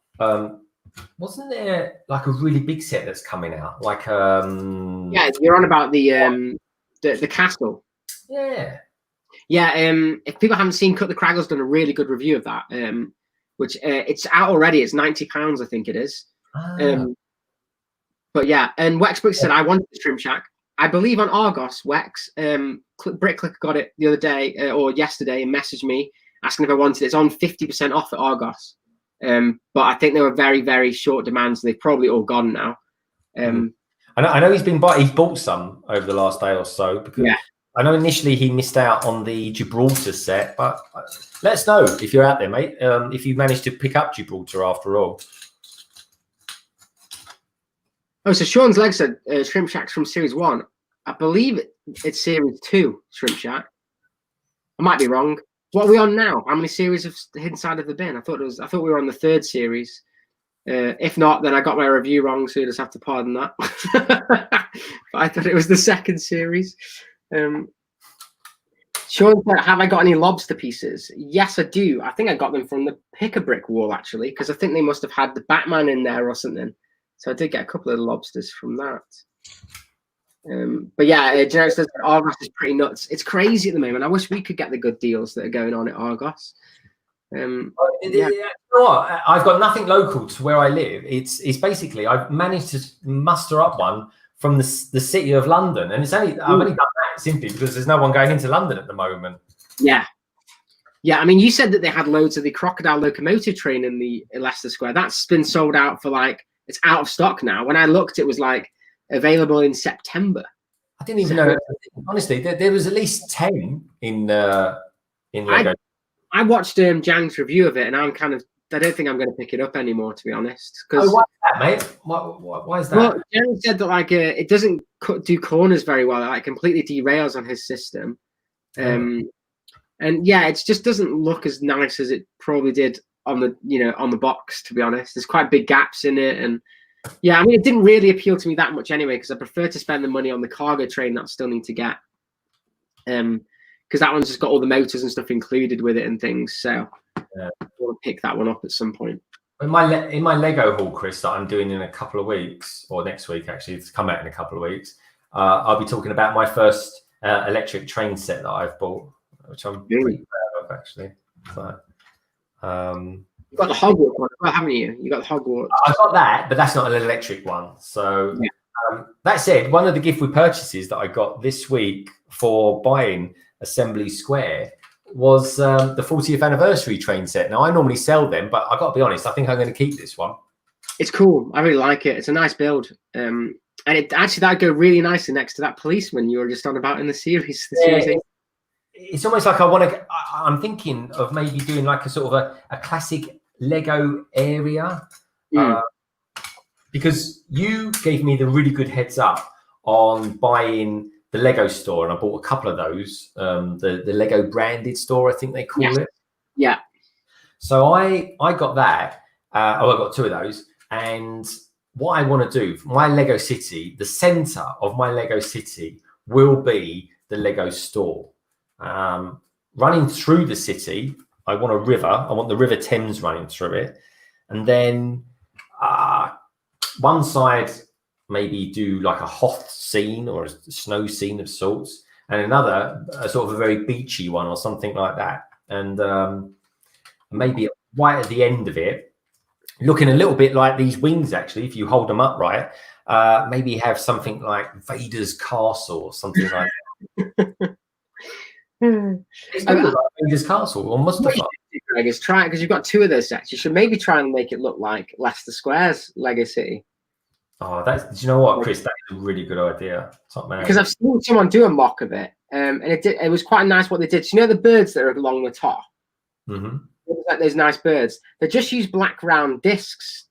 wasn't there like a really big set that's coming out? Like yeah, you're on about the castle. Yeah. Yeah, if people haven't seen, Cut the Craggle's done a really good review of that. Which it's out already. It's £90, I think it is. But yeah, and Wexbrook said, I wanted the Shrimp Shack. I believe on Argos, Wex, BrickClick got it the other day or yesterday and messaged me asking if I wanted it. It's on 50% off at Argos. But I think they were very, very short demand, so they've probably all gone now. I know he's bought some over the last day or so, because I know initially he missed out on the Gibraltar set, but let us know if you're out there, mate. If you managed to pick up Gibraltar after all. Oh, so Sean's leg said Shrimp Shack's from Series 1. I believe it's Series 2, Shrimp Shack. I might be wrong. What are we on now? How many series of Hidden Side of the bin? I thought we were on the 3rd series. If not, then I got my review wrong, so you just have to pardon that. But I thought it was the 2nd series. Sean said, have I got any lobster pieces? Yes, I do. I think I got them from the Pick-a-Brick wall, actually, because I think they must have had the Batman in there or something. So I did get a couple of lobsters from that. But yeah, Generic says Argos is pretty nuts. It's crazy at the moment. I wish we could get the good deals that are going on at Argos. You know what? I've got nothing local to where I live. It's basically, I've managed to muster up one from the city of London, and I've only done that simply because there's no one going into London at the moment. Yeah, Yeah, I mean, you said that they had loads of the crocodile locomotive train in the Leicester Square. That's been sold out for like, it's out of stock now. When I looked, it was like available in September. I didn't even know. Honestly, there was at least 10 in Lego. I watched Jang's review of it, and I don't think I'm going to pick it up anymore, to be honest. Oh, why is that, mate? Why is that? Well, Jang said that like it doesn't do corners very well. It like completely derails on his system. And yeah, it just doesn't look as nice as it probably did on the box, to be honest. There's quite big gaps in it, and yeah, I mean, it didn't really appeal to me that much anyway, because I prefer to spend the money on the cargo train that I still need to get, because that one's just got all the motors and stuff included with it and things. So I want to pick that one up at some point. In my Lego haul, Chris, that I'm doing in a couple of weeks, or next week actually, it's come out in a couple of weeks. I'll be talking about my first electric train set that I've bought, which I'm pretty proud of actually. So, you've got the Hogwarts one, haven't you? You got the Hogwarts. I've got that, but that's not an electric one. So that said, one of the gift with purchases that I got this week for buying Assembly Square was the 40th anniversary train set. Now I normally sell them, but I got to be honest, I think I'm going to keep this one. It's cool. I really like it. It's a nice build. And it actually, that'd go really nicely next to that policeman you were just on about in the series. It's almost like I'm thinking of maybe doing like a sort of a classic Lego area, because you gave me the really good heads up on buying the Lego store, and I bought a couple of those, the Lego branded store, I think they call it. Yeah. So I got that. I got two of those, and what I want to do for my Lego city, the center of my Lego city will be the Lego store. Running through the city, I want a river. I want the River Thames running through it, and then one side maybe do like a Hoth scene or a snow scene of sorts, and another a sort of a very beachy one or something like that, and maybe right at the end of it, looking a little bit like these wings actually, if you hold them upright, maybe have something like Vader's castle or something like that. It's like Vader's castle or Mustafa. Try it, because you've got two of those sets. You should maybe try and make it look like Leicester Square's Lego City. Oh, do you know what, Chris? That is a really good idea. Top man. Because I've seen someone do a mock of it, and it was quite nice what they did. So, you know the birds that are along the top? Mm-hmm. Like those nice birds. They just used black round discs,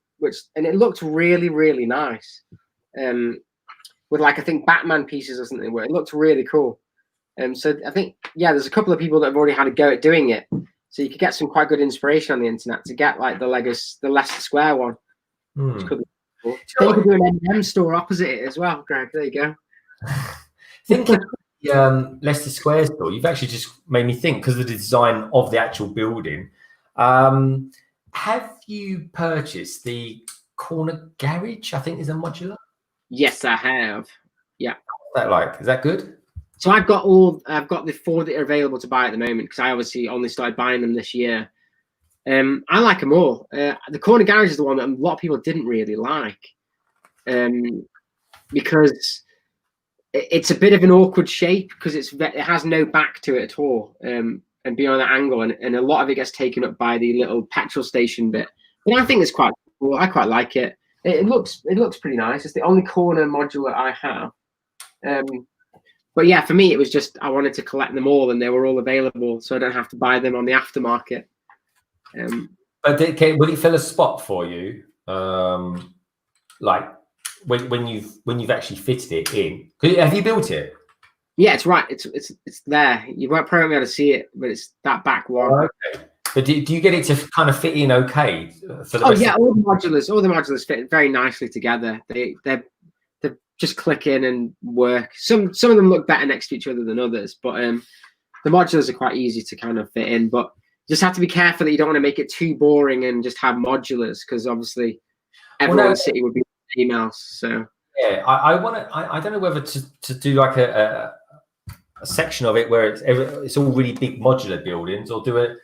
and it looked really, really nice. With like, I think Batman pieces or something, where it looked really cool. So I think, there's a couple of people that have already had a go at doing it. So you could get some quite good inspiration on the internet to get like the Leicester Square one. Which could be cool. So you could do an M&M store opposite it as well, Greg. There you go. Thinking the Leicester Square store, you've actually just made me think, because of the design of the actual building. Have you purchased the corner garage? I think is a modular. Yes, I have. Yeah. What's that like? Is that good? So I've got the 4 that are available to buy at the moment, because I obviously only started buying them this year. I like them all. The corner garage is the one that a lot of people didn't really like, because it's a bit of an awkward shape, because it has no back to it at all, and beyond that angle, and a lot of it gets taken up by the little petrol station bit. But I think it's quite cool. I quite like it. It looks pretty nice. It's the only corner modular I have. But yeah, for me, it was just I wanted to collect them all, and they were all available, so I don't have to buy them on the aftermarket. But would it fill a spot for you, like when you've actually fitted it in? Have you built it? Yeah, it's right. It's there. You won't probably be able to see it, but it's that back one. Oh, okay. But do you get it to kind of fit in okay? For the rest all the modulars fit very nicely together. They just click in and work. Some of them look better next to each other than others, but the modulars are quite easy to kind of fit in. But you just have to be careful that you don't want to make it too boring and just have modulars, because obviously everyone's city would be emails. So yeah, I don't know whether to do like a section of it where it's all really big modular buildings, or do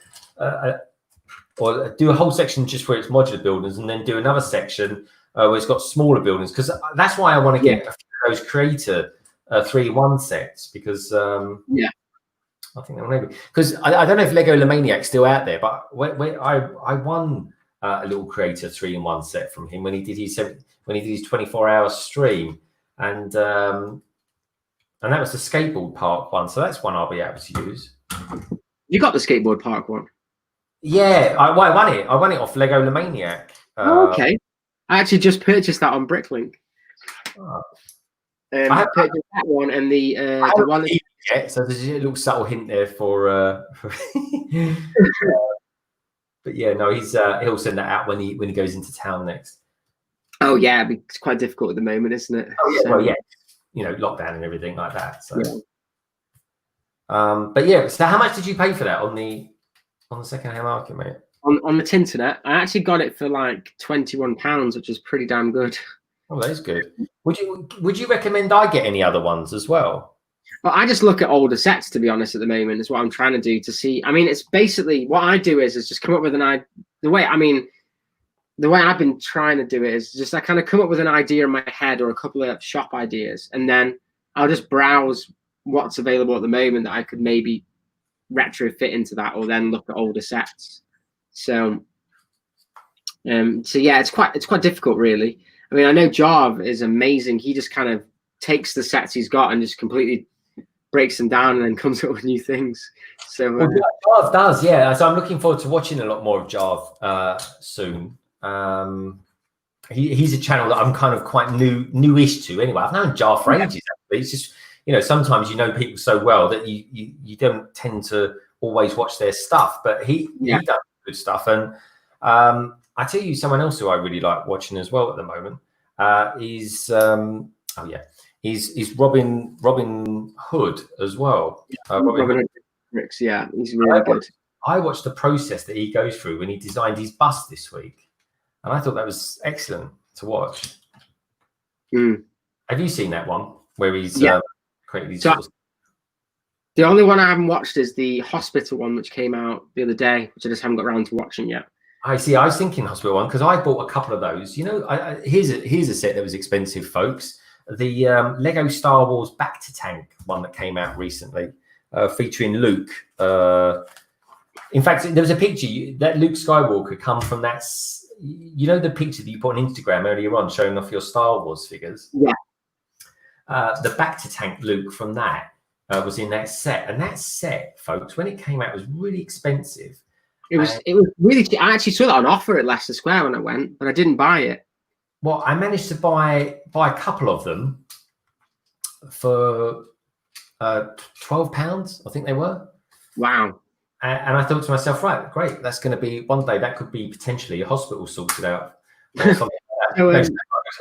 a whole section just where it's modular buildings, and then do another section where it's got smaller buildings, because that's why I want to get a few of those creator 3-in-1 sets, because I think maybe because I don't know if Lego Maniac's still out there, but when I won a little Creator 3-in-1 set from him when he did his 24-hour stream, and that was the skateboard park one. So that's one I'll be able to use. You got the skateboard park one? Yeah, I won it. I won it off Lego Maniac. Okay, I actually just purchased that on Bricklink. I purchased that one and the one. So there's a little subtle hint there for but yeah, no, he'll send that out when he goes into town next. Oh yeah, it's quite difficult at the moment, isn't it? Oh yeah, well yeah, you know, lockdown and everything like that. So but yeah, so how much did you pay for that on the second-hand market, mate? On the Tinternet, I actually got it for like £21, which is pretty damn good. Oh, that is good. Would you recommend I get any other ones as well? Well, I just look at older sets, to be honest, at the moment, is what I'm trying to do to see. I mean, it's basically what I do is just come up with an idea. The way I've been trying to do it is just I kind of come up with an idea in my head or a couple of shop ideas, and then I'll just browse what's available at the moment that I could maybe retrofit into that, or then look at older sets. So yeah, it's quite difficult, really. I mean, I know Jarv is amazing. He just kind of takes the sets he's got and just completely breaks them down and then comes up with new things. So Jarv does, yeah. So I'm looking forward to watching a lot more of Jarv soon. He's a channel that I'm kind of quite newish to. Anyway, I've known Jarv for ages. Actually, it's just, you know, sometimes you know people so well that you don't tend to always watch their stuff, but he does good stuff. And I tell you, someone else who I really like watching as well at the moment is Robin Hood as well. Robin Hood. Yeah, he's really good. I watched the process that he goes through when he designed his bust this week, and I thought that was excellent to watch. Have you seen that one where he's created these? The only one I haven't watched is the hospital one, which came out the other day, which I just haven't got around to watching yet. I see. I was thinking hospital one because I bought a couple of those. You know, here's a set that was expensive, folks. The Lego Star Wars Back to Tank one that came out recently, featuring Luke. In fact, there was a picture that Luke Skywalker come from that. You know, the picture that you put on Instagram earlier on showing off your Star Wars figures. Yeah. The Back to Tank Luke from that was in that set, and that set, folks, when it came out, was really expensive. It was really cheap. I actually saw that on offer at Leicester Square when I went, but I didn't buy it. Well, I managed to buy a couple of them for £12, I think they were. Wow. And I thought to myself, right, great, that's going to be one day that could be potentially a hospital sorted out. Or something like that.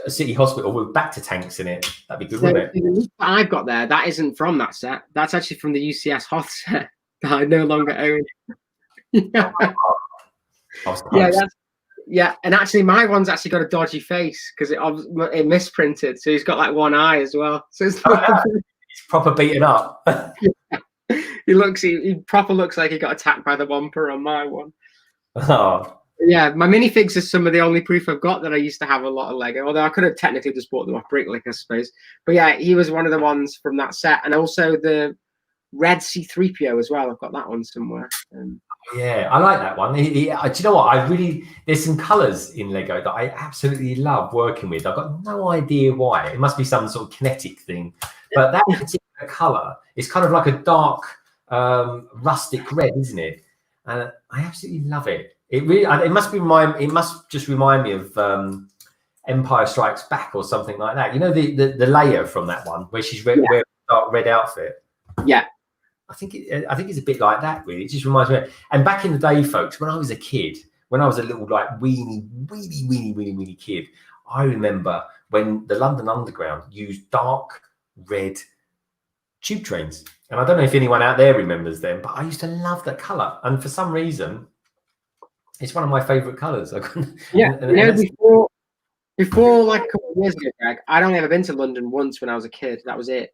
A city hospital with Back to Tanks in it. That'd be good, wouldn't it? The I've got there, that isn't from that set. That's actually from the UCS Hoth set that I no longer own. Yeah, and actually my one's actually got a dodgy face because it misprinted, so he's got like one eye as well. So it's he's proper beaten up. He proper looks like he got attacked by the Wampa on my one. Oh. Yeah, my minifigs is some of the only proof I've got that I used to have a lot of Lego, although I could have technically just bought them off Bricklink, I suppose. But yeah, he was one of the ones from that set, and also the red C-3PO as well. I've got that one somewhere. Yeah, I like that one. Do you know what? There's some colours in Lego that I absolutely love working with. I've got no idea why. It must be some sort of kinetic thing. But that particular colour is kind of like a dark rustic red, isn't it? And I absolutely love it. It must just remind me of Empire Strikes Back or something like that. You know, the Leia from that one where she's wearing a dark red outfit. Yeah. I think it's a bit like that, really. It just reminds me. And back in the day, folks, when I was a kid, when I was a little like weeny kid, I remember when the London Underground used dark red tube trains. And I don't know if anyone out there remembers them, but I used to love that colour. And for some reason, it's one of my favourite colours. Yeah, before like a couple of years ago, Greg, I'd only ever been to London once when I was a kid. That was it.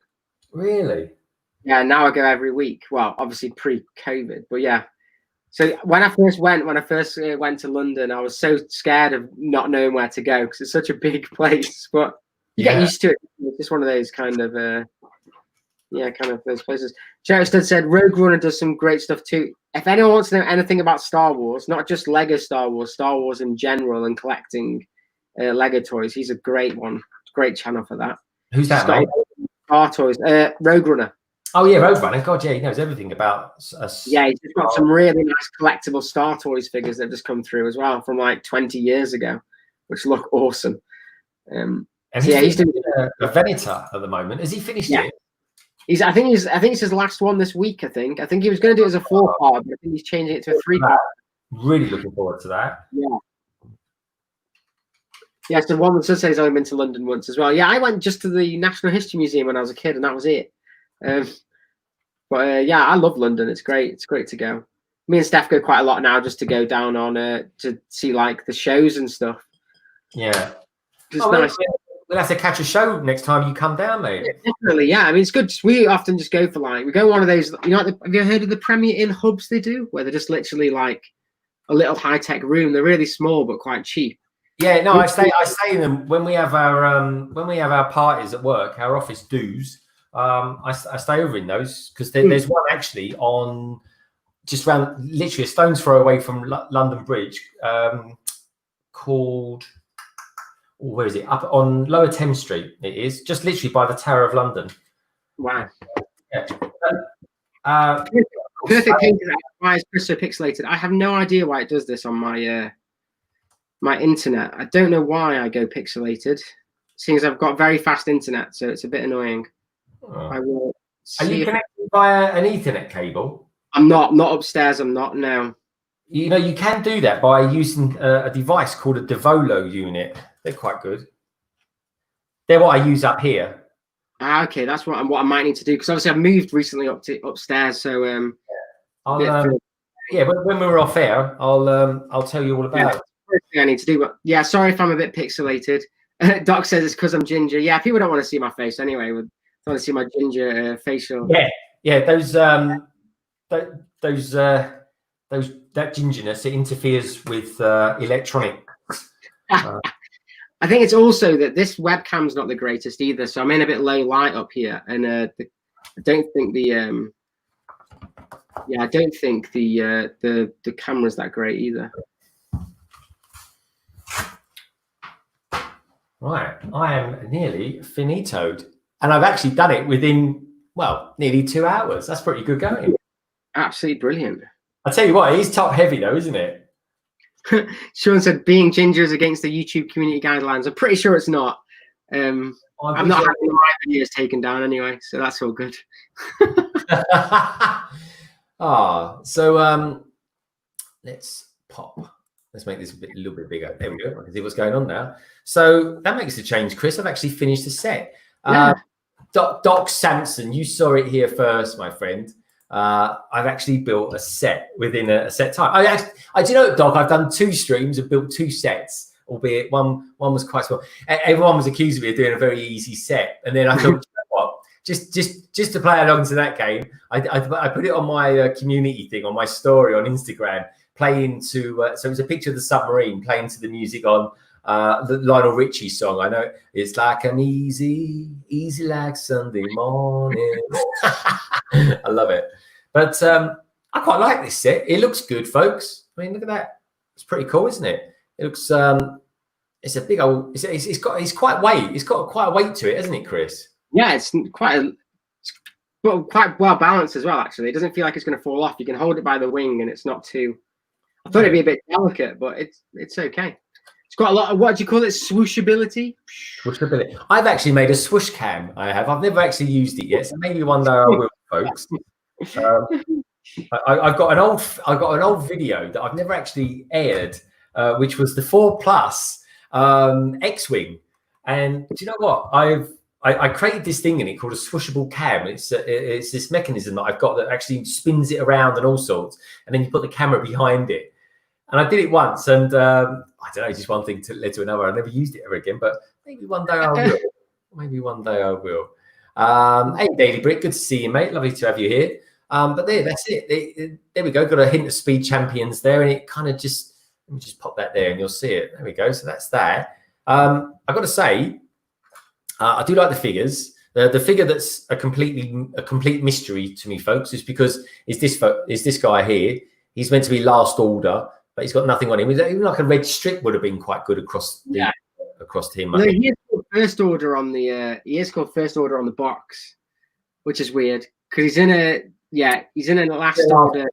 Really? Yeah, now I go every week. Well, obviously pre-COVID, but yeah. So when I first went to London, I was so scared of not knowing where to go because it's such a big place. But you get used to it. It's just one of those kind of Yeah, kind of those places. Jared Stud said Rogue Runner does some great stuff too. If anyone wants to know anything about Star Wars, not just Lego Star Wars in general, and collecting Lego toys, he's a great one. Great channel for that. Who's that, mate? Star Toys. Rogue Runner. Oh yeah, Rogue Runner. God, yeah, he knows everything about us. Yeah, he's got some really nice collectible Star Toys figures that have just come through as well from like 20 years ago, which look awesome. And he's doing a Venator at the moment. Has he finished it? I think it's his last one this week. I think he was going to do it as a 4-part, but I think he's changing it to a 3-part. Really looking forward to that. Yeah. Yeah, so one that says he's only been to London once as well. Yeah, I went just to the National History Museum when I was a kid, and that was it. But yeah, I love London. It's great. It's great to go. Me and Steph go quite a lot now just to go down on to see like the shows and stuff. Yeah. It's nice. We'll have to catch a show next time you come down, mate. Yeah, definitely, yeah. I mean, it's good. We often just go for we go one of those, have you heard of the Premier Inn hubs they do? Where they're just literally like a little high-tech room. They're really small, but quite cheap. Yeah, no, I stay in them when we have our parties at work, our office dues. I stay over in those because there's one actually on just around literally a stone's throw away from London Bridge called... where is it? Up on Lower Thames Street. It is just literally by the Tower of London. Wow. Yeah. Perfect ping to that. Why is Chris so pixelated? I have no idea why it does this on my my internet. I don't know why I go pixelated, seeing as I've got very fast internet, so it's a bit annoying. Oh. I will. Are you connected via an Ethernet cable? I'm not upstairs. I'm not. No. You know, you can do that by using a device called a Devolo unit. They're quite good. They're what I use up here. Okay, that's what I might need to do because obviously I've moved recently upstairs. So yeah, when we were off air, I'll tell you all about it. I need to do, but yeah, sorry if I'm a bit pixelated. Doc says it's because I'm ginger. Yeah, people don't want to see my face anyway. They want to see my ginger facial. Yeah. That gingerness, it interferes with electronics. I think it's also that this webcam's not the greatest either, so I'm in a bit low light up here, and I don't think the the camera's that great either. Right, I am nearly finitoed, and I've actually done it within nearly 2 hours. That's pretty good going. Absolutely brilliant. I tell you what, it is top heavy though, isn't it? Sean said being ginger is against the YouTube community guidelines. I'm pretty sure it's not. I'm not having my videos taken down anyway, so that's all good. So let's make this a little bit bigger. There we go. I can see what's going on now. So that makes a change, Chris. I've actually finished the set. Doc Sampson, you saw it here first, my friend. I've actually built a set within a set time. I do you know, Doc, I've done 2 streams and built 2 sets, albeit one was quite small. Everyone was accusing me of doing a very easy set, and then I thought, you know what? Just to play along to that game, I put it on my community thing, on my story on Instagram, playing to so it was a picture of the submarine playing to the music on the Lionel Richie song. I know it's like an easy like Sunday morning. I love it. But I quite like this set. It looks good, folks. I mean, look at that. It's pretty cool, isn't it? It looks it's a big old it's quite weight. It's got quite a weight to it, hasn't it, Chris? Yeah, it's quite well balanced as well, actually. It doesn't feel like it's going to fall off. You can hold it by the wing and it's not too... I thought it'd be a bit delicate, but it's okay. It's got a lot of, what do you call it, swooshability? Swooshability. I've actually made a swoosh cam. I've never actually used it yet, so maybe one day I will, folks. I've got an old video that I've never actually aired, which was the 4 Plus X-Wing. And do you know what? I created this thing in it called a swooshable cam. It's this mechanism that I've got that actually spins it around and all sorts, and then you put the camera behind it. And I did it once, and I don't know, just one thing led to another. I never used it ever again, but maybe one day I will. Maybe one day I will. Hey, Daily Brick, good to see you, mate. Lovely to have you here. But that's it. There we go. Got a hint of Speed Champions there, and it kind of just, let me just pop that there, and you'll see it. There we go. So that's that. I've got to say, I do like the figures. The figure that's a complete mystery to me, folks, is because is this guy here. He's meant to be last order, but he's got nothing on him. Even like a red strip would have been quite good across him. No, he is called first order on the. He is called first order on the box, which is weird because he's in a last order.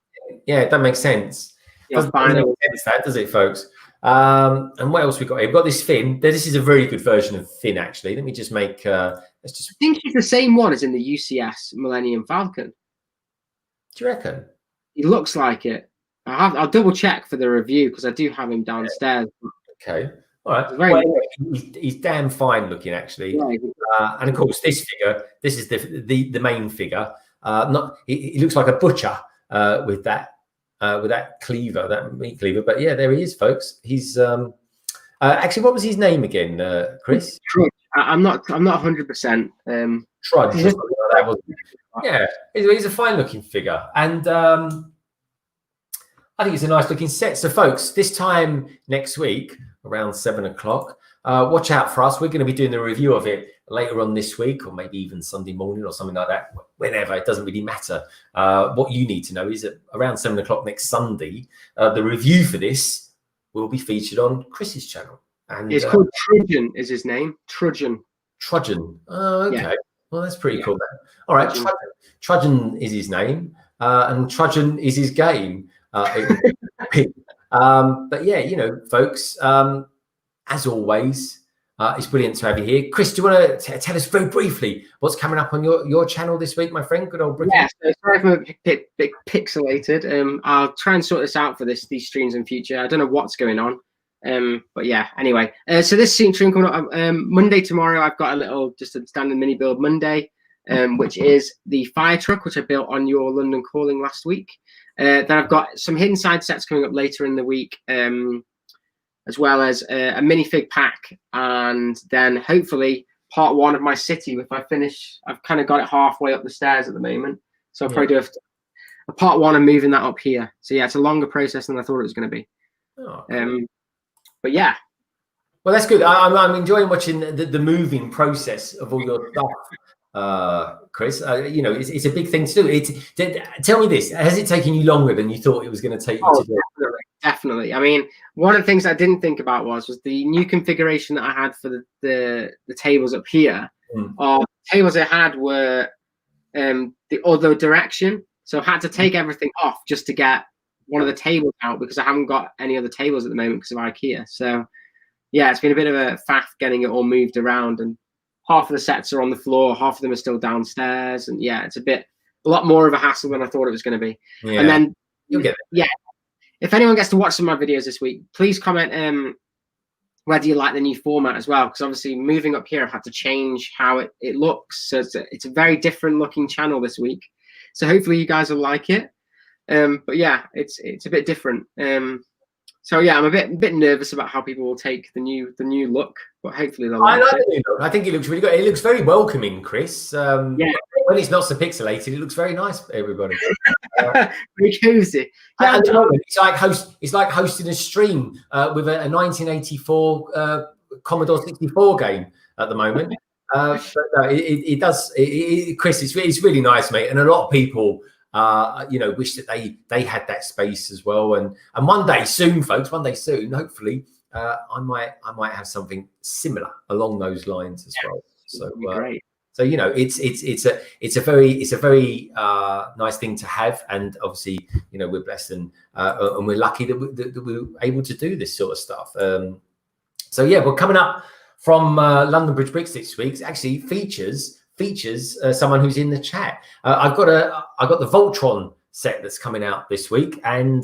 Yeah, that makes sense. Doesn't make sense, that does it, folks? And what else we got here? We've got this Finn. This is a very good version of Finn, actually. Let me just make. Let's just. I think it's the same one as in the UCS Millennium Falcon. Do you reckon? He looks like it. I'll double check for the review because I do have him downstairs. Okay. All right. He's damn fine looking, actually. Yeah. And of course, this figure. This is the main figure. He looks like a butcher with that cleaver, that meat cleaver. But yeah, there he is, folks. He's actually, what was his name again, Chris? Trudge. I'm not 100%. Trudge. Yeah, he's a fine looking figure, and I think it's a nice looking set. So, folks, this time next week around 7 o'clock, watch out for us. We're going to be doing the review of it later on this week, or maybe even Sunday morning or something like that. Whenever, it doesn't really matter. What you need to know is that around 7 o'clock next Sunday, the review for this will be featured on Chris's channel. And it's called Trudgeon, is his name. Trudgeon. Oh, okay. Yeah. Well, that's pretty cool, man. All right, Trudgeon is his name, and Trudgeon is his game. But yeah, folks, as always, it's brilliant to have you here. Chris, do you want to tell us very briefly what's coming up on your channel this week, my friend? Good old Britain. Yeah, so sorry if I'm a bit pixelated. I'll try and sort this out for these streams in future. I don't know what's going on. But yeah, anyway, so this stream coming up Monday tomorrow. I've got just a standard mini build Monday, which is the fire truck, which I built on your London Calling last week. Then I've got some hidden side sets coming up later in the week, as well as a minifig pack, and then hopefully part 1 of my city. If I finish, I've kind of got it halfway up the stairs at the moment, so I'll probably do a part 1 and moving that up here. So yeah, it's a longer process than I thought it was going to be. Oh. But yeah, well, that's good. I'm enjoying watching the moving process of all your stuff, Chris. It's a big thing to do. Tell me this: has it taken you longer than you thought it was going to take you to do? Definitely. I mean, one of the things I didn't think about was the new configuration that I had for the tables up here. The tables I had were the other direction, so I had to take everything off just to get one of the tables out because I haven't got any other tables at the moment because of IKEA. So yeah, it's been a bit of a faff getting it all moved around, and half of the sets are on the floor, half of them are still downstairs, and yeah, it's a lot more of a hassle than I thought it was going to be. Yeah. And then you'll get it. Yeah, if anyone gets to watch some of my videos this week, please comment whether you like the new format as well, because obviously moving up here I've had to change how it looks, so it's a very different looking channel this week, so hopefully you guys will like it. But yeah, it's a bit different. So yeah, I'm a bit nervous about how people will take the new look, but hopefully they'll like it. I think it looks really good. It looks very welcoming, Chris. Yeah. When it's not so pixelated, it looks very nice for everybody. Very cozy. Yeah, it's like hosting a stream with a 1984 Commodore 64 game at the moment. But it does, Chris. It's really nice, mate, and a lot of people wish that they had that space as well. And one day soon, folks, hopefully, I might have something similar along those lines as well. So great. So it's a very nice thing to have, and obviously we're blessed and we're lucky that we're able to do this sort of stuff. So yeah, we're coming up from London Bridge Bricks this week. Actually features someone who's in the chat. I've got the Voltron set that's coming out this week, and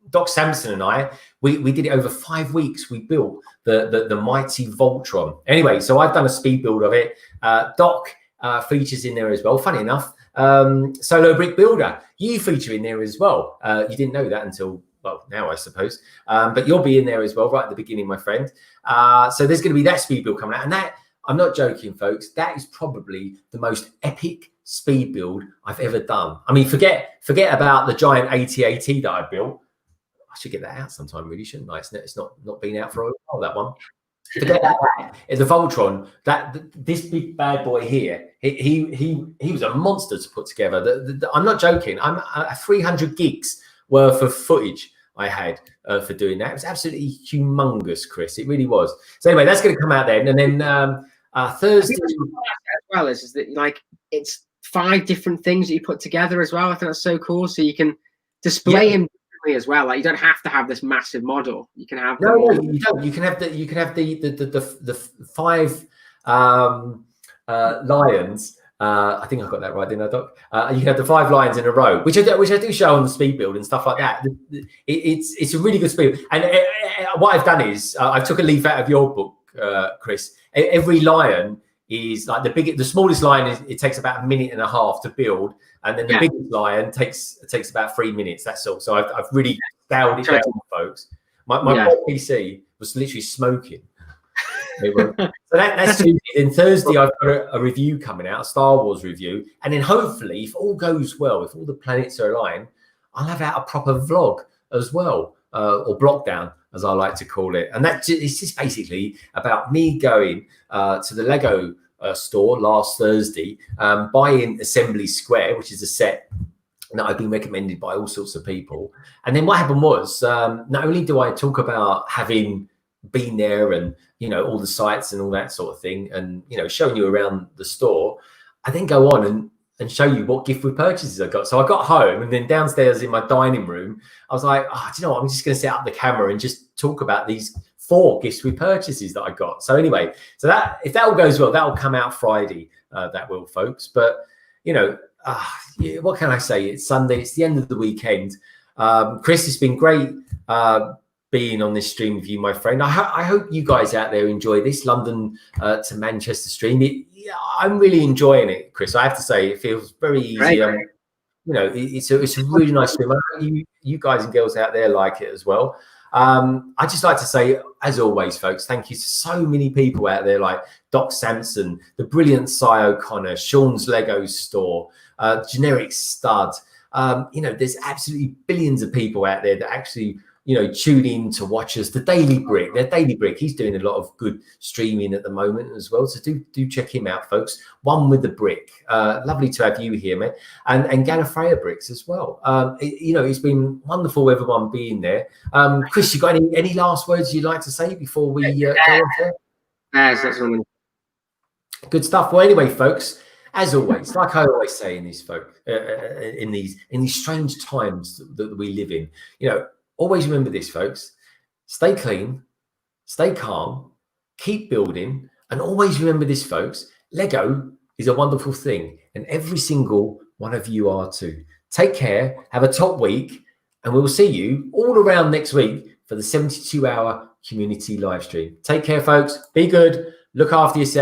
Doc Sampson and I we did it over 5 weeks. We built the mighty Voltron. Anyway, so I've done a speed build of it. Doc features in there as well. Funny enough, Solo Brick Builder, you feature in there as well. You didn't know that until now, I suppose. But you'll be in there as well right at the beginning, my friend. So there's going to be that speed build coming out, and that, I'm not joking, folks, that is probably the most epic speed build I've ever done. I mean, forget about the giant AT-AT that I built. I should get that out sometime, really, shouldn't I? It's not been out for a while, that one. Forget that. The Voltron, this big bad boy here, he was a monster to put together. I'm not joking. I'm 300 gigs worth of footage I had for doing that. It was absolutely humongous, Chris. It really was. So anyway, that's going to come out then, and then Thursday as well is that like it's 5 different things that you put together as well. I think that's so cool. So you can display him as well. Like you don't have to have this massive model. You can have no, you don't. You can have the 5 lions. I think I got that right, didn't I, Doc? You can have the 5 lions in a row, which I do show on the speed build and stuff like that. It's a really good speed. And what I've done is I took a leaf out of your book, Chris. Every lion is like the smallest lion it takes about 1.5 minutes to build, and then the biggest lion takes about 3 minutes. That's all. So I've really scaled it down, folks. My PC was literally smoking. So that's Tuesday. Then Thursday I've got a review coming out, a Star Wars review, and then hopefully, if all goes well, if all the planets are aligned, I'll have out a proper vlog as well, or block down, as I like to call it. And it's just basically about me going to the Lego store last Thursday, buying Assembly Square, which is a set that I've been recommended by all sorts of people. And then what happened was, not only do I talk about having been there and all the sites and all that sort of thing, and showing you around the store, I then go on and show you what gift with purchases I got. So I got home, and then downstairs in my dining room, I was like, do you know what? I'm just going to set up the camera and just talk about these 4 gifts with purchases that I got. So anyway, so that if that all goes well, that will come out Friday. That will, folks. But what can I say? It's Sunday. It's the end of the weekend. Chris, it's been great being on this stream with you, my friend. I hope you guys out there enjoy this London to Manchester stream. I'm really enjoying it, Chris. I have to say, it feels very easy. It's a really nice stream. I hope you guys and girls out there like it as well. I just like to say, as always, folks, thank you to so many people out there, like Doc Sampson, the brilliant Cy O'Connor, Sean's Lego Store, Generic Stud. There's absolutely billions of people out there that actually tune in to watch us. The Daily Brick, he's doing a lot of good streaming at the moment as well. So do check him out, folks. One with the Brick. Lovely to have you here, mate. And Gallifreya Bricks as well. It's been wonderful everyone being there. Chris, you got any last words you'd like to say before we go on there? Good stuff. Well, anyway, folks, as always, like I always say in these in these strange times that we live in, always remember this, folks. Stay clean, stay calm, keep building, and always remember this, folks. Lego is a wonderful thing, and every single one of you are too. Take care, have a top week, and we'll see you all around next week for the 72-hour community live stream. Take care, folks. Be good. Look after yourself.